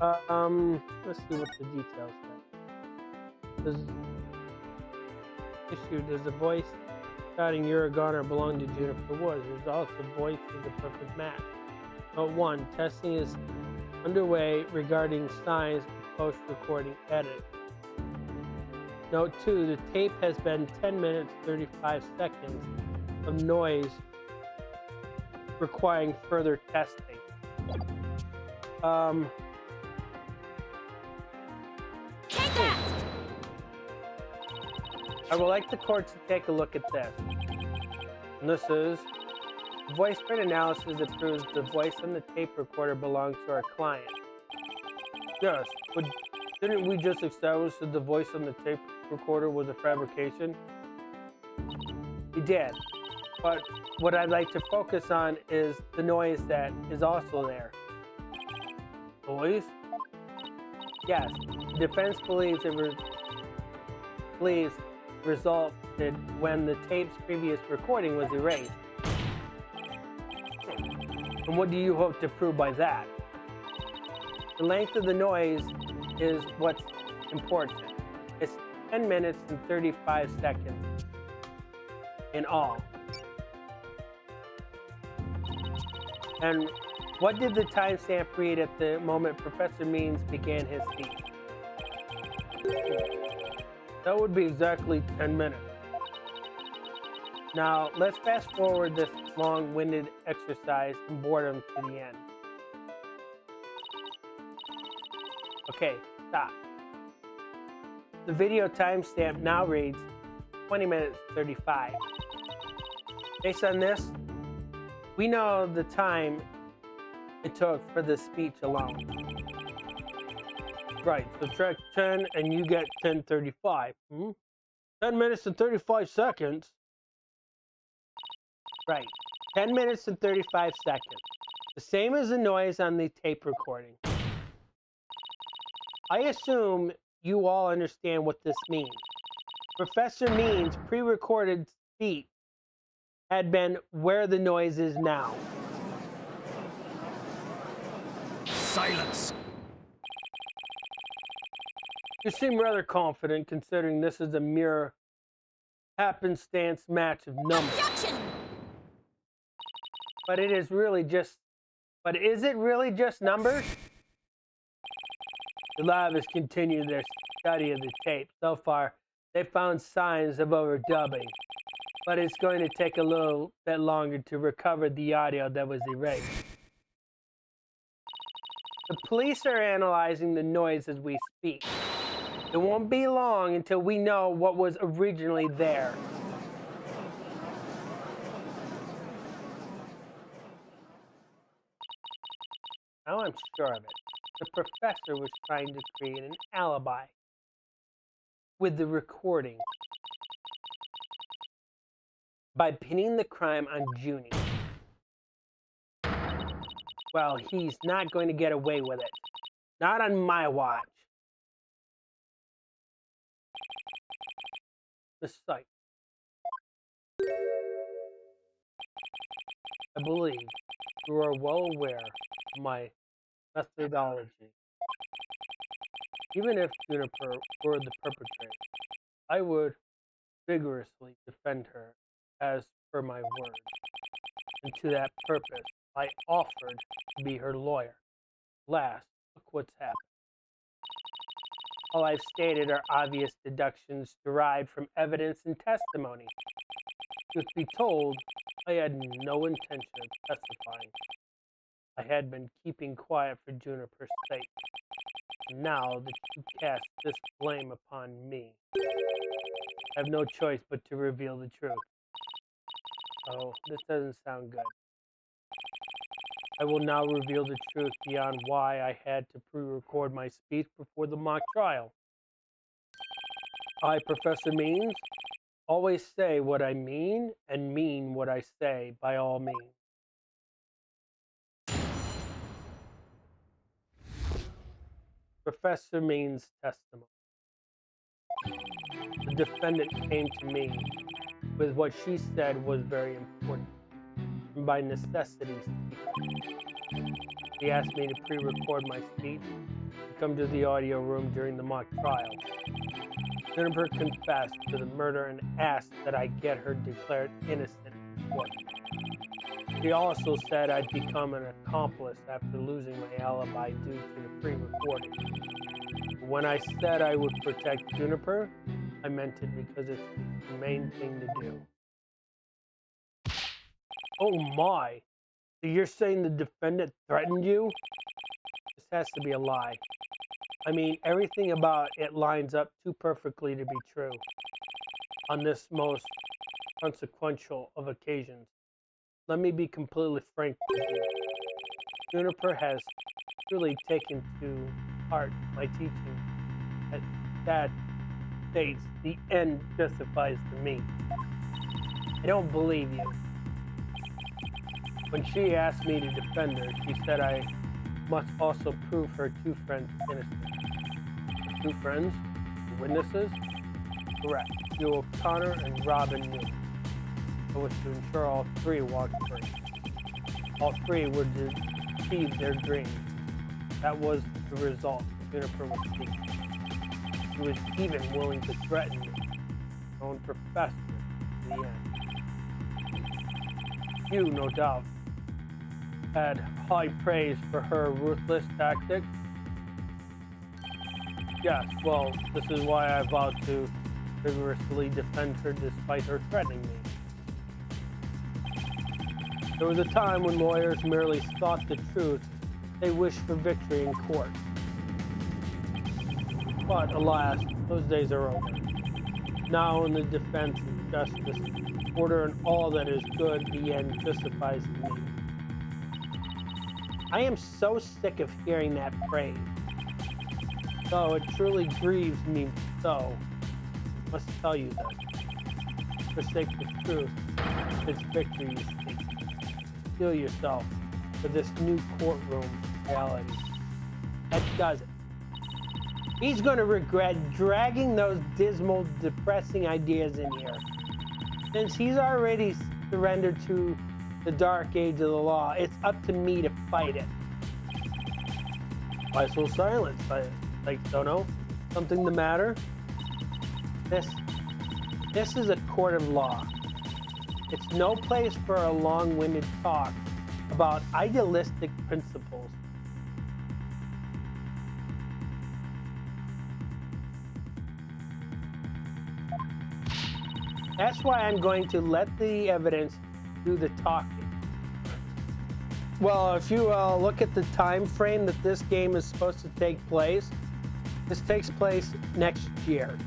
Let's see what the details say. There's a voice shouting you're a goner belong to Juniper Woods. There's also a voice of the perfect match. Note 1, testing is underway regarding signs of post-recording edit. Note 2, the tape has been 10 minutes 35 seconds of noise requiring further testing. Take that! I would like the court to take a look at this. And this is voice print analysis that proves the voice on the tape recorder belongs to our client. Yes, but didn't we just establish that the voice on the tape recorder was a fabrication? We did, but what I'd like to focus on is the noise that is also there. Noise? Yes, the defense believes resulted when the tape's previous recording was erased. And what do you hope to prove by that? The length of the noise is what's important. It's 10 minutes and 35 seconds in all. And what did the timestamp read at the moment Professor Means began his speech? That would be exactly 10 minutes. Now, let's fast forward this long-winded exercise and boredom to the end. Okay, stop. The video timestamp now reads 20 minutes 35. Based on this, we know the time it took for the speech alone. Right, subtract 10 and you get 10:35. 10 minutes and 35 seconds. Right, 10 minutes and 35 seconds. The same as the noise on the tape recording. I assume you all understand what this means. Professor Means' pre-recorded speech had been where the noise is now. Silence. You seem rather confident considering this is a mere happenstance match of numbers. Objection! But is it really just numbers? The lab has continued their study of the tape. So far, they found signs of overdubbing, but it's going to take a little bit longer to recover the audio that was erased. The police are analyzing the noise as we speak. It won't be long until we know what was originally there. Now I'm sure of it. The professor was trying to create an alibi with the recording by pinning the crime on Junie. Well, he's not going to get away with it. Not on my watch. The site. I believe you are well aware of my methodology. Even if Juniper were the perpetrator, I would vigorously defend her as per my word. And to that purpose, I offered to be her lawyer. Last, look what's happened. All I've stated are obvious deductions derived from evidence and testimony. Truth be told, I had no intention of testifying. I had been keeping quiet for Juniper's sake. And now that you cast this blame upon me, I have no choice but to reveal the truth. Oh, this doesn't sound good. I will now reveal the truth beyond why I had to pre-record my speech before the mock trial. I, Professor Means, always say what I mean and mean what I say by all means. Professor Means' testimony. The defendant came to me with what she said was very important, and by necessity, he asked me to pre-record my speech to come to the audio room during the mock trial. Juniper confessed to the murder and asked that I get her declared innocent in court. She also said I'd become an accomplice after losing my alibi due to the pre-recording. When I said I would protect Juniper, I meant it because it's the main thing to do. Oh my! So you're saying the defendant threatened you? This has to be a lie. I mean, everything about it lines up too perfectly to be true. On this most consequential of occasions. Let me be completely frank with you. Juniper has truly taken to heart my teaching that states the end justifies the means. I don't believe you. When she asked me to defend her, she said I must also prove her two friends innocent. Two friends? Witnesses? Correct. Leo Carson and Robin Newman. It was to ensure all three walked free. All three would achieve their dreams. That was the result Juniper was seeking. She was even willing to threaten me, her own professor, in the end. You, no doubt, had high praise for her ruthless tactics. Yes, well, this is why I vowed to vigorously defend her despite her threatening me. There was a time when lawyers merely sought the truth. They wished for victory in court. But alas, those days are over. Now in the defense of justice, order and all that is good, the end justifies the means. I am so sick of hearing that phrase. So it truly grieves me so. I must tell you this. Forsake the truth. It's victory you seek. Steel yourself for this new courtroom reality. That does it. He's going to regret dragging those dismal, depressing ideas in here. Since he's already surrendered to the dark age of the law, it's up to me to fight it. Why so silent? I don't know. Something the matter? This is a court of law. It's no place for a long-winded talk about idealistic principles. That's why I'm going to let the evidence do the talking. Well, if you look at the time frame that this game is supposed to take place, this takes place next year.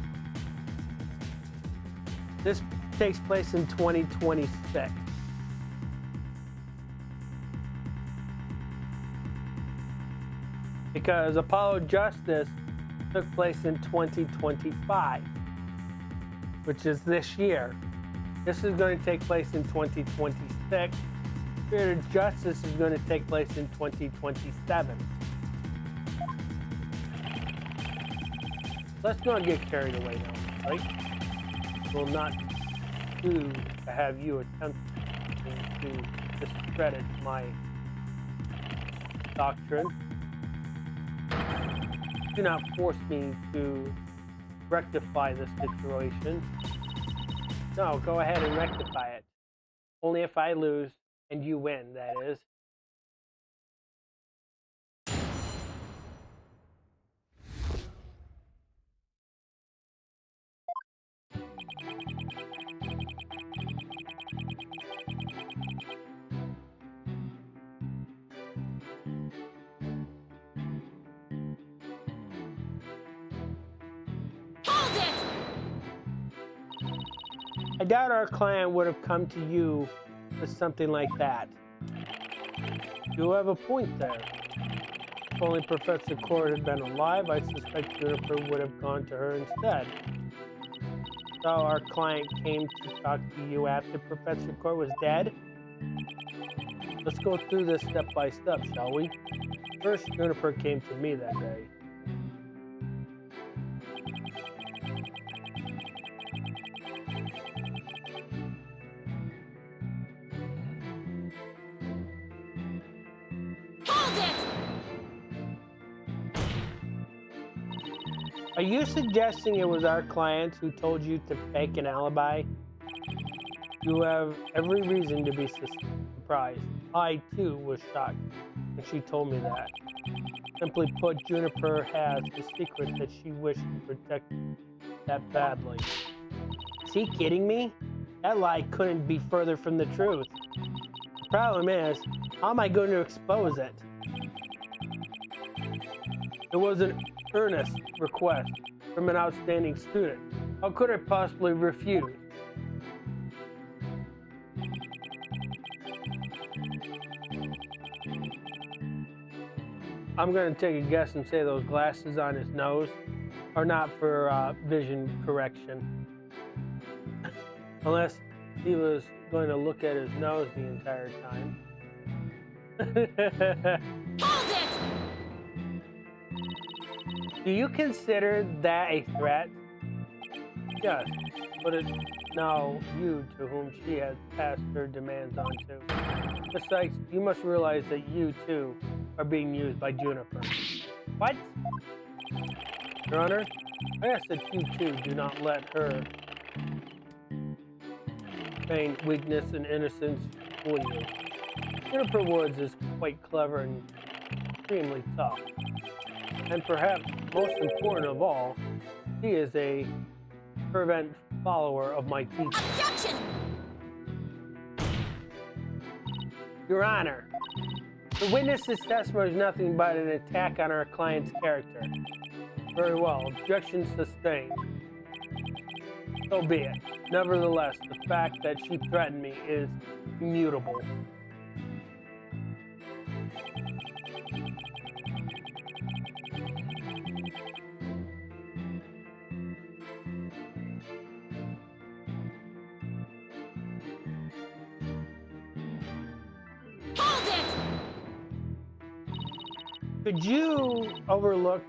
This takes place in 2026. Because Apollo Justice took place in 2025, which is this year. This is going to take place in 2026. Spirit of Justice is going to take place in 2027. Let's not get carried away now, right? Will not do to have you attempt to discredit my doctrine. Do not force me to rectify this situation. No, go ahead and rectify it. Only if I lose and you win, that is. Hold it! I doubt our client would have come to you with something like that. You have a point there. If only Professor Cord had been alive, I suspect Juniper would have gone to her instead. So our client came to talk to you after Professor Cord was dead? Let's go through this step by step, shall we? First, Juniper came to me that day. Are you suggesting it was our client who told you to fake an alibi? You have every reason to be surprised. I, too, was shocked when she told me that. Simply put, Juniper has a secret that she wished to protect that badly. Is he kidding me? That lie couldn't be further from the truth. The problem is, how am I going to expose it? It was an earnest request from an outstanding student. How could I possibly refuse? I'm going to take a guess and say those glasses on his nose are not for vision correction. Unless he was going to look at his nose the entire time. Hold it! Do you consider that a threat? Yes, but it's now you to whom she has passed her demands on to. Besides, you must realize that you, too, are being used by Juniper. What? Your Honor, I ask that you, too, do not let her feign weakness and innocence fool you. Juniper Woods is quite clever and extremely tough. And perhaps most important of all, she is a fervent follower of my teaching. Objection! Your Honor, the witness's testimony is nothing but an attack on our client's character. Very well, objection sustained. So be it. Nevertheless, the fact that she threatened me is immutable. Hold it! Could you overlook?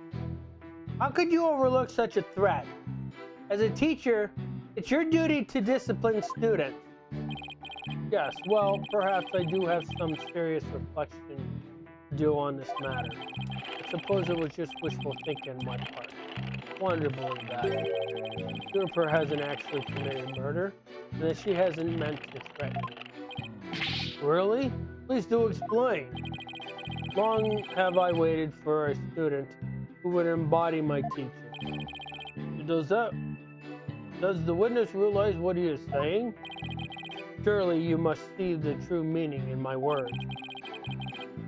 How could you overlook such a threat? As a teacher, it's your duty to discipline students. Yes, well, perhaps I do have some serious reflection to do on this matter. I suppose it was just wishful thinking on my part. Wanted to believe that Juniper hasn't actually committed murder, and that she hasn't meant to threaten me. Really? Please do explain. Long have I waited for a student who would embody my teaching. Does the witness realize what he is saying? Surely you must see the true meaning in my words.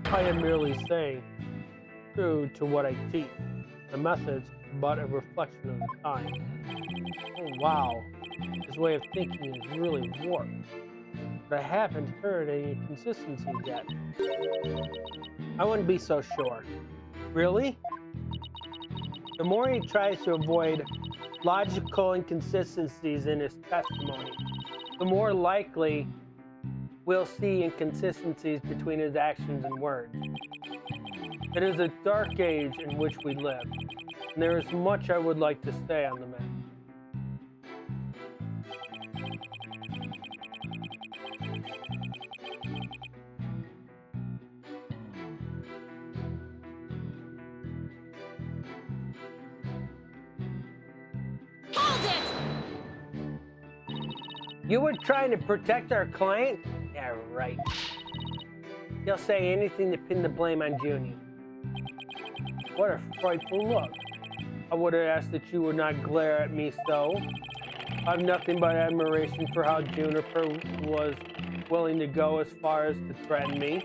I am merely saying true to what I teach. The method's but a reflection of the time. Oh wow, his way of thinking is really warped. But I haven't heard any consistencies yet. I wouldn't be so sure. Really? The more he tries to avoid logical inconsistencies in his testimony, the more likely we'll see inconsistencies between his actions and words. It is a dark age in which we live, and there is much I would like to say on the matter. Hold it! You were trying to protect our client? Yeah, right. He'll say anything to pin the blame on Junie. What a frightful look. I would have asked that you would not glare at me so. I have nothing but admiration for how Juniper was willing to go as far as to threaten me.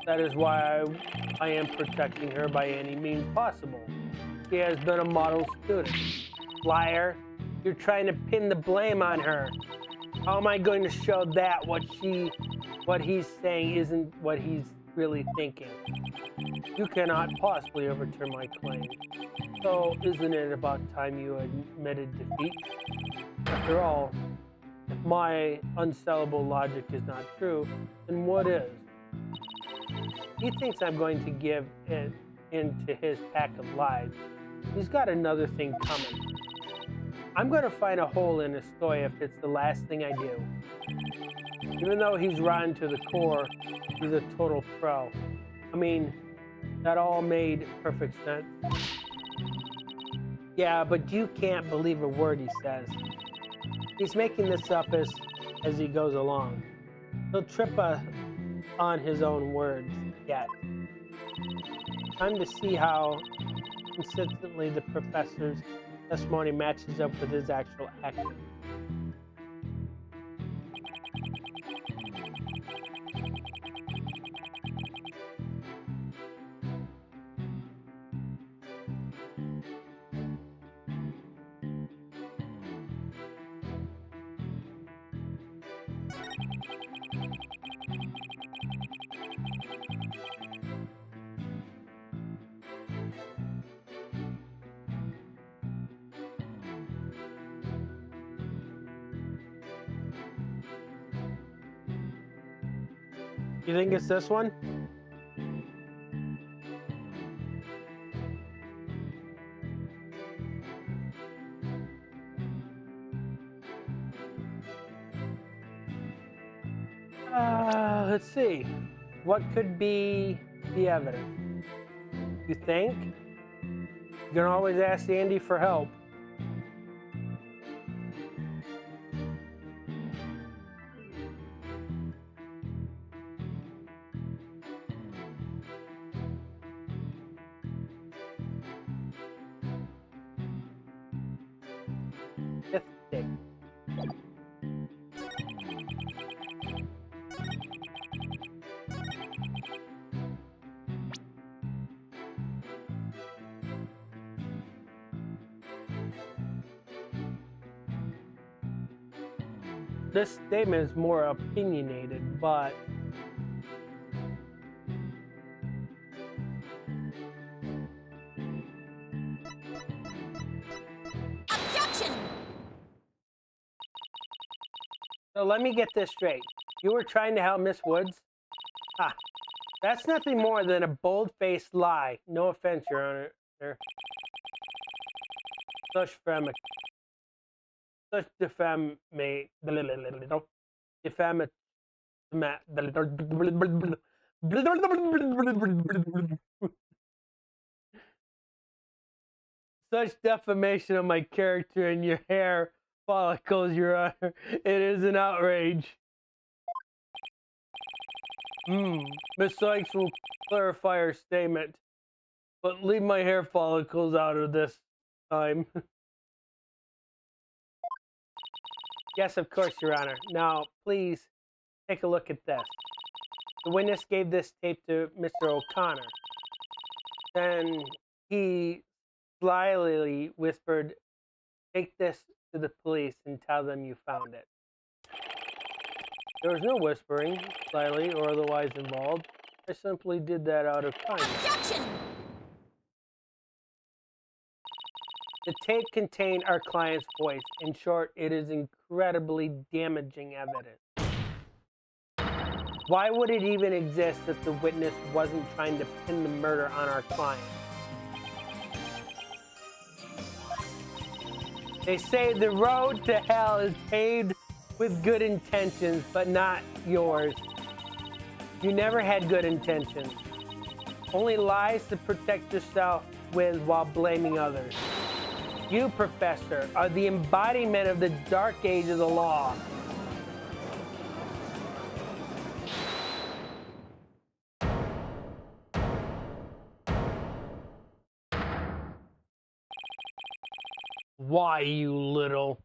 That is why I am protecting her by any means possible. She has been a model student. Liar, you're trying to pin the blame on her. How am I going to show that what he's saying isn't what he's really thinking? You cannot possibly overturn my claim. So isn't it about time you admitted defeat? After all, if my unsellable logic is not true, then what is? He thinks I'm going to give in to his pack of lies. He's got another thing coming. I'm going to find a hole in his story if it's the last thing I do. Even though he's rotten to the core, he's a total pro. I mean, that all made perfect sense. Yeah, but you can't believe a word he says. He's making this up as he goes along. He'll trip on his own words yet. Time to see how consistently the professor's testimony matches up with his actual action. You think it's this one? Let's see. What could be the evidence? You think? You can always ask Andy for help. Fifth day. This statement is more opinionated, but Objection! so let me get this straight. You were trying to help Miss Woods? Ah, that's nothing more than a bold-faced lie. No offense, Your Honor. Such defamation of my character and your hair follicles, Your Honor. It is an outrage. Miss Sykes will clarify her statement, but leave my hair follicles out of this time. Yes, of course, Your Honor. Now, please take a look at this. The witness gave this tape to Mr. O'Connor. Then he slyly whispered, "Take this to the police and tell them you found it." There was no whispering, slyly or otherwise involved. I simply did that out of kindness. Objection! The tape contained our client's voice. In short, it is incredibly damaging evidence. Why would it even exist if the witness wasn't trying to pin the murder on our client? They say the road to hell is paved with good intentions, but not yours. You never had good intentions. Only lies to protect yourself with while blaming others. You, Professor, are the embodiment of the dark age of the law. Why, you little?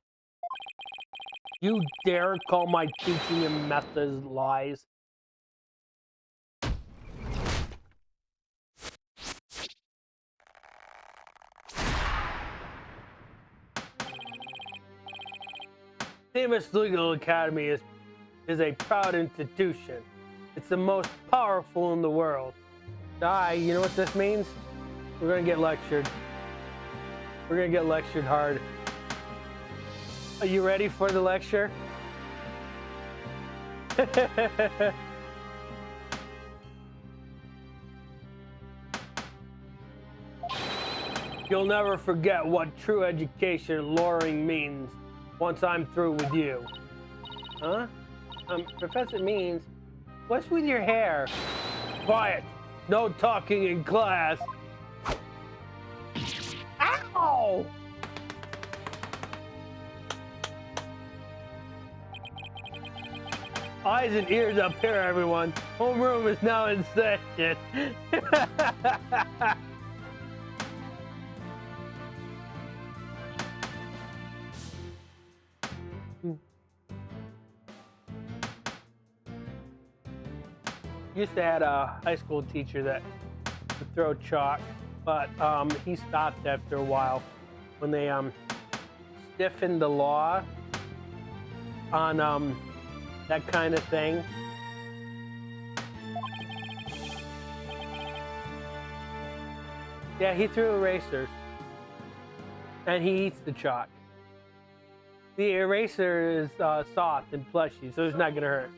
You dare call my teaching and methods lies? Famous Legal Academy is a proud institution. It's the most powerful in the world. You know what this means? We're gonna get lectured. We're gonna get lectured hard. Are you ready for the lecture? You'll never forget what true education and lawyering means once I'm through with you. Huh? Professor Means, what's with your hair? Quiet. No talking in class. Ow! Eyes and ears up here, everyone. Homeroom is now in session. Used to have a high school teacher that would throw chalk, but he stopped after a while when they stiffened the law on that kind of thing. Yeah, he threw erasers, and he eats the chalk. The eraser is soft and plushy, so it's not gonna hurt.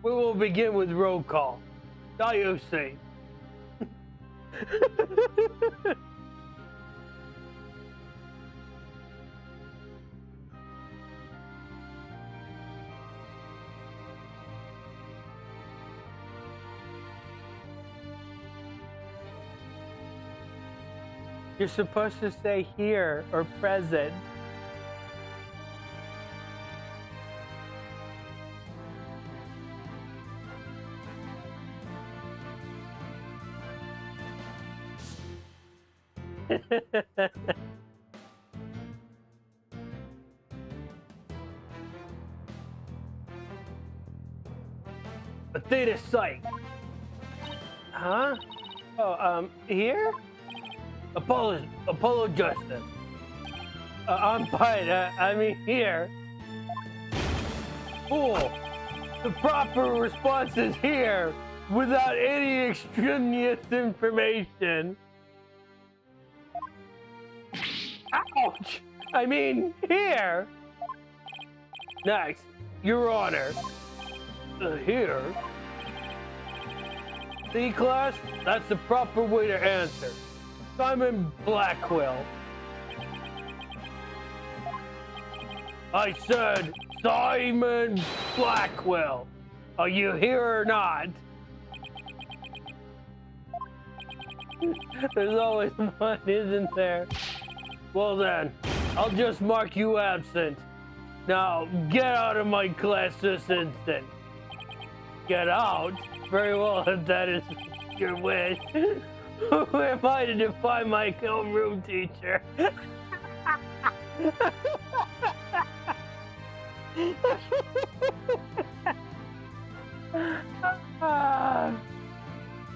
We will begin with roll call. Diocese. You're supposed to say here or present. A theta site. Huh? Oh, here? Apollo Justin. I'm fine. I mean, here. Cool. The proper response is here, without any extraneous information. Ouch! I mean, here. Next, Your Honor. Here. See, class? That's the proper way to answer. Simon Blackwell. I said Simon Blackwell. Are you here or not? There's always one, isn't there? Well then, I'll just mark you absent. Now, get out of my class this instant. Get out? Very well, if that is your wish. Who am I to defy my homeroom teacher?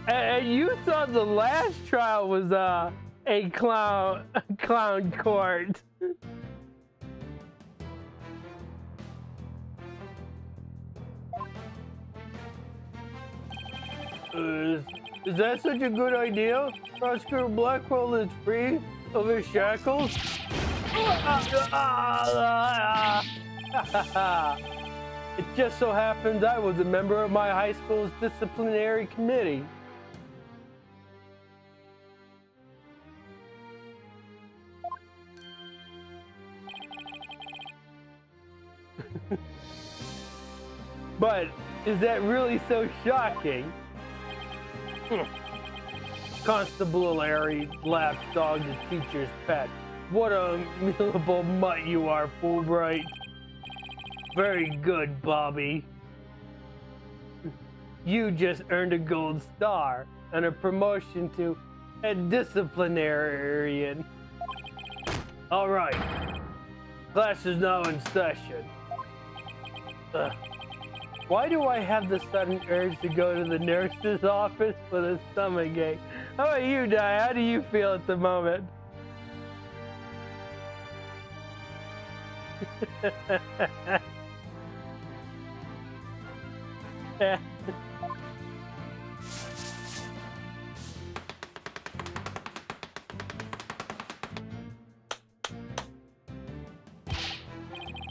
And you thought the last trial was a clown court. Is that such a good idea? Prosecutor Blackwell is free of his shackles? It just so happens I was a member of my high school's disciplinary committee. But is that really so shocking? Constable Larry lapdog, the teacher's pet. What a mealable mutt you are, Fulbright. Very good, Bobby. You just earned a gold star and a promotion to a disciplinarian. All right, class is now in session. Why do I have the sudden urge to go to the nurse's office for the stomach ache? How about you, Di? How do you feel at the moment?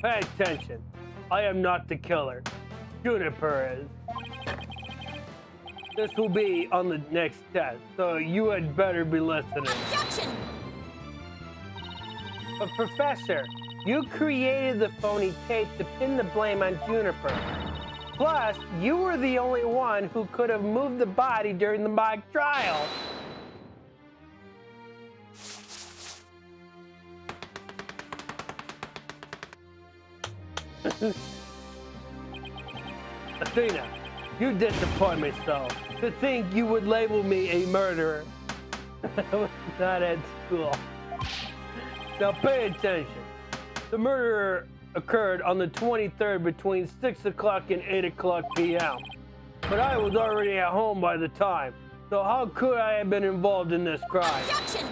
Pay attention. I am not the killer. Juniper is. This will be on the next test, so you had better be listening. Objection! But Professor, You created the phony tape to pin the blame on Juniper. Plus, you were the only one who could have moved the body during the mock trial. Athena, you disappoint me so. To think you would label me a murderer. I was not at school. Now pay attention. The murder occurred on the 23rd between 6 o'clock and 8 o'clock p.m. But I was already at home by the time. So how could I have been involved in this crime? Objection!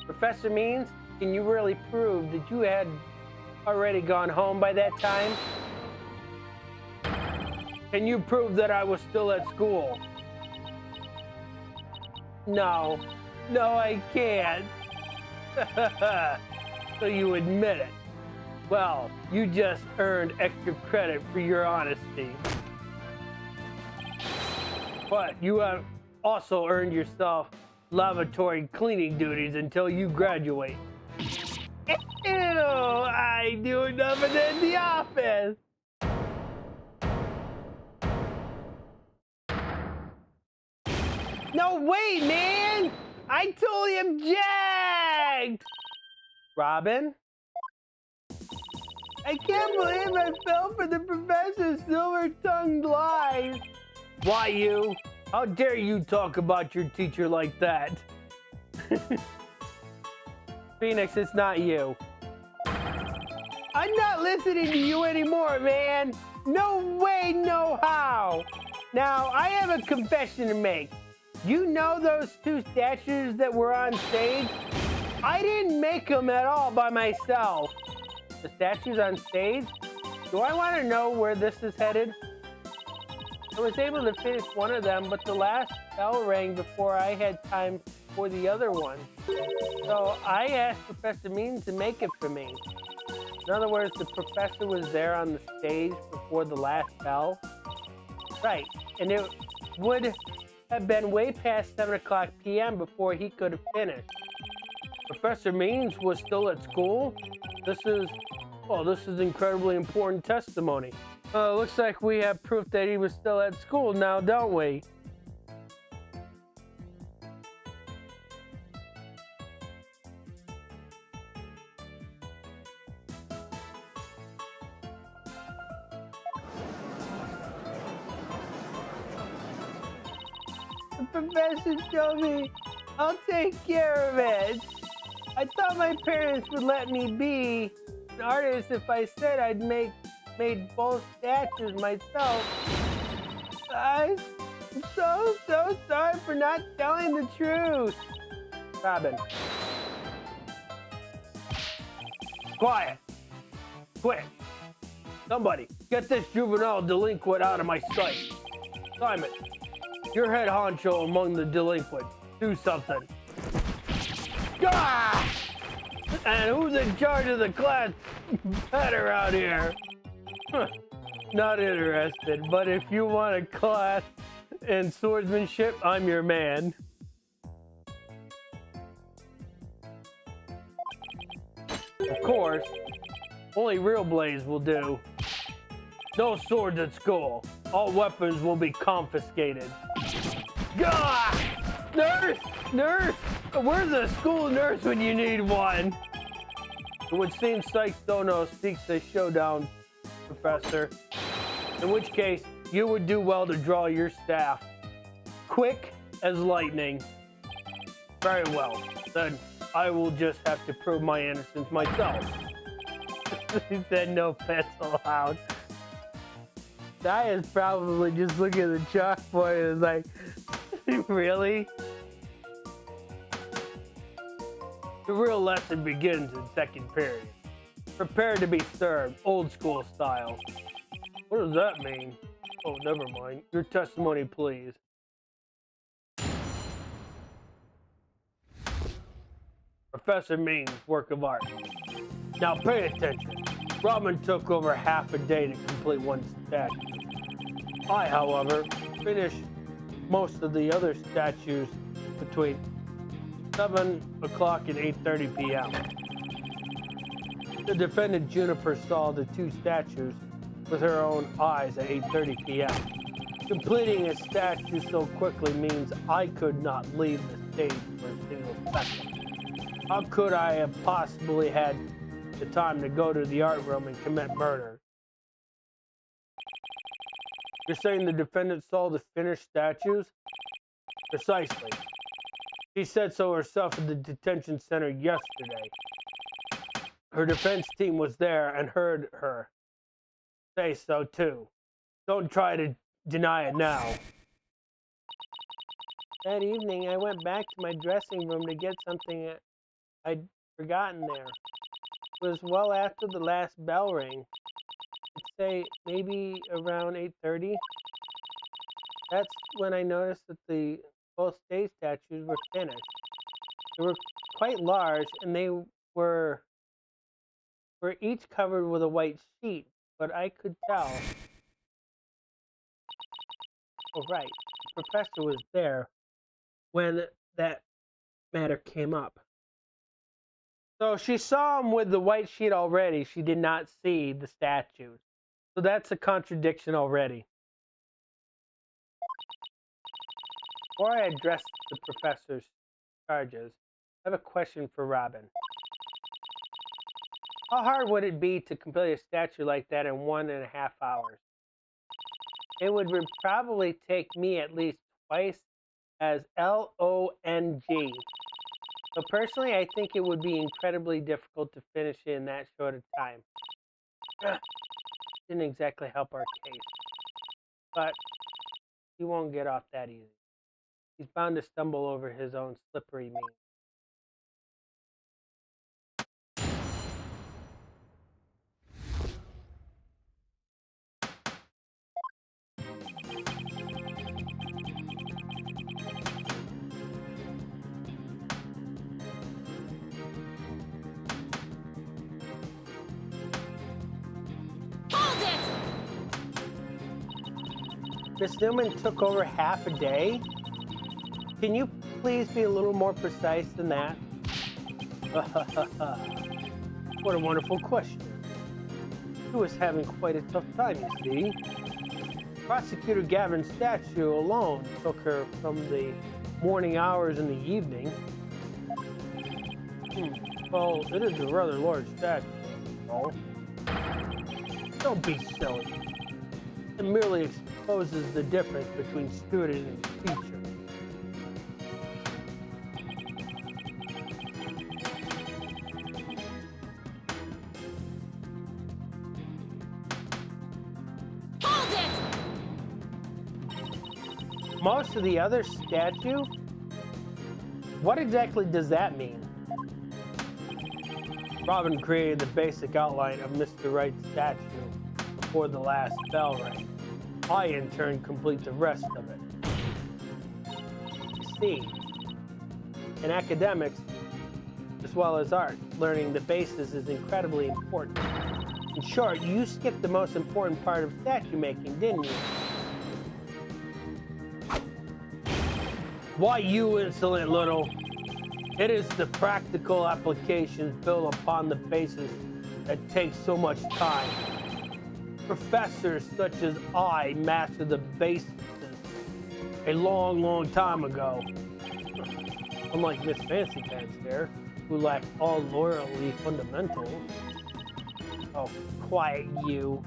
Professor Means, can you really prove that you had already gone home by that time? Can you prove that I was still at school? No. No, I can't. So you admit it. Well, you just earned extra credit for your honesty. But you have also earned yourself lavatory cleaning duties until you graduate. Ew, I do nothing in the office. No, wait, man! I totally object! Robin? I can't believe I fell for the professor's silver-tongued lies. Why you? How dare you talk about your teacher like that? Phoenix, it's not you. I'm not listening to you anymore, man. No way, no how. Now, I have a confession to make. You know those two statues that were on stage? I didn't make them at all by myself. The statues on stage? Do I want to know where this is headed? I was able to finish one of them, but the last bell rang before I had time for the other one. So I asked Professor Means to make it for me. In other words, the professor was there on the stage before the last bell. Right, and it would have been way past 7 o'clock p.m. before he could have finished. Professor Means was still at school? This is incredibly important testimony. Looks like we have proof that he was still at school now, don't we? The professor told me I'll take care of it. I thought my parents would let me be an artist if I said I'd made both statues myself. I'm so sorry for not telling the truth. Robin. Quiet. Quick. Somebody, get this juvenile delinquent out of my sight. Simon, you're head honcho among the delinquents. Do something. Ah! And who's in charge of the class pet around here? Not interested, but if you want a class in swordsmanship, I'm your man. Of course, only real blades will do. No swords at school. All weapons will be confiscated. Gah! Nurse! Nurse! Where's the school nurse when you need one? It would seem Sykes Dono seeks a showdown, Professor. In which case, you would do well to draw your staff. Quick as lightning. Very well. Then I will just have to prove my innocence myself. He said no pets allowed. That is probably just looking at the chalkboard and is like, really? The real lesson begins in second period. Prepare to be served, old school style. What does that mean? Oh, never mind. Your testimony, please. Professor Means' work of art. Now pay attention. Robin took over half a day to complete one statue. I, however, finished most of the other statues between 7 o'clock and 8:30 p.m. The defendant Juniper saw the two statues with her own eyes at 8:30 p.m. Completing a statue so quickly means I could not leave the stage for a single second. How could I have possibly had the time to go to the art room and commit murder? You're saying the defendant saw the finished statues? Precisely. She said so herself at the detention center yesterday. Her defense team was there and heard her say so too. Don't try to deny it now. That evening, I went back to my dressing room to get something I'd forgotten there. It was well after the last bell rang. I'd say maybe around 8:30. That's when I noticed that both stage statues were finished. They were quite large, and they were each covered with a white sheet, but I could tell. Oh, right. The professor was there when that matter came up. So she saw him with the white sheet already. She did not see the statues. So that's a contradiction already. Before I address the professor's charges, I have a question for Robin. How hard would it be to complete a statue like that in 1.5 hours? It would probably take me at least twice as long. So personally, I think it would be incredibly difficult to finish it in that short a time. Didn't exactly help our case. But he won't get off that easy. He's bound to stumble over his own slippery means. Hold it! Miss Newman took over half a day? Can you please be a little more precise than that? What a wonderful question. He was having quite a tough time, you see. Prosecutor Gavin's statue alone took her from the morning hours in the evening. Well, it is a rather large statue. Oh. Don't be silly. It merely exposes the difference between student and teacher. Hold it! Most of the other statue? What exactly does that mean? Robin created the basic outline of Mr. Wright's statue before the last bell rang. I, in turn, complete the rest of it. You see, in academics, as well as art, learning the basis is incredibly important. In short, you skipped the most important part of statue making, didn't you? Why, you insolent little... It is the practical applications built upon the basis that takes so much time. Professors such as I mastered the basis a long, long time ago. Unlike Miss Fancy Pants here, who lacked all loyalty fundamentals. Oh, quiet you.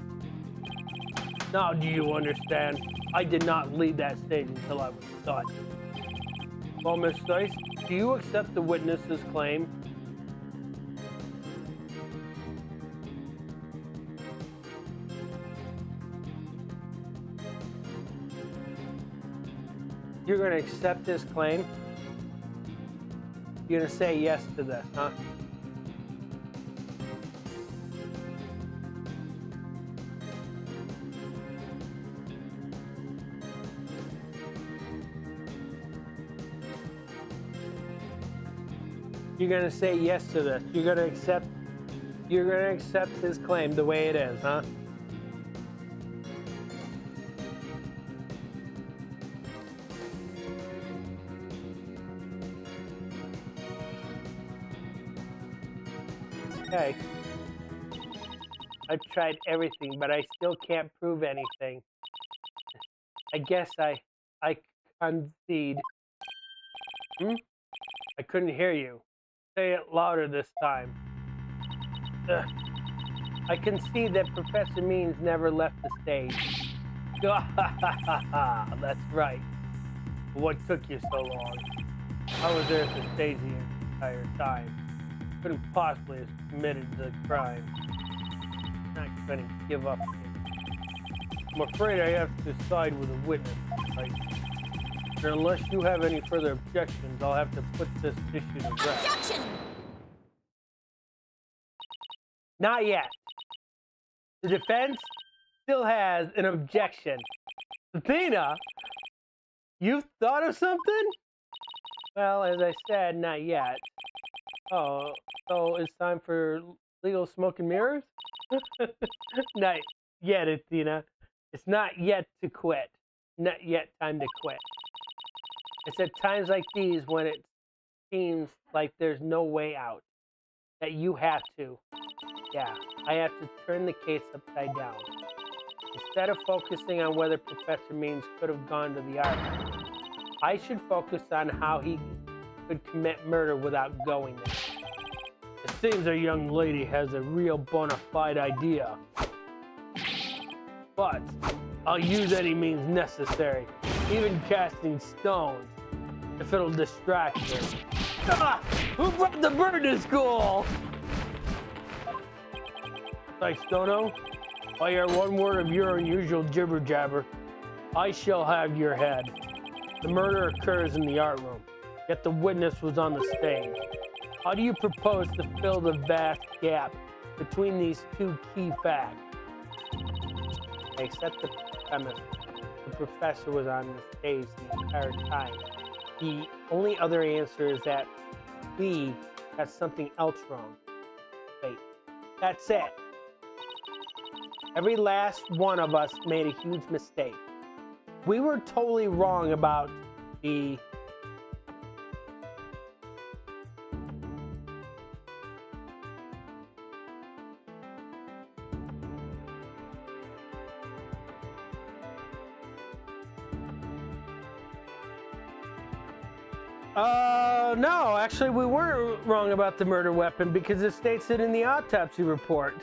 Now do you understand? I did not leave that stage until I was done. Well, Miss Dice, do you accept the witness's claim? You're going to accept his claim? You're going to say yes to this, huh? You're going to say yes to this. You're going to accept his claim the way it is, huh? Okay. I've tried everything, but I still can't prove anything. I guess I concede. I couldn't hear you. Say it louder this time. Ugh. I concede that Professor Means never left the stage. That's right. What took you so long? I was there at the stage the entire time. Couldn't possibly have committed the crime. Not gonna give up. I'm afraid I have to side with a witness. And unless you have any further objections, I'll have to put this issue to rest. Objection! Not yet. The defense still has an objection. Athena, you've thought of something? Well, as I said, not yet. Oh, so it's time for legal smoke and mirrors? Not yet, Athena. It's not yet to quit. Not yet time to quit. It's at times like these when it seems like there's no way out. That you have to. Yeah, I have to turn the case upside down. Instead of focusing on whether Professor Means could have gone to the art room, I should focus on how he could commit murder without going there. It seems our young lady has a real bona fide idea. But I'll use any means necessary, even casting stones, if it'll distract her. Ah! Who brought the bird to school? Stono, by your one word of your unusual jibber jabber, I shall have your head. The murder occurs in the art room, yet the witness was on the stage. How do you propose to fill the vast gap between these two key facts? I accept the premise. The professor was on the stage the entire time. The only other answer is that we got something else wrong. Wait, that's it. Every last one of us made a huge mistake. We were totally wrong about the no, actually we weren't wrong about the murder weapon because it states it in the autopsy report.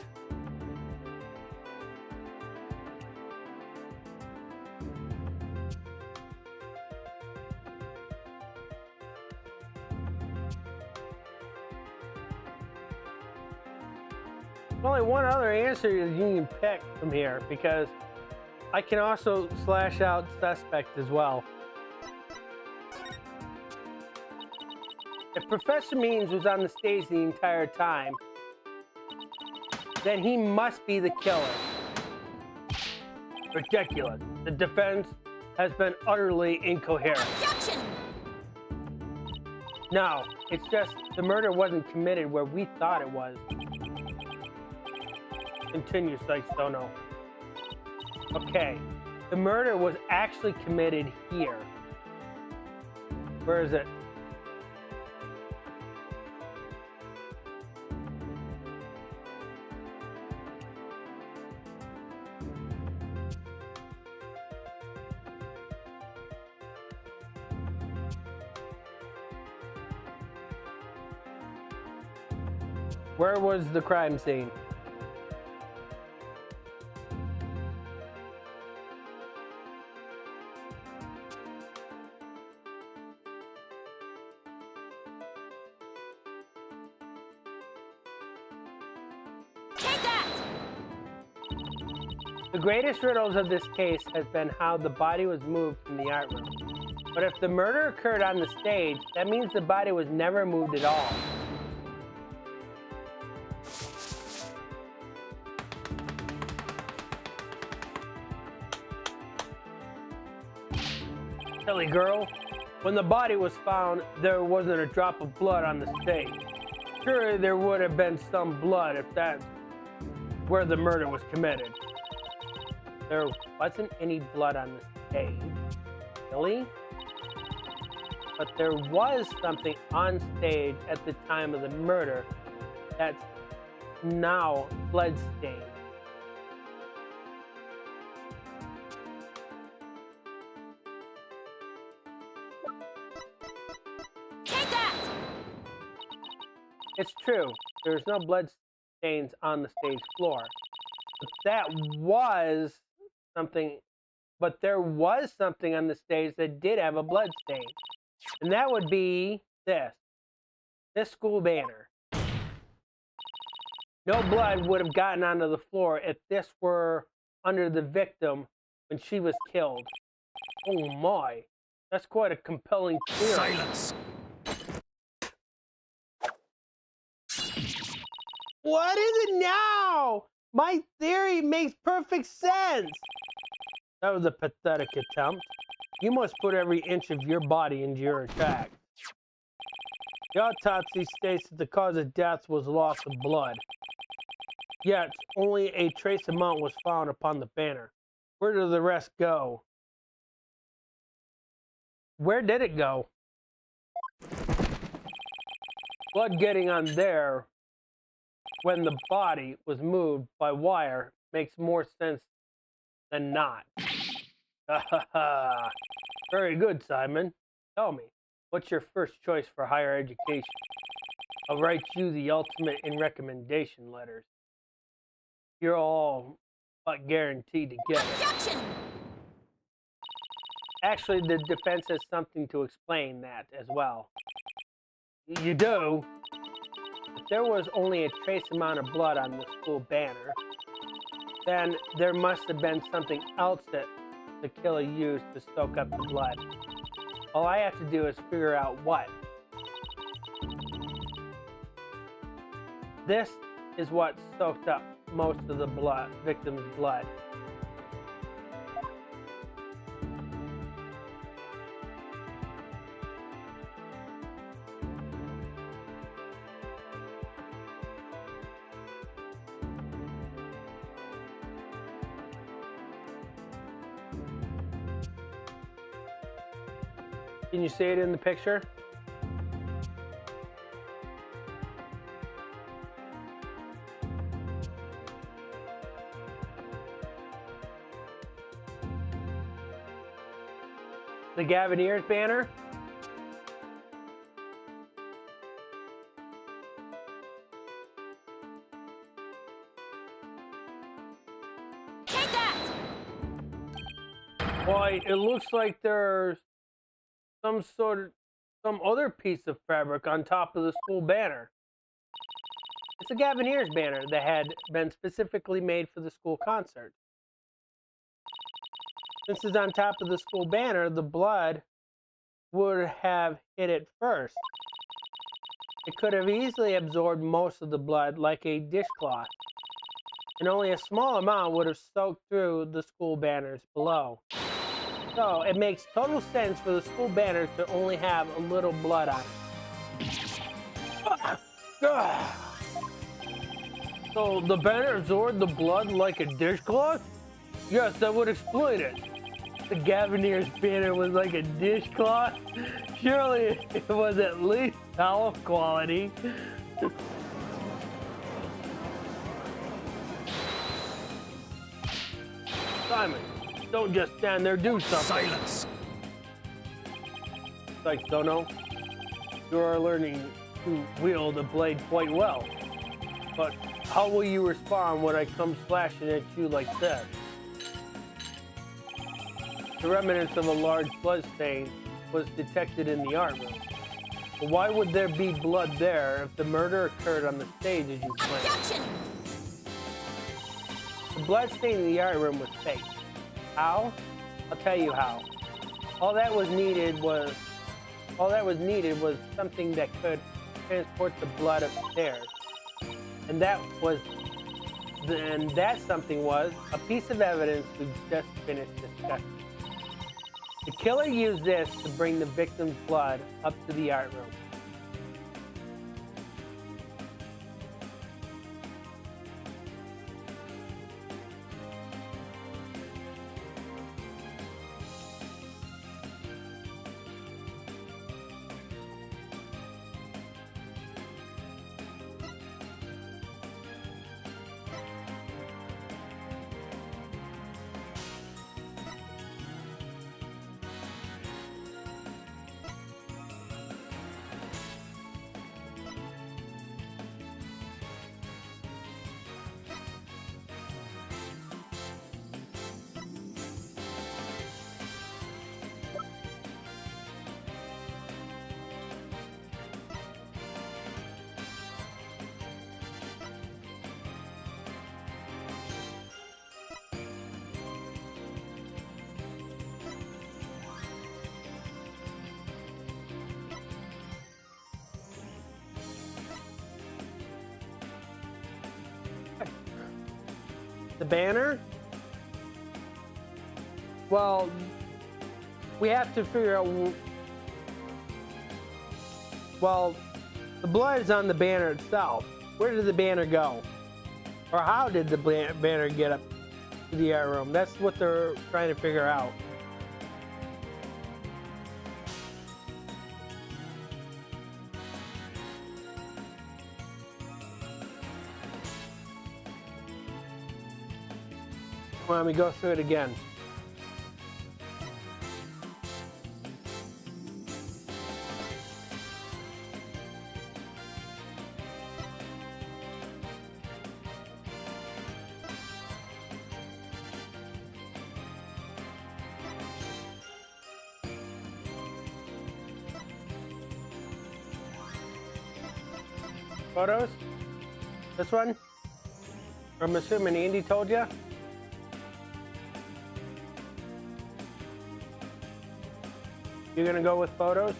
Only one other answer you can pick from here because I can also slash out suspect as well. If Professor Means was on the stage the entire time, then he must be the killer. Ridiculous. The defense has been utterly incoherent. Objection! No, it's just the murder wasn't committed where we thought it was. Continue, Stono. Okay, the murder was actually committed here. Where is it? Where was the crime scene? Take that! The greatest riddles of this case has been how the body was moved from the art room. But if the murder occurred on the stage, that means the body was never moved at all. Silly girl. When the body was found, there wasn't a drop of blood on the stage. Sure, there would have been some blood if that's where the murder was committed. There wasn't any blood on the stage. Really? But there was something on stage at the time of the murder that's now blood stained. It's true, there's no blood stains on the stage floor. But there was something on the stage that did have a blood stain. And that would be this school banner. No blood would have gotten onto the floor if this were under the victim when she was killed. Oh my, that's quite a compelling theory. Silence. What is it now? My theory makes perfect sense. That was a pathetic attempt. You must put every inch of your body into your attack. The autopsy states that the cause of death was loss of blood. Yet, only a trace amount was found upon the banner. Where did the rest go? Where did it go? Blood getting on there when the body was moved by wire makes more sense than not. Very good, Simon. Tell me, what's your first choice for higher education? I'll write you the ultimate in recommendation letters. You're all but guaranteed to get it. Objection! Actually, the defense has something to explain that as well. You do? If there was only a trace amount of blood on the school banner, then there must have been something else that the killer used to soak up the blood. All I have to do is figure out what. This is what soaked up most of the victim's blood. Can you see it in the picture? The Gavineers banner? Take that! Why, it looks like there's some other piece of fabric on top of the school banner. It's a Gavineers banner that had been specifically made for the school concert. Since it's on top of the school banner, the blood would have hit it first. It could have easily absorbed most of the blood like a dishcloth, and only a small amount would have soaked through the school banners below. So it makes total sense for the school banner to only have a little blood on it. So the banner absorbed the blood like a dishcloth? Yes, that would explain it. The Gavineers banner was like a dishcloth? Surely it was at least towel quality. Simon, don't just stand there, do something. Silence. Like Dono, you are learning to wield a blade quite well. But how will you respond when I come slashing at you like that? The remnants of a large blood stain was detected in the art room. But why would there be blood there if the murder occurred on the stage as you claim? Objection! The blood stain in the art room was fake. How? I'll tell you how. All that was needed was something that could transport the blood upstairs. And that something was a piece of evidence we just finished discussing. The killer used this to bring the victim's blood up to the art room. The banner? Well, we have to figure out. Well, the blood is on the banner itself. Where did the banner go? Or how did the banner get up to the art room? That's what they're trying to figure out. Let me go through it again. Photos? This one? I'm assuming Andy told you? You're gonna go with photos?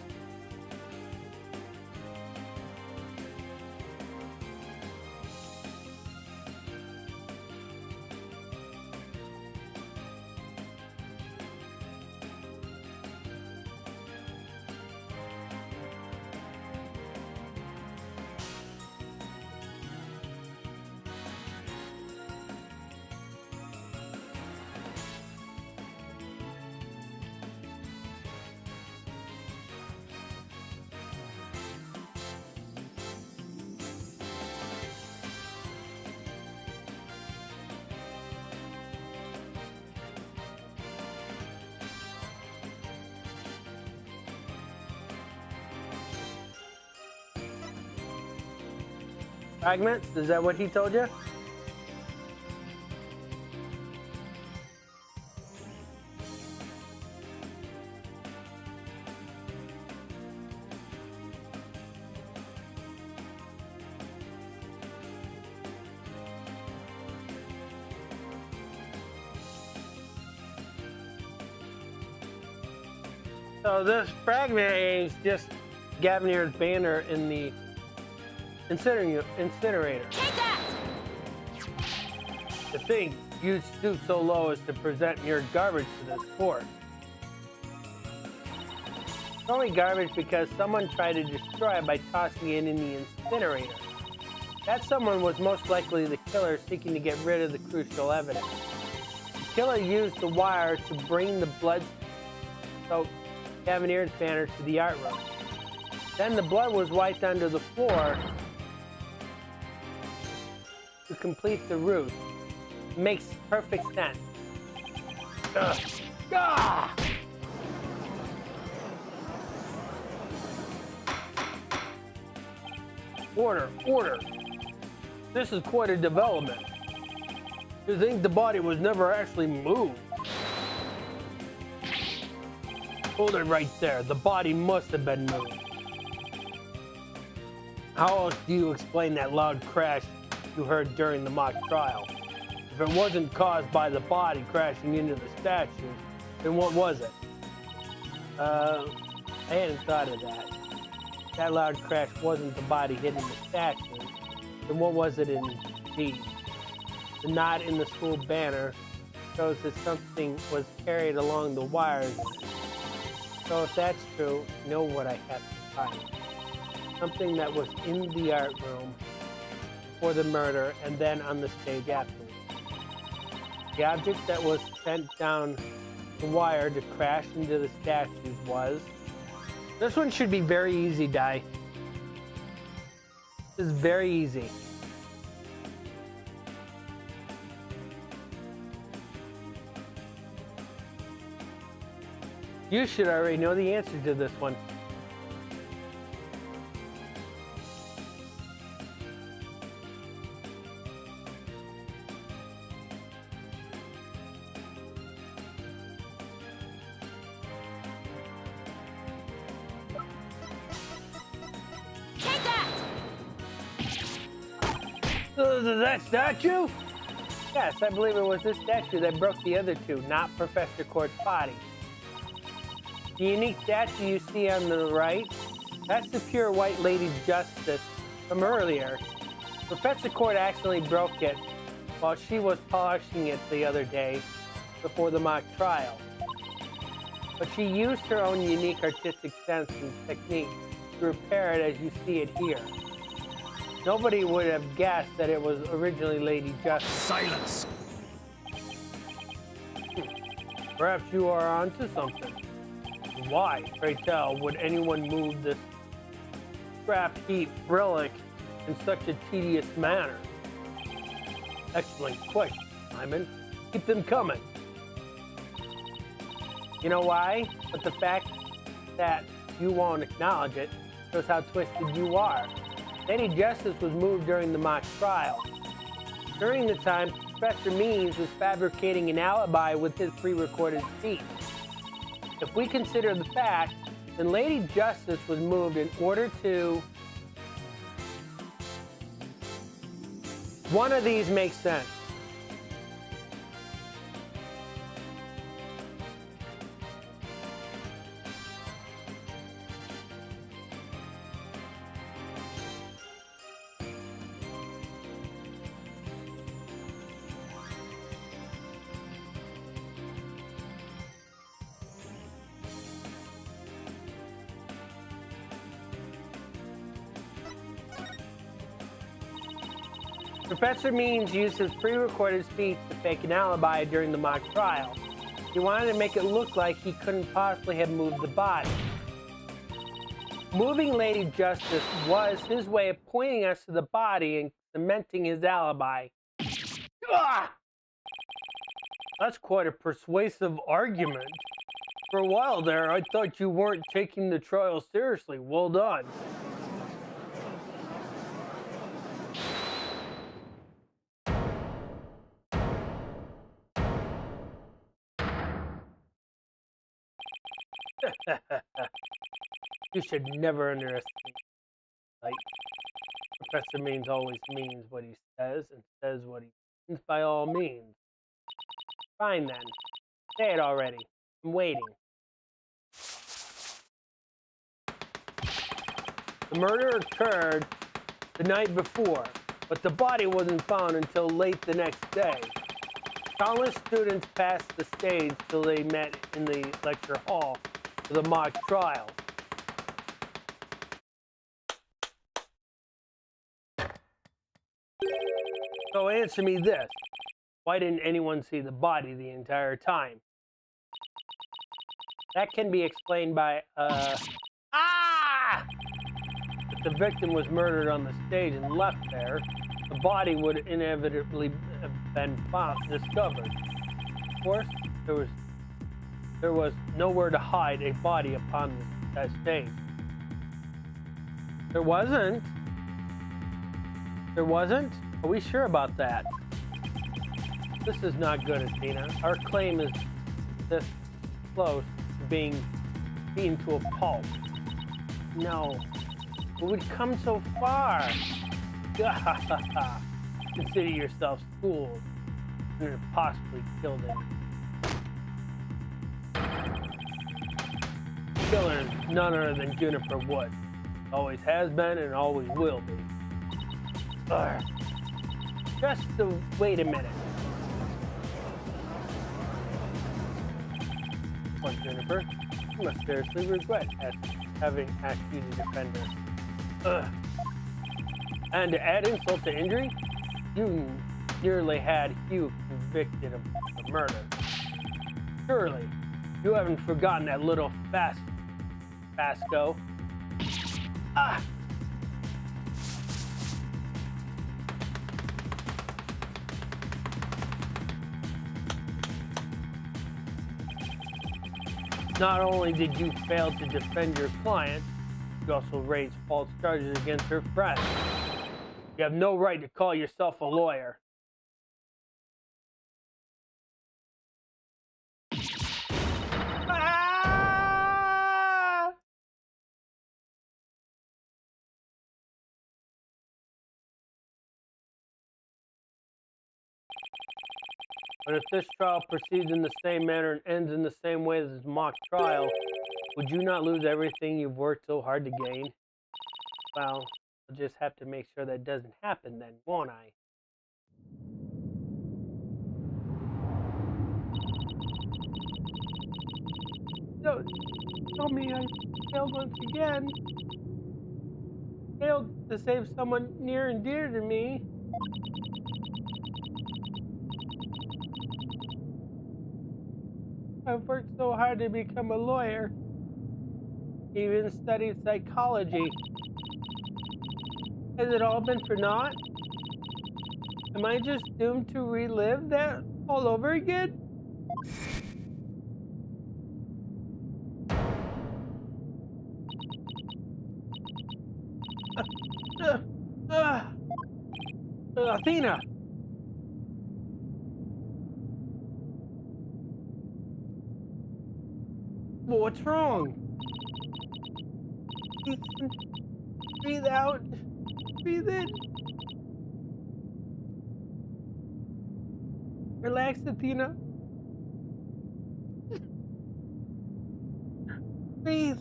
Fragments? Is that what he told you? So this fragment is just Gavinier's banner in the incinerator. Take that! To think you'd stoop so low as to present your garbage to this court. It's only garbage because someone tried to destroy it by tossing it in the incinerator. That someone was most likely the killer seeking to get rid of the crucial evidence. The killer used the wire to bring the blood-soaked Gavinier's banner to the art room. Then the blood was wiped onto the floor to complete the route. Makes perfect sense. Ugh. Ah! Order, order. This is quite a development. To think the body was never actually moved. Hold it right there. The body must have been moved. How else do you explain that loud crash you heard during the mock trial? If it wasn't caused by the body crashing into the statue, then what was it? I hadn't thought of that. That loud crash wasn't the body hitting the statue, then what was it indeed? The knot in the school banner shows that something was carried along the wires. So if that's true, you know what I have to find. Something that was in the art room for the murder and then on the stage afterwards. The object that was sent down the wire to crash into the statues was... This one should be very easy, Di. This is very easy. You should already know the answer to this one. Take that! That statue? Yes, I believe it was this statue that broke the other two, not Professor Court's body. The unique statue you see on the right, that's the pure white lady justice from earlier. Professor Court accidentally broke it while she was polishing it the other day before the mock trial. But she used her own unique artistic sense and technique to repair it as you see it here. Nobody would have guessed that it was originally Lady Justice. Silence! Perhaps you are onto something. Why, pray tell, would anyone move this scrap heap relic in such a tedious manner? Excellent question, Simon. Keep them coming. You know why? But the fact that you won't acknowledge it shows how twisted you are. Lady Justice was moved during the mock trial. During the time, Professor Means was fabricating an alibi with his pre-recorded speech. If we consider the fact, then Lady Justice was moved in order to... One of these makes sense. Professor Means used his pre-recorded speech to fake an alibi during the mock trial. He wanted to make it look like he couldn't possibly have moved the body. Moving Lady Justice was his way of pointing us to the body and cementing his alibi. Ah! That's quite a persuasive argument. For a while there, I thought you weren't taking the trial seriously. Well done. You should never underestimate. Like, Professor Means always means what he says and says what he means by all means. Fine then. Say it already. I'm waiting. The murder occurred the night before, but the body wasn't found until late the next day. Countless students passed the stage till they met in the lecture hall for the mock trial. So answer me this. Why didn't anyone see the body the entire time? That can be explained by, If the victim was murdered on the stage and left there, the body would inevitably have been discovered. Of course, there was nowhere to hide a body upon that stage. There wasn't? There wasn't? Are we sure about that? This is not good, Athena. Our claim is this close to being beaten to a pulp. No. But we'd come so far. Consider yourself fooled and possibly killed him. Killer is none other than Juniper Wood. Always has been and always will be. Ugh. Just wait a minute. What, Juniper? You must seriously regret having asked you to defend her. Ugh. And to add insult to injury, you nearly had Hugh convicted of murder. Surely, you haven't forgotten that little Fasco. Ah! Not only did you fail to defend your client, you also raised false charges against her friend. You have no right to call yourself a lawyer. Ah! But if this trial proceeds in the same manner and ends in the same way as this mock trial, would you not lose everything you've worked so hard to gain? Well, I'll just have to make sure that doesn't happen then, won't I? Don't tell me I failed once again. Failed to save someone near and dear to me. I've worked so hard to become a lawyer. Even studied psychology. Has it all been for naught? Am I just doomed to relive that all over again? Athena! What's wrong? Breathe out. Breathe in. Relax, Athena. Breathe.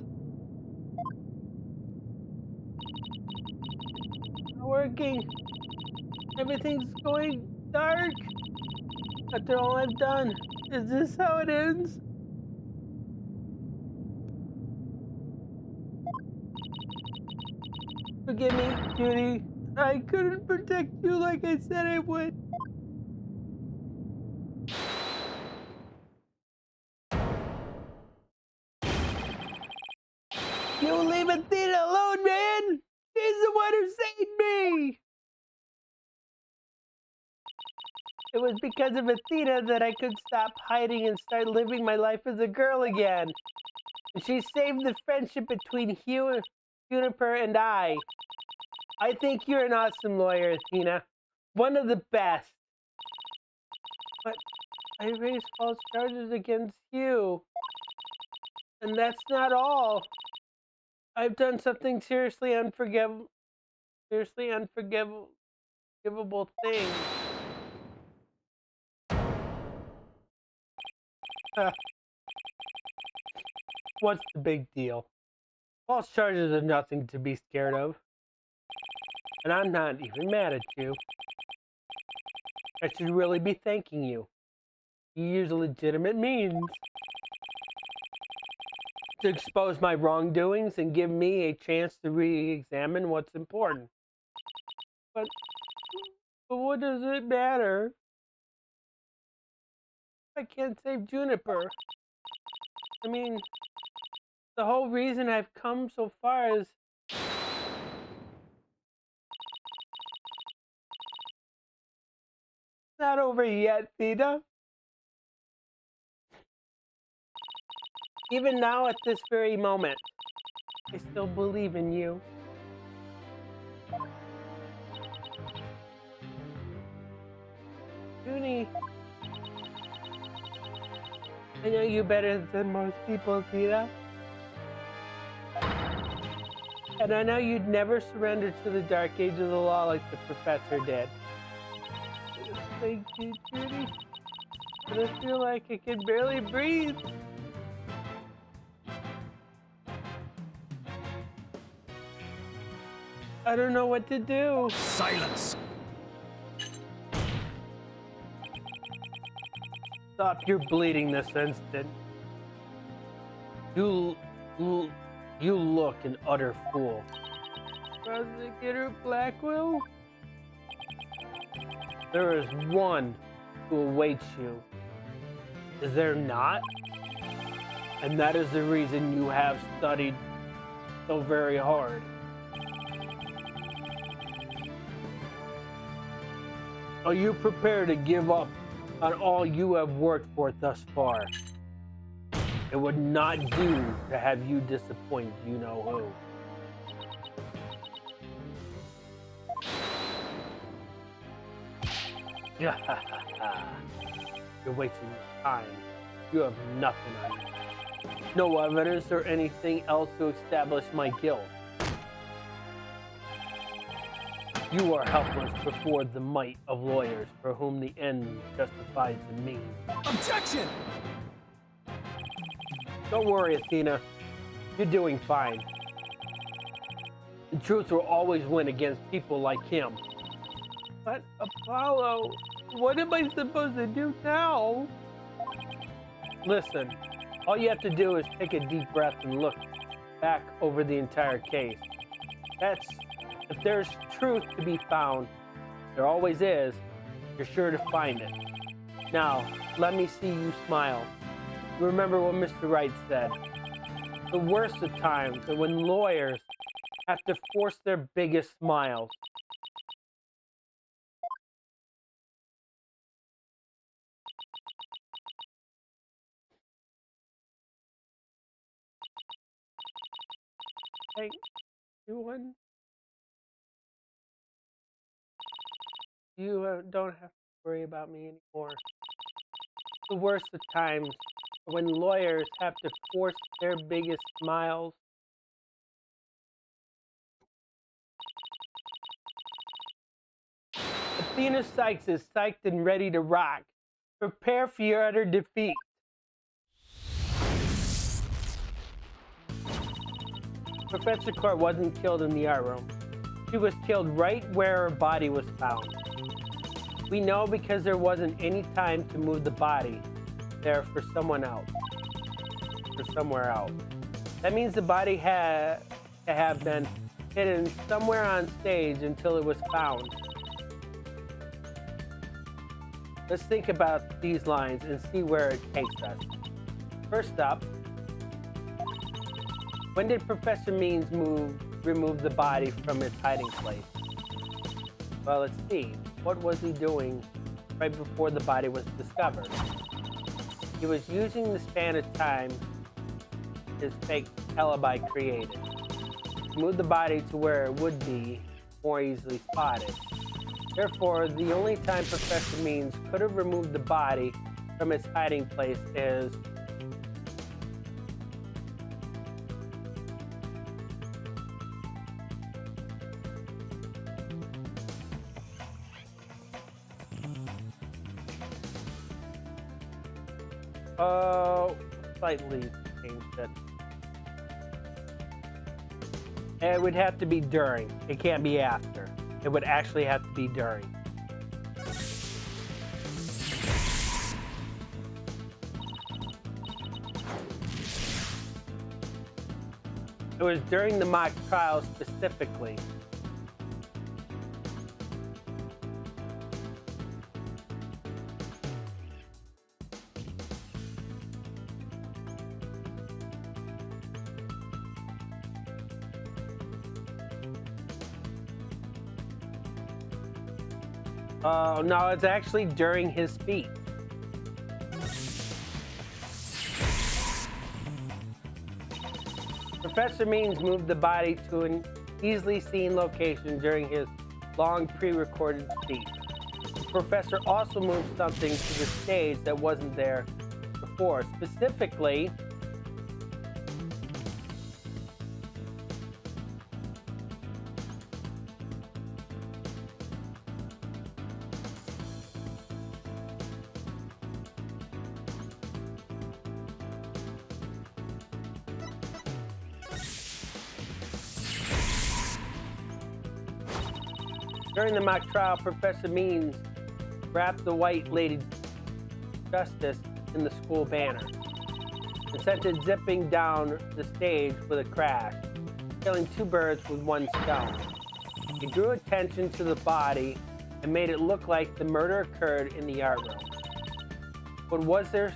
Not working. Everything's going dark. After all I've done, is this how it ends? Forgive me, Judy. I couldn't protect you like I said I would. You leave Athena alone, man! She's the one who saved me! It was because of Athena that I could stop hiding and start living my life as a girl again. And she saved the friendship between Juniper and I. I think you're an awesome lawyer, Athena. One of the best. But I raised false charges against you. And that's not all. I've done something seriously unforgivable thing. What's the big deal? False charges are nothing to be scared of. And I'm not even mad at you. I should really be thanking you. You use legitimate means to expose my wrongdoings and give me a chance to re-examine what's important. But what does it matter? I can't save Juniper. I mean, the whole reason I've come so far is not over yet, Theta. Even now, at this very moment, I still believe in you. Junie, I know you better than most people, Theta. And I know you'd never surrender to the dark age of the law like the professor did. Thank you, Judy. But I feel like I can barely breathe. I don't know what to do. Silence. Stop your bleeding this instant. You look an utter fool. Prosecutor Blackwell? There is one who awaits you. Is there not? And that is the reason you have studied so very hard. Are you prepared to give up on all you have worked for thus far? It would not do to have you disappoint you know who. You're wasting your time. You have nothing on you. No evidence or anything else to establish my guilt. You are helpless before the might of lawyers for whom the end justifies the means. Objection! Don't worry, Athena. You're doing fine. The truth will always win against people like him. But, Apollo, what am I supposed to do now? Listen, all you have to do is take a deep breath and look back over the entire case. If there's truth to be found, there always is, you're sure to find it. Now, let me see you smile. Remember what Mr. Wright said. The worst of times are when lawyers have to force their biggest smiles. Hey, everyone, you don't have to worry about me anymore. The worst of times are when lawyers have to force their biggest smiles. Athena Sykes is psyched and ready to rock. Prepare for your utter defeat. Professor Court wasn't killed in the art room. She was killed right where her body was found. We know because there wasn't any time to move the body there for someone else. For somewhere else. That means the body had to have been hidden somewhere on stage until it was found. Let's think about these lines and see where it takes us. First up, when did Professor Means remove the body from its hiding place? Well, let's see. What was he doing right before the body was discovered? He was using the span of time his fake alibi created to move the body to where it would be more easily spotted. Therefore, the only time Professor Means could have removed the body from its hiding place is slightly changed it. It would have to be during. It can't be after. It would actually have to be during. It was during the mock trial specifically. No, it's actually during his speech. Professor Means moved the body to an easily seen location during his long pre-recorded speech. The professor also moved something to the stage that wasn't there before. Specifically, during the mock trial, Professor Means wrapped the white lady justice in the school banner and sent it zipping down the stage with a crash, killing two birds with one stone. He drew attention to the body and made it look like the murder occurred in the art room. But was there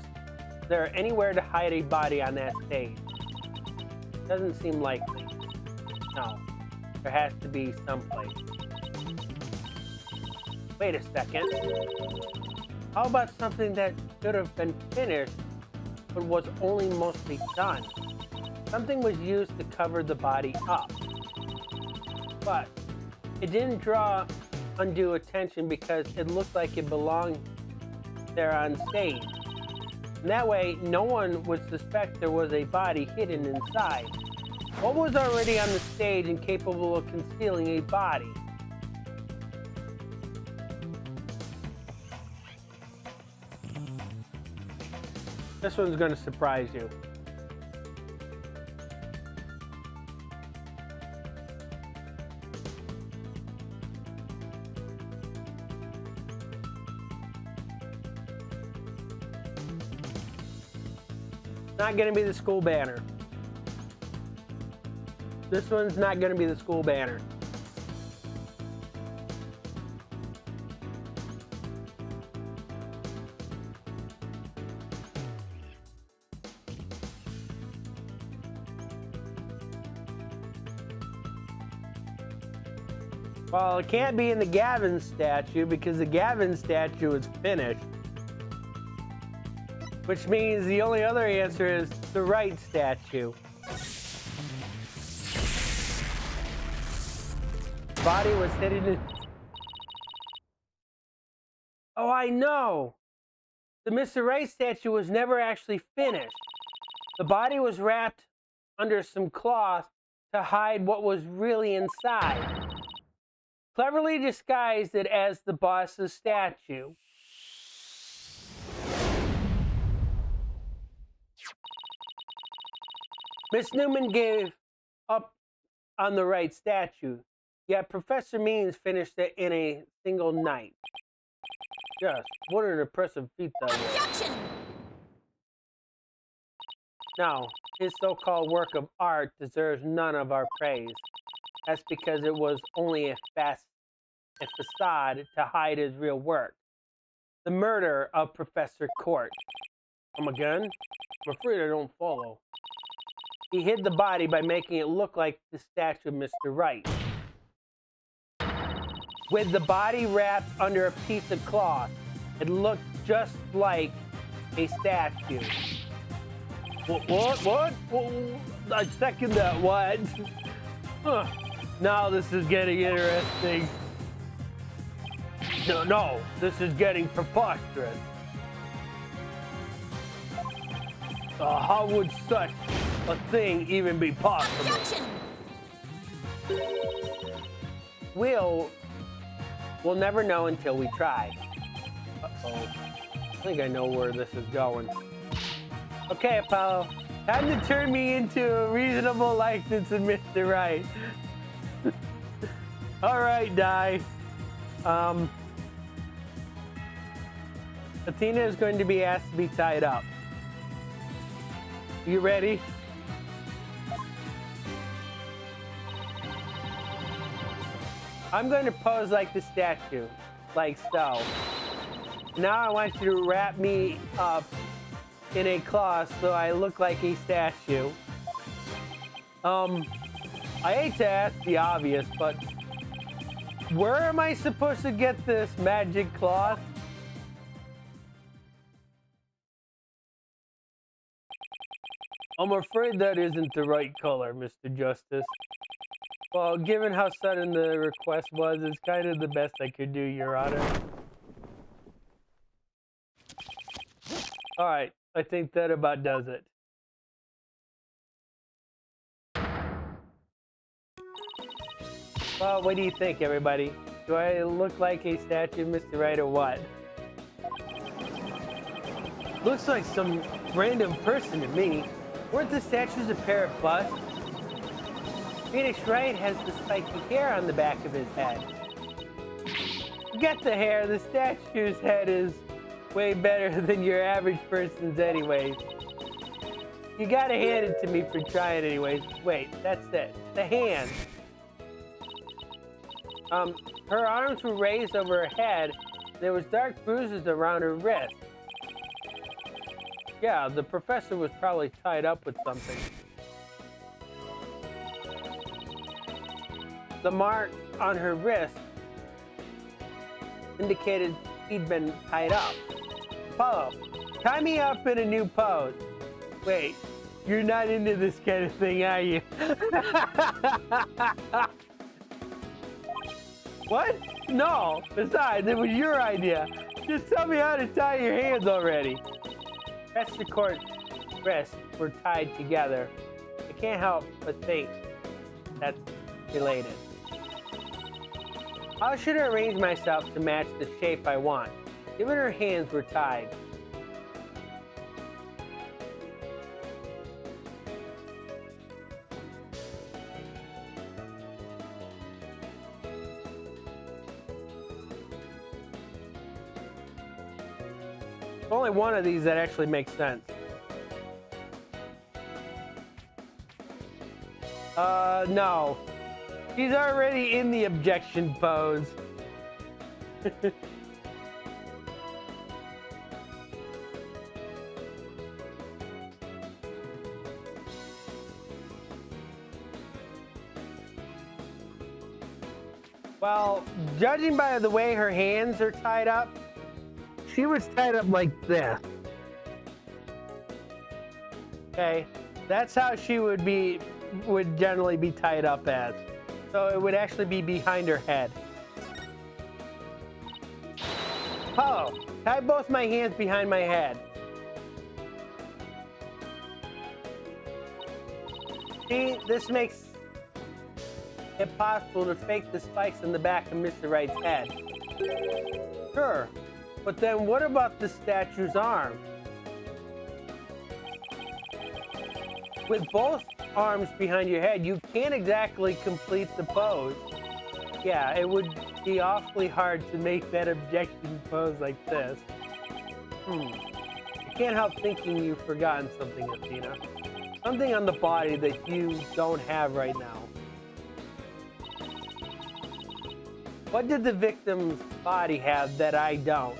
anywhere to hide a body on that stage? Doesn't seem likely. No, there has to be someplace. Wait a second. How about something that should have been finished, but was only mostly done? Something was used to cover the body up, but it didn't draw undue attention because it looked like it belonged there on stage. And that way, no one would suspect there was a body hidden inside. What was already on the stage and capable of concealing a body? This one's going to surprise you. Not gonna be the school banner. This one's not gonna be the school banner. Well, it can't be in the Gavin statue because the Gavin statue is finished. Which means the only other answer is the Wright statue. Body was hidden in... Oh, I know! The Mr. Wright statue was never actually finished. The body was wrapped under some cloth to hide what was really inside. Cleverly disguised it as the boss's statue. Miss Newman gave up on the Wright statue, yet Professor Means finished it in a single night. Yes, what an impressive feat that was. Objection! Now, his so-called work of art deserves none of our praise. That's because it was only a facade to hide his real work. The murder of Professor Court. Come again? I'm afraid I don't follow. He hid the body by making it look like the statue of Mr. Wright. With the body wrapped under a piece of cloth, it looked just like a statue. What? I second that. What? Huh. Now this is getting interesting. No, this is getting preposterous. How would such a thing even be possible? Objection! We'll never know until we try. Uh-oh. I think I know where this is going. Okay, Apollo. Time to turn me into a reasonable likeness of Mr. Wright. All right, Di. Athena is going to be asked to be tied up. You ready? I'm going to pose like the statue, like so. Now I want you to wrap me up in a cloth so I look like a statue. I hate to ask the obvious, but where am I supposed to get this magic cloth? I'm afraid that isn't the right color, Mr. Justice. Well, given how sudden the request was, it's kind of the best I could do, Your Honor. All right, I think that about does it. Well, what do you think, everybody? Do I look like a statue of Mr. Wright or what? Looks like some random person to me. Weren't the statues a pair of busts? Phoenix Wright has the spiky hair on the back of his head. Forget the hair, the statue's head is way better than your average person's anyways. You gotta hand it to me for trying anyways. Wait, that's it. The hand. Her arms were raised over her head. There was dark bruises around her wrist. Yeah, the professor was probably tied up with something. The mark on her wrist indicated he'd been tied up. Apollo, tie me up in a new pose. Wait, you're not into this kind of thing, are you? What? No, besides, it was your idea. Just tell me how to tie your hands already. Professor Court's wrists were tied together. I can't help but think that's related. How should I arrange myself to match the shape I want, given her hands were tied? Only one of these that actually makes sense. No. She's already in the objection pose. Well, judging by the way her hands are tied up, she was tied up like this. Okay, that's how she would generally be tied up as. So it would actually be behind her head. Oh, tie both my hands behind my head. See, this makes it possible to fake the spikes in the back of Mr. Wright's head. Sure, but then what about the statue's arm? With both arms behind your head, you can't exactly complete the pose. Yeah, it would be awfully hard to make that objection pose like this. I can't help thinking you've forgotten something, Athena. Something on the body that you don't have right now. What did the victim's body have that I don't?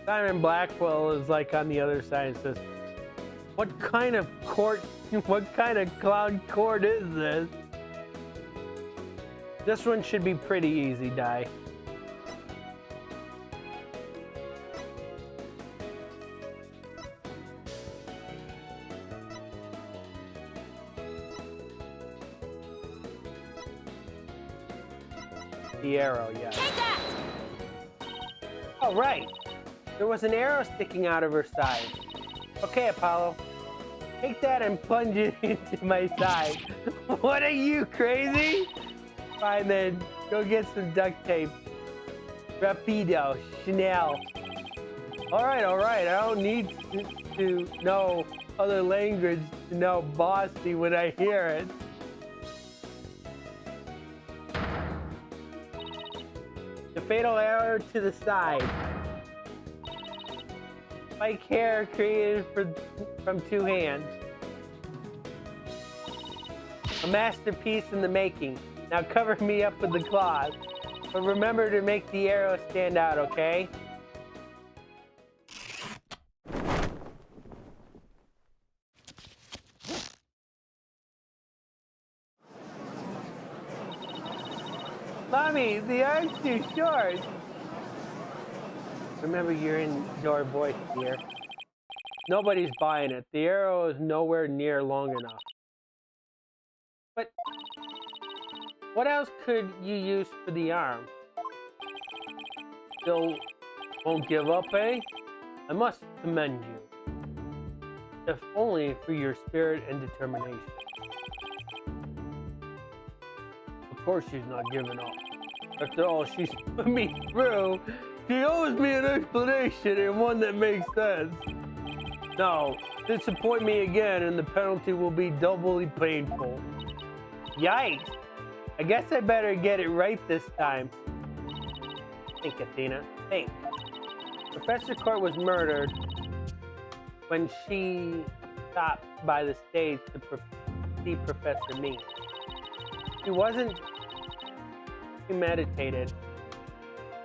Simon Blackwell is like on the other side and says, what kind of clown court is this? This one should be pretty easy, Di. The arrow, yeah. Take that! Oh, right. There was an arrow sticking out of her side. Okay, Apollo. Take that and plunge it into my side. What are you, crazy? Fine then, go get some duct tape. Rapido, Chanel. Alright, I don't need to know other language to know bossy when I hear it. The fatal arrow to the side. Spike hair created from two hands. A masterpiece in the making. Now cover me up with the cloth. But remember to make the arrow stand out, okay? Mommy, the arm's too short. Remember, you're in your voice, dear. Nobody's buying it. The arrow is nowhere near long enough. But what else could you use for the arm? Still won't give up, eh? I must commend you. If only for your spirit and determination. Of course she's not giving up. After all she's put me through, she owes me an explanation and one that makes sense. No, disappoint me again and the penalty will be doubly painful. Yikes! I guess I better get it right this time. Think, Athena, think. Professor Court was murdered when she stopped by the stage to see Professor Me. He wasn't premeditated.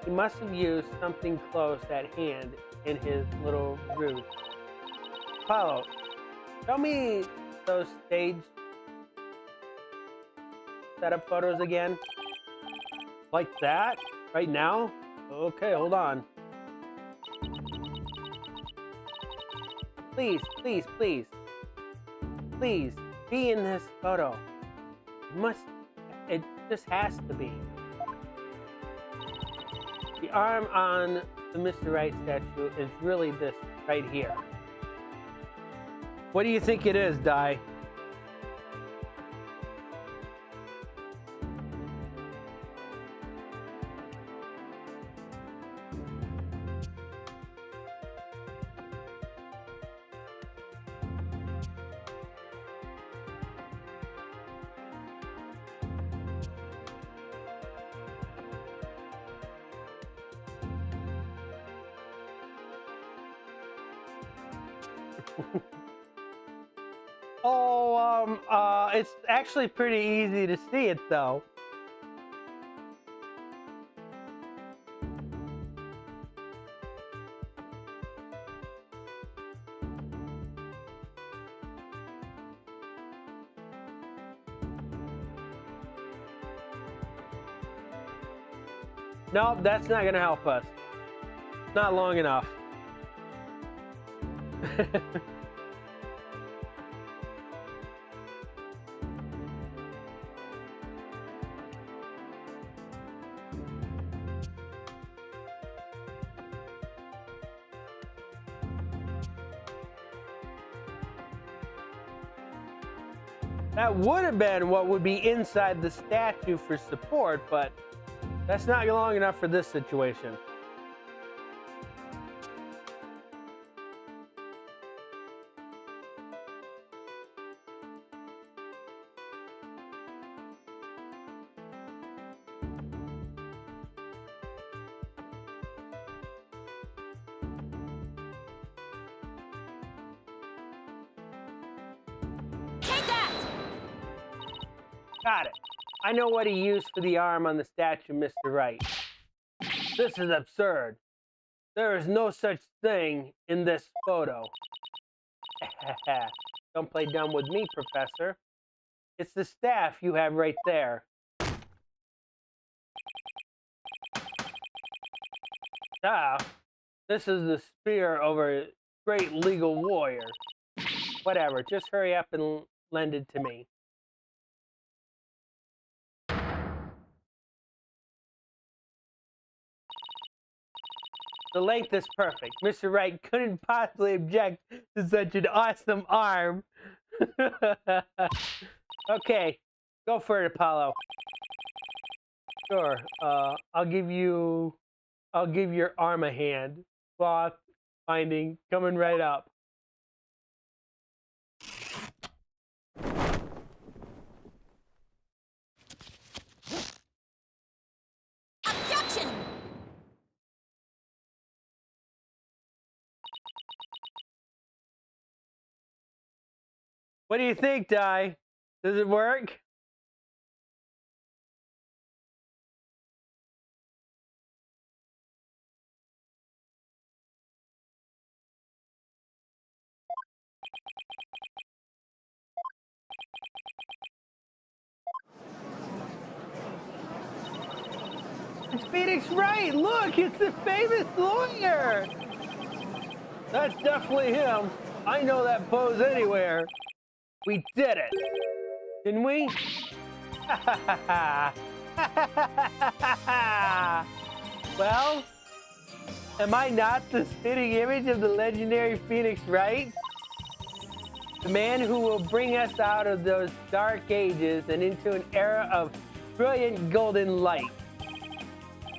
He must have used something close at hand in his little ruse. Apollo, show me those stage setup photos again. Like that? Right now? Okay, hold on. Please, please, please. Please, be in this photo. It just has to be. The arm on the Mr. Wright statue is really this right here. What do you think it is, Di? Oh, it's actually pretty easy to see it though. No, that's not gonna help us. Not long enough. That would have been what would be inside the statue for support, but that's not long enough for this situation. Got it. I know what he used for the arm on the statue, Mr. Wright. This is absurd. There is no such thing in this photo. Don't play dumb with me, Professor. It's the staff you have right there. Staff? This is the spear of a great legal warrior. Whatever, just hurry up and lend it to me. The length is perfect. Mr. Wright couldn't possibly object to such an awesome arm. Okay, go for it, Apollo. Sure. I'll give your arm a hand. Cloth binding coming right up. Objection! What do you think, Di? Does it work? It's Phoenix Wright! Look, it's the famous lawyer! That's definitely him. I know that pose anywhere. We did it! Didn't we? Well, am I not the spitting image of the legendary Phoenix Wright? The man who will bring us out of those dark ages and into an era of brilliant golden light.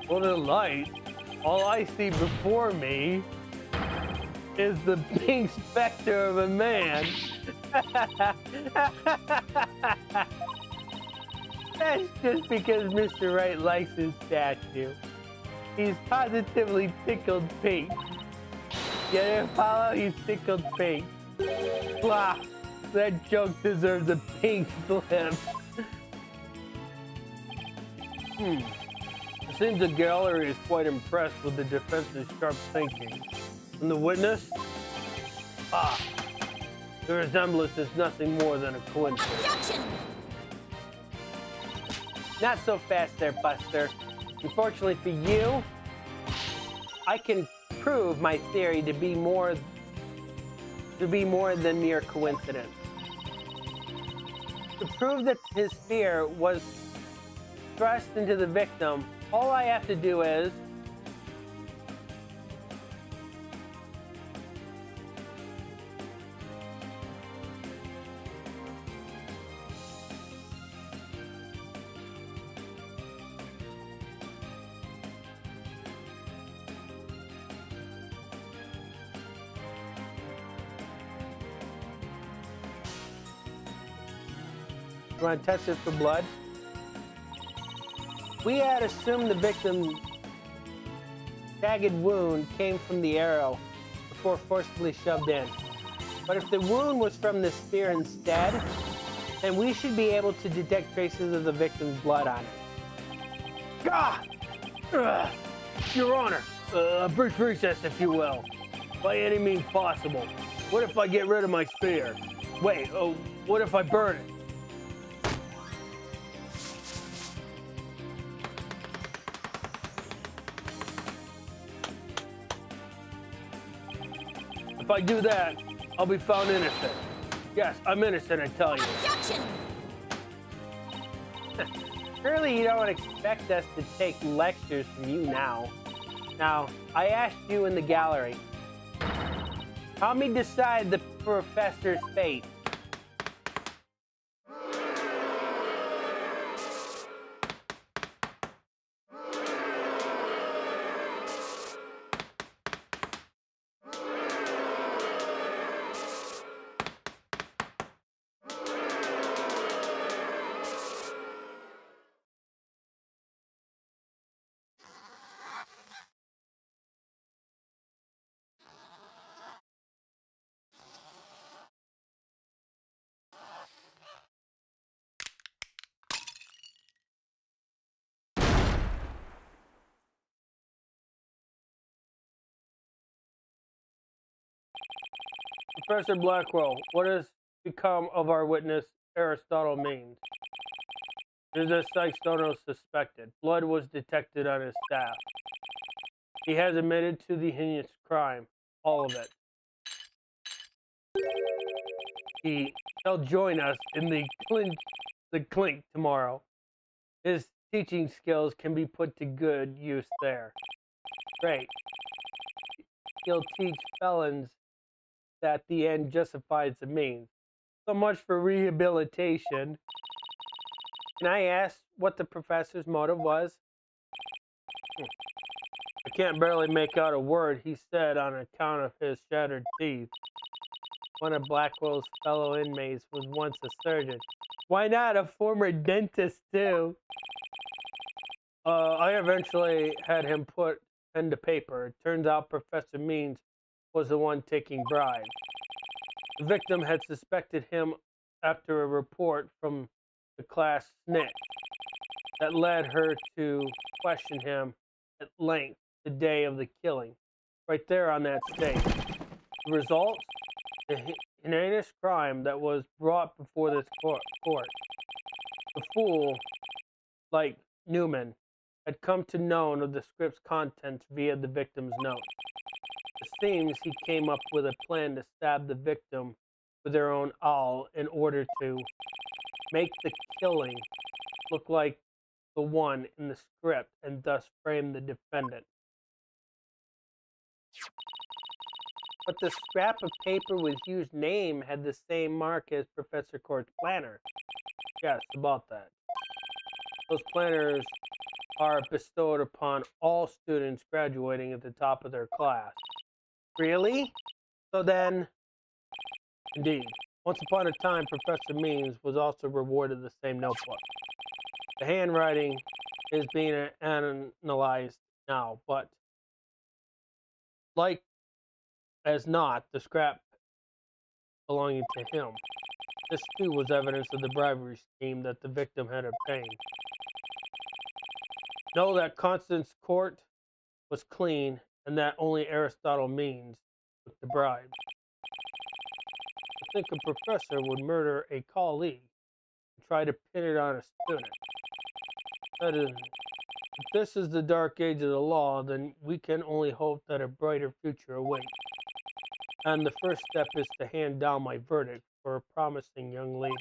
Golden light? All I see before me is the pink specter of a man. That's just because Mr. Wright likes his statue. He's positively tickled pink. Get it, Apollo? He's tickled pink. Blah! That joke deserves a pink slip. It seems the gallery is quite impressed with the defense's sharp thinking. And the witness? Ah, the resemblance is nothing more than a coincidence. Objection! Not so fast there, Buster. Unfortunately for you, I can prove my theory to be more than mere coincidence. To prove that his fear was thrust into the victim, all I have to do is you want to test it for blood? We had assumed the victim's jagged wound came from the arrow before forcibly shoved in. But if the wound was from the spear instead, then we should be able to detect traces of the victim's blood on it. Gah! Ugh. Your Honor, a brief recess, if you will. By any means possible. What if I get rid of my spear? Wait, what if I burn it? If I do that, I'll be found innocent. Yes, I'm innocent, I tell you. Objection! Surely you don't expect us to take lectures from you now. Now, I asked you in the gallery. Help me decide the professor's fate. Professor Blackwell, what has become of our witness Aristotle Means? It is as Sykes-Stono suspected. Blood was detected on his staff. He has admitted to the heinous crime, all of it. He shall join us in the clink tomorrow. His teaching skills can be put to good use there. Great. He'll teach felons that the end justifies the means. So much for rehabilitation. Can I ask what the professor's motive was? I can't barely make out a word he said on account of his shattered teeth. One of Blackwell's fellow inmates was once a surgeon. Why not a former dentist, too? I eventually had him put pen to paper. It turns out Professor Means was the one taking bribes. The victim had suspected him after a report from the class snitch that led her to question him at length the day of the killing, right there on that stage. The result? The heinous crime that was brought before this court. The fool, like Newman, had come to know of the script's contents via the victim's note. It seems he came up with a plan to stab the victim with their own awl in order to make the killing look like the one in the script and thus frame the defendant. But the scrap of paper with Hugh's name had the same mark as Professor Court's planner. Yes, about that. Those planners are bestowed upon all students graduating at the top of their class. Really? So then, indeed, once upon a time, Professor Means was also rewarded the same notebook. The handwriting is being analyzed now, but like as not, the scrap belonging to him. This too was evidence of the bribery scheme that the victim had obtained. Know that Constance Court was clean and that only Aristotle Means took the bribe. I think a professor would murder a colleague and try to pin it on a student. That is, if this is the dark age of the law, then we can only hope that a brighter future awaits. And the first step is to hand down my verdict for a promising young lady.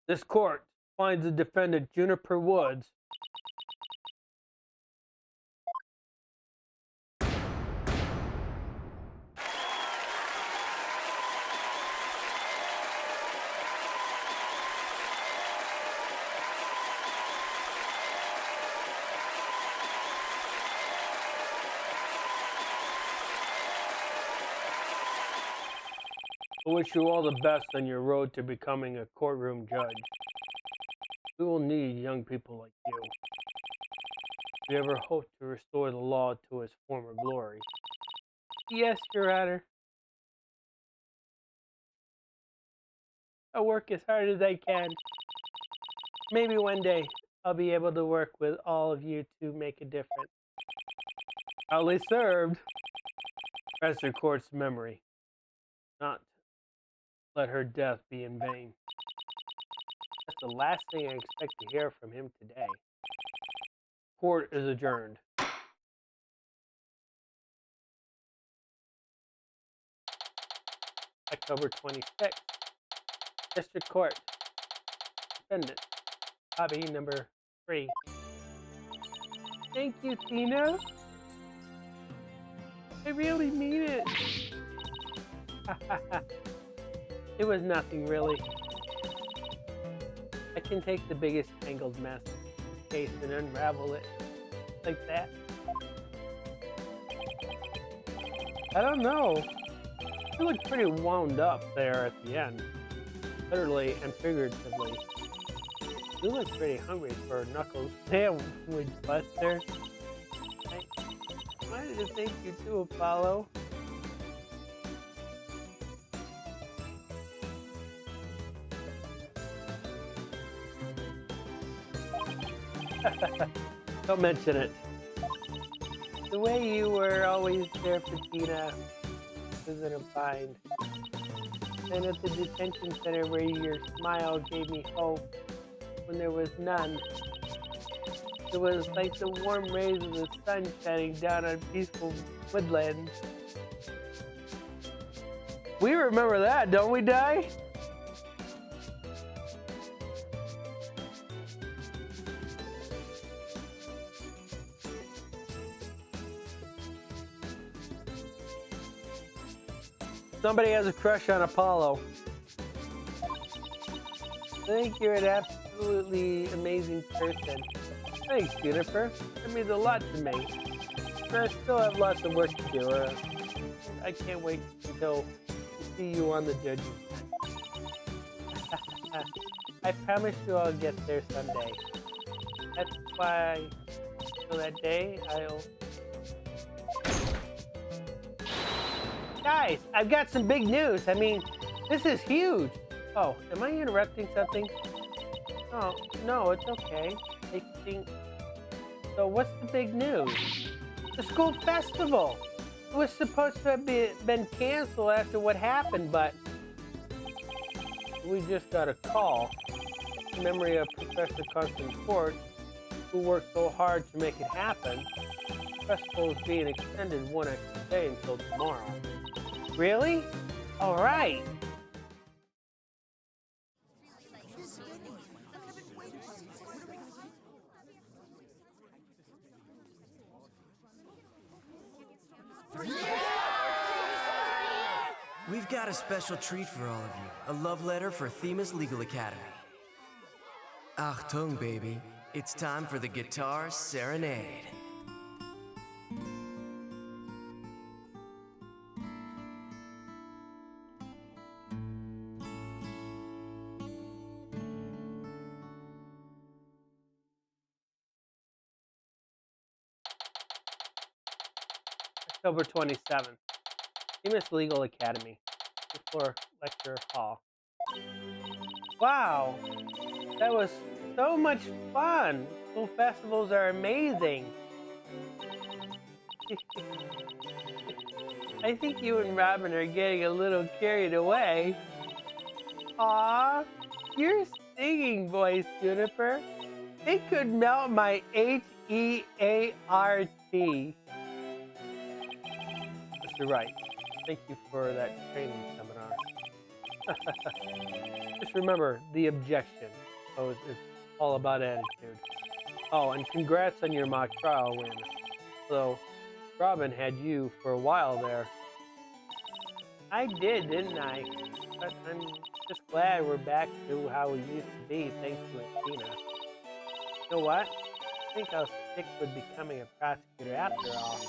This court finds the defendant Juniper Woods I wish you all the best on your road to becoming a courtroom judge. We will need young people like you. If you ever hope to restore the law to its former glory, Yes, Your Honor. I'll work as hard as I can. Maybe one day I'll be able to work with all of you to make a difference. Proudly served. Rest her court's memory. Not let her death be in vain. That's the last thing I expect to hear from him today. Court is adjourned. October 26th. District Court. Defendant. Lobby number 3. Thank you, Tina. I really mean it. It was nothing, really. I can take the biggest tangled mess case and unravel it like that. I don't know. You look pretty wound up there at the end, literally and figuratively. You look pretty hungry for a knuckle sandwich, Buster. I wanted to thank you too, Apollo. Don't mention it. The way you were always there for Tina was in a bind. And at the detention center where your smile gave me hope when there was none. It was like the warm rays of the sun shining down on peaceful woodlands. We remember that, don't we, Di? Somebody has a crush on Apollo. I think you're an absolutely amazing person. Thanks, Jennifer. That means a lot to me. But I still have lots of work to do. I can't wait until to see you on the judges. I promise you I'll get there someday. That's why, till that day, I'll... Guys, I've got some big news. I mean, this is huge. Oh, am I interrupting something? Oh, no, it's okay. I think... So what's the big news? The school festival! It was supposed to have been canceled after what happened, but... We just got a call in memory of Professor Carson Ford, who worked so hard to make it happen. The festival is being extended one extra day until tomorrow. Really? All right. We've got a special treat for all of you. A love letter for Themis Legal Academy. Achtung, baby. It's time for the Guitar Serenade. October 27th. Themis Legal Academy. Before lecture hall. Wow! That was so much fun! School festivals are amazing! I think you and Robin are getting a little carried away. Aw, your singing voice, Juniper. It could melt my H-E-A-R-T. Mr. Wright, thank you for that training seminar. Just remember the objection. Oh, it's all about attitude. Oh, and congrats on your mock trial win. So, Robin had you for a while there. I did, didn't I? But I'm just glad we're back to how we used to be thanks to Tina. You know what? I think I'll stick with becoming a prosecutor after all.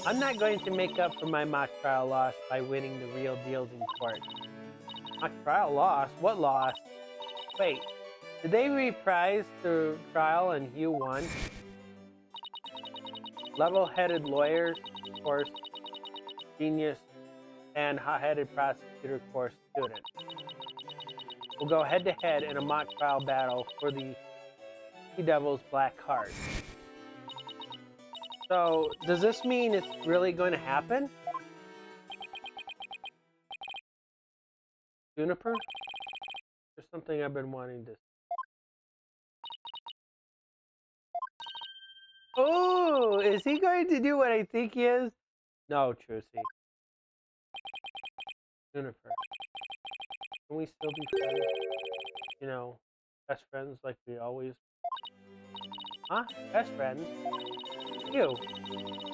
I'm not going to make up for my mock trial loss by winning the real deals in court. Mock trial loss? What loss? Wait, did they reprise the trial and you won? Level-headed lawyers, of course. genius and hot-headed prosecutor course student. We'll go head-to-head in a mock trial battle for the Sea Devil's Black Heart. So, does this mean it's really going to happen? Juniper? There's something I've been wanting to... Oh, is he going to do what I think he is? No, Trucy. Juniper. Can we still be friends? You know, best friends like we always... Huh? Best friends? You.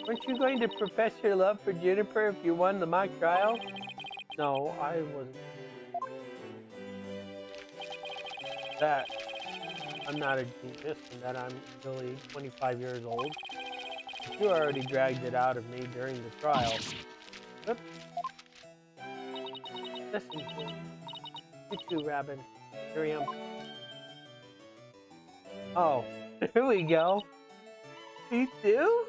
Weren't you going to profess your love for Juniper if you won the mock trial? No, I wasn't. That I'm not a genius and that I'm really 25 years old. You already dragged it out of me during the trial. Whoops. Listen to me. You too, Robin. Here I am. Oh, here we go. Me too?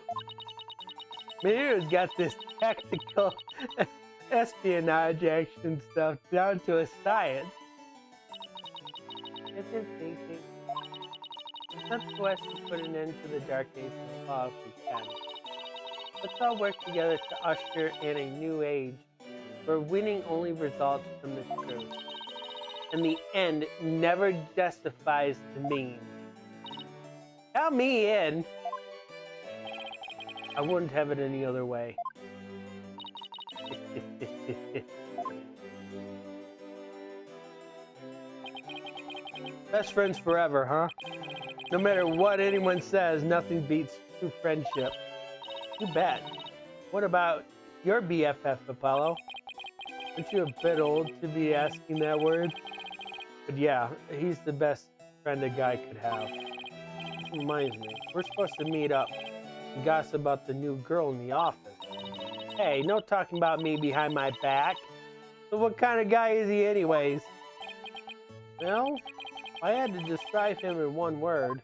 Miru's got this tactical espionage action stuff down to a science. I've been thinking. It's up to us to put an end to the dark age of law if we can. Let's all work together to usher in a new age where winning only results from the truth. And the end never justifies the means. Count me in. I wouldn't have it any other way. Best friends forever, huh? No matter what anyone says, nothing beats true friendship. You bet. What about your BFF, Apollo? Aren't you a bit old to be asking that word? But yeah, he's the best friend a guy could have. Reminds me, we're supposed to meet up and gossip about the new girl in the office. Hey, no talking about me behind my back. So what kind of guy is he anyways? Well, I had to describe him in one word.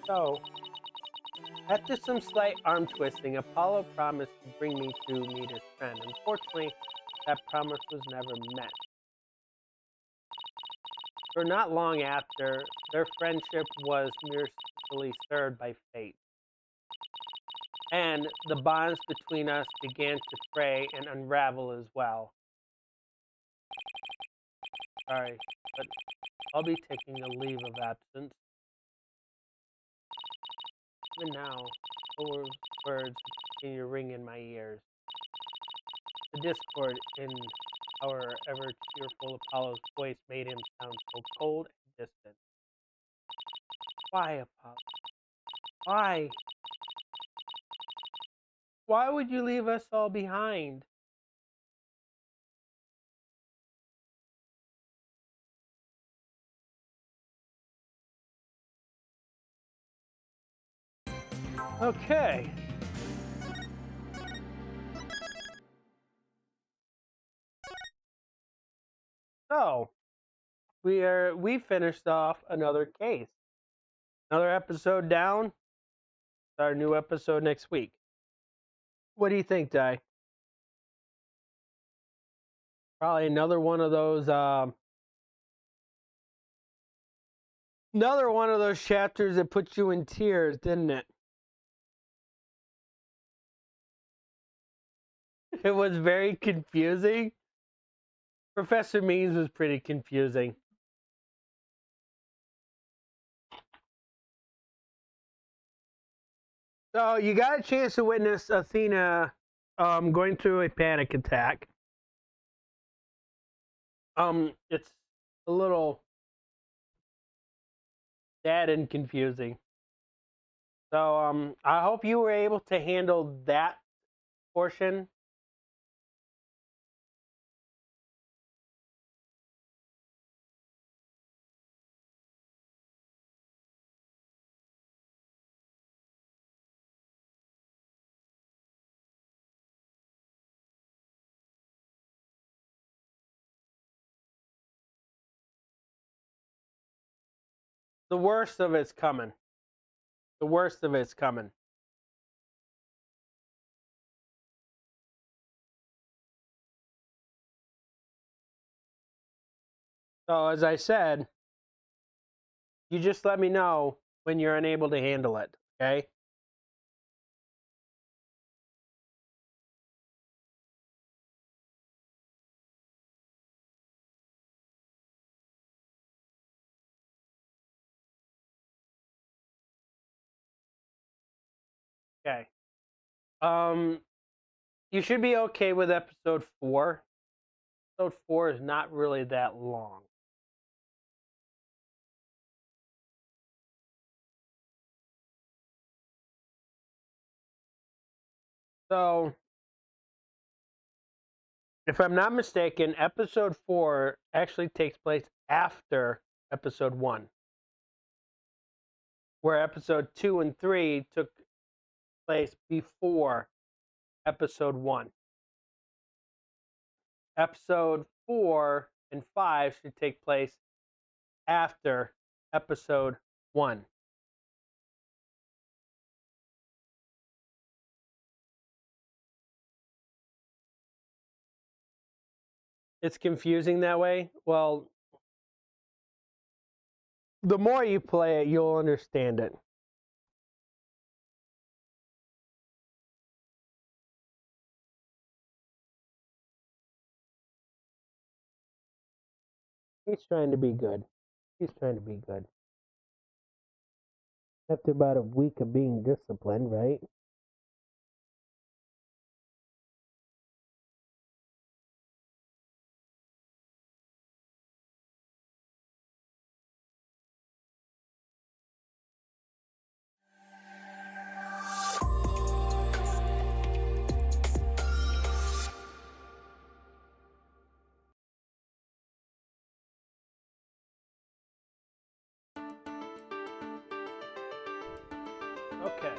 So, after some slight arm twisting, Apollo promised to bring me to meet his friend. Unfortunately, that promise was never met. For not long after, their friendship was mercifully stirred by fate. And the bonds between us began to fray and unravel as well. Sorry, but I'll be taking a leave of absence. Even now, Thor's words continue to ring in my ears. The discord in our ever-cheerful Apollo's voice made him sound so cold and distant. Why, Apollo? Why? Why would you leave us all behind? Okay. So, we finished off another case. Another episode down. Our new episode next week. What do you think, Di? Probably another one of those chapters that put you in tears, didn't it? It was very confusing. Professor Means was pretty confusing. So you got a chance to witness Athena going through a panic attack. It's a little sad and confusing. So I hope you were able to handle that portion. The worst of it's coming. The worst of it's coming. So as I said, you just let me know when you're unable to handle it, okay? Okay. You should be okay with episode 4. Episode 4 is not really that long. So, if I'm not mistaken, episode 4 actually takes place after episode 1, where episode 2 and 3 took place before episode 1. Episode 4 and 5 should take place after episode 1. It's confusing that way. Well, the more you play it, you'll understand it. He's trying to be good. He's trying to be good. After about a week of being disciplined, right? Okay.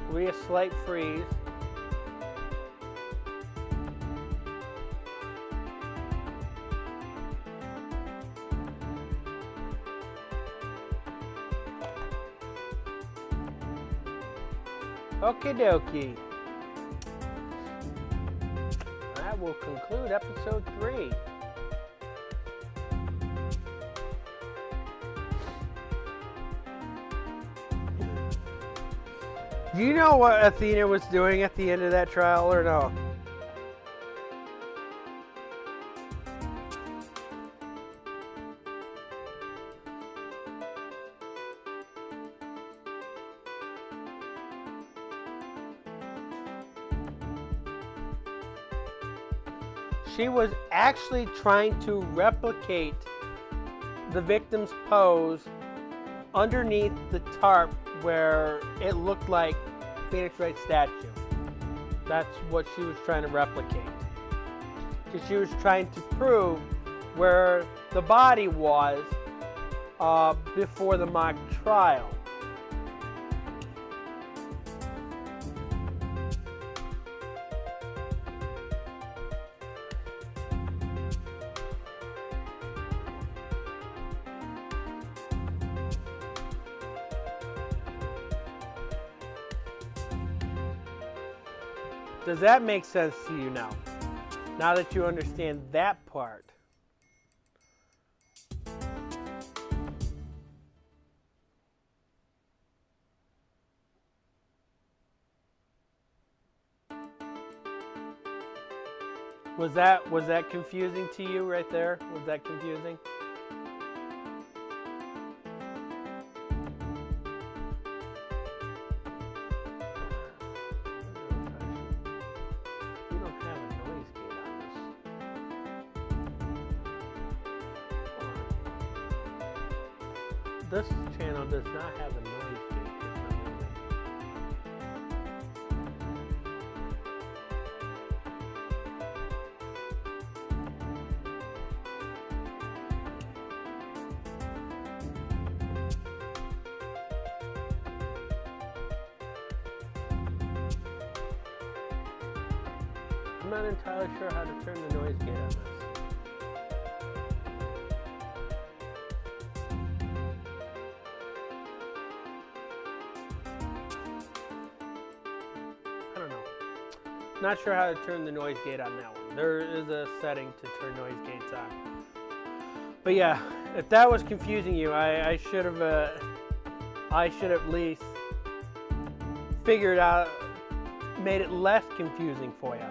So we a slight freeze. Okie dokie. That will conclude episode 3. Do you know what Athena was doing at the end of that trial or no? She was actually trying to replicate the victim's pose underneath the tarp where it looked like Phoenix Wright's statue. That's what she was trying to replicate. Because she was trying to prove where the body was before the mock trial. Does that make sense to you now? Now that you understand that part. Was that confusing to you right there? Was that confusing? This channel does not have a noise gate for some reason. I'm not entirely sure how to turn the noise gate on this. Not sure how to turn the noise gate on that one. There is a setting to turn noise gates on. But yeah, if that was confusing you, I should have at least figured out, made it less confusing for you.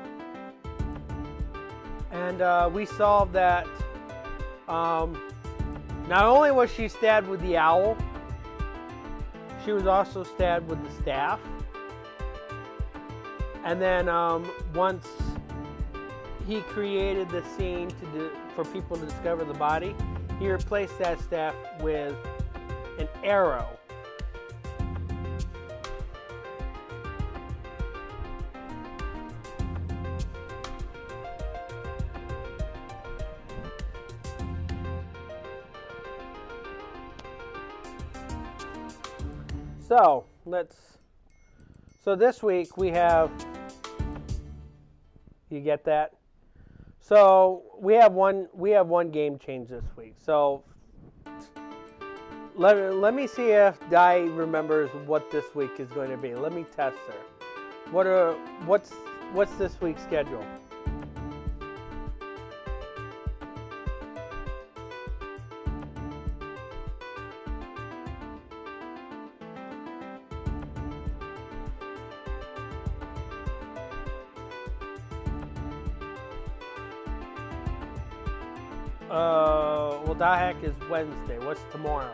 And we solved that. Not only was she stabbed with the owl, she was also stabbed with the staff. And then once he created the scene for people to discover the body, he replaced that staff with an arrow. So this week we have, you get that? So we have one game change this week. So let me see if Di remembers what this week is going to be. Let me test her. What's this week's schedule? Well, Dahak is Wednesday. What's tomorrow?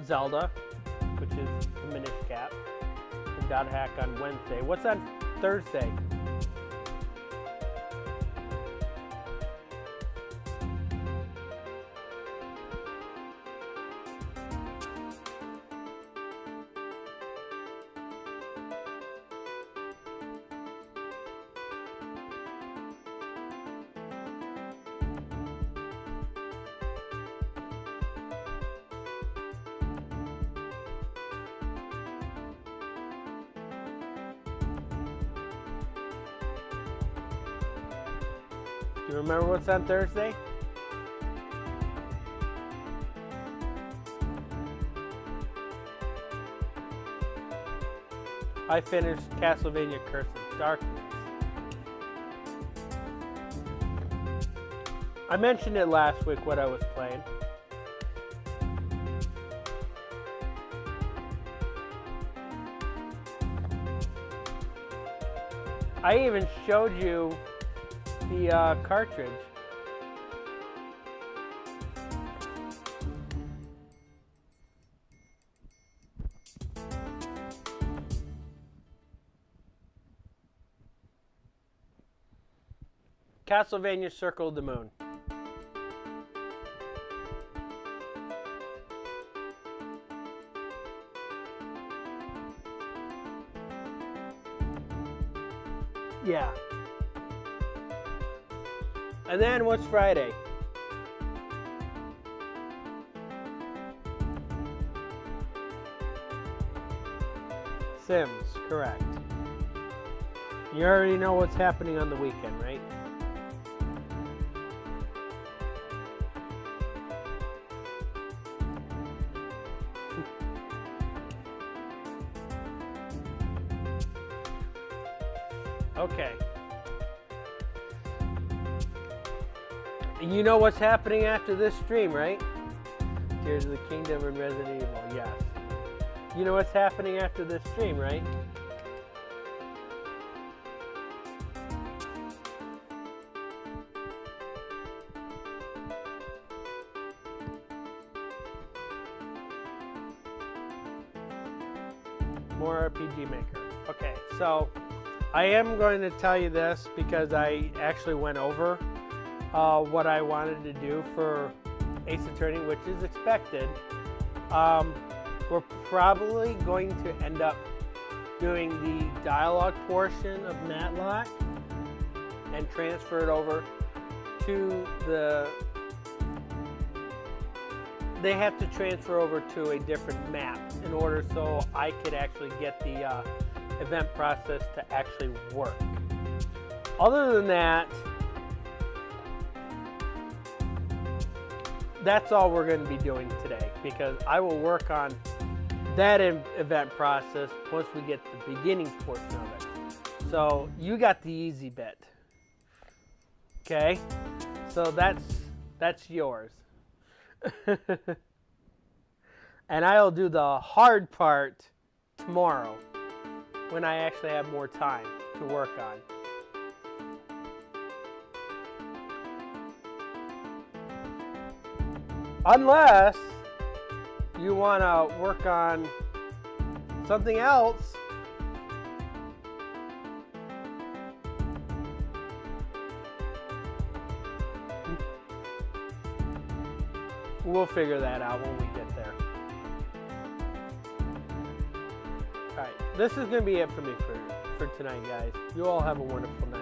Zelda, which is the Minish Cap. And Dahak on Wednesday. What's on Thursday? Do you remember what's on Thursday? I finished Castlevania Curse of Darkness. I mentioned it last week what I was playing. I even showed you the cartridge. Castlevania Circle of the Moon. Yeah. And then what's Friday? Sims, correct. You already know what's happening on the weekend, right? Okay. You know what's happening after this stream, right? Tears of the Kingdom and Resident Evil, yes. You know what's happening after this stream, right? More RPG Maker. Okay, so I am going to tell you this because I actually went over what I wanted to do for Ace Attorney, which is expected. We're probably going to end up doing the dialogue portion of Matlock and transfer it over to the... They have to transfer over to a different map in order so I could actually get the event process to actually work. Other than that, that's all we're going to be doing today, because I will work on that event process once we get the beginning portion of it. So you got the easy bit. Okay? So that's yours. And I'll do the hard part tomorrow when I actually have more time to work on. Unless you want to work on something else. We'll figure that out when we get there. Alright, this is going to be it for me for tonight, guys. You all have a wonderful night.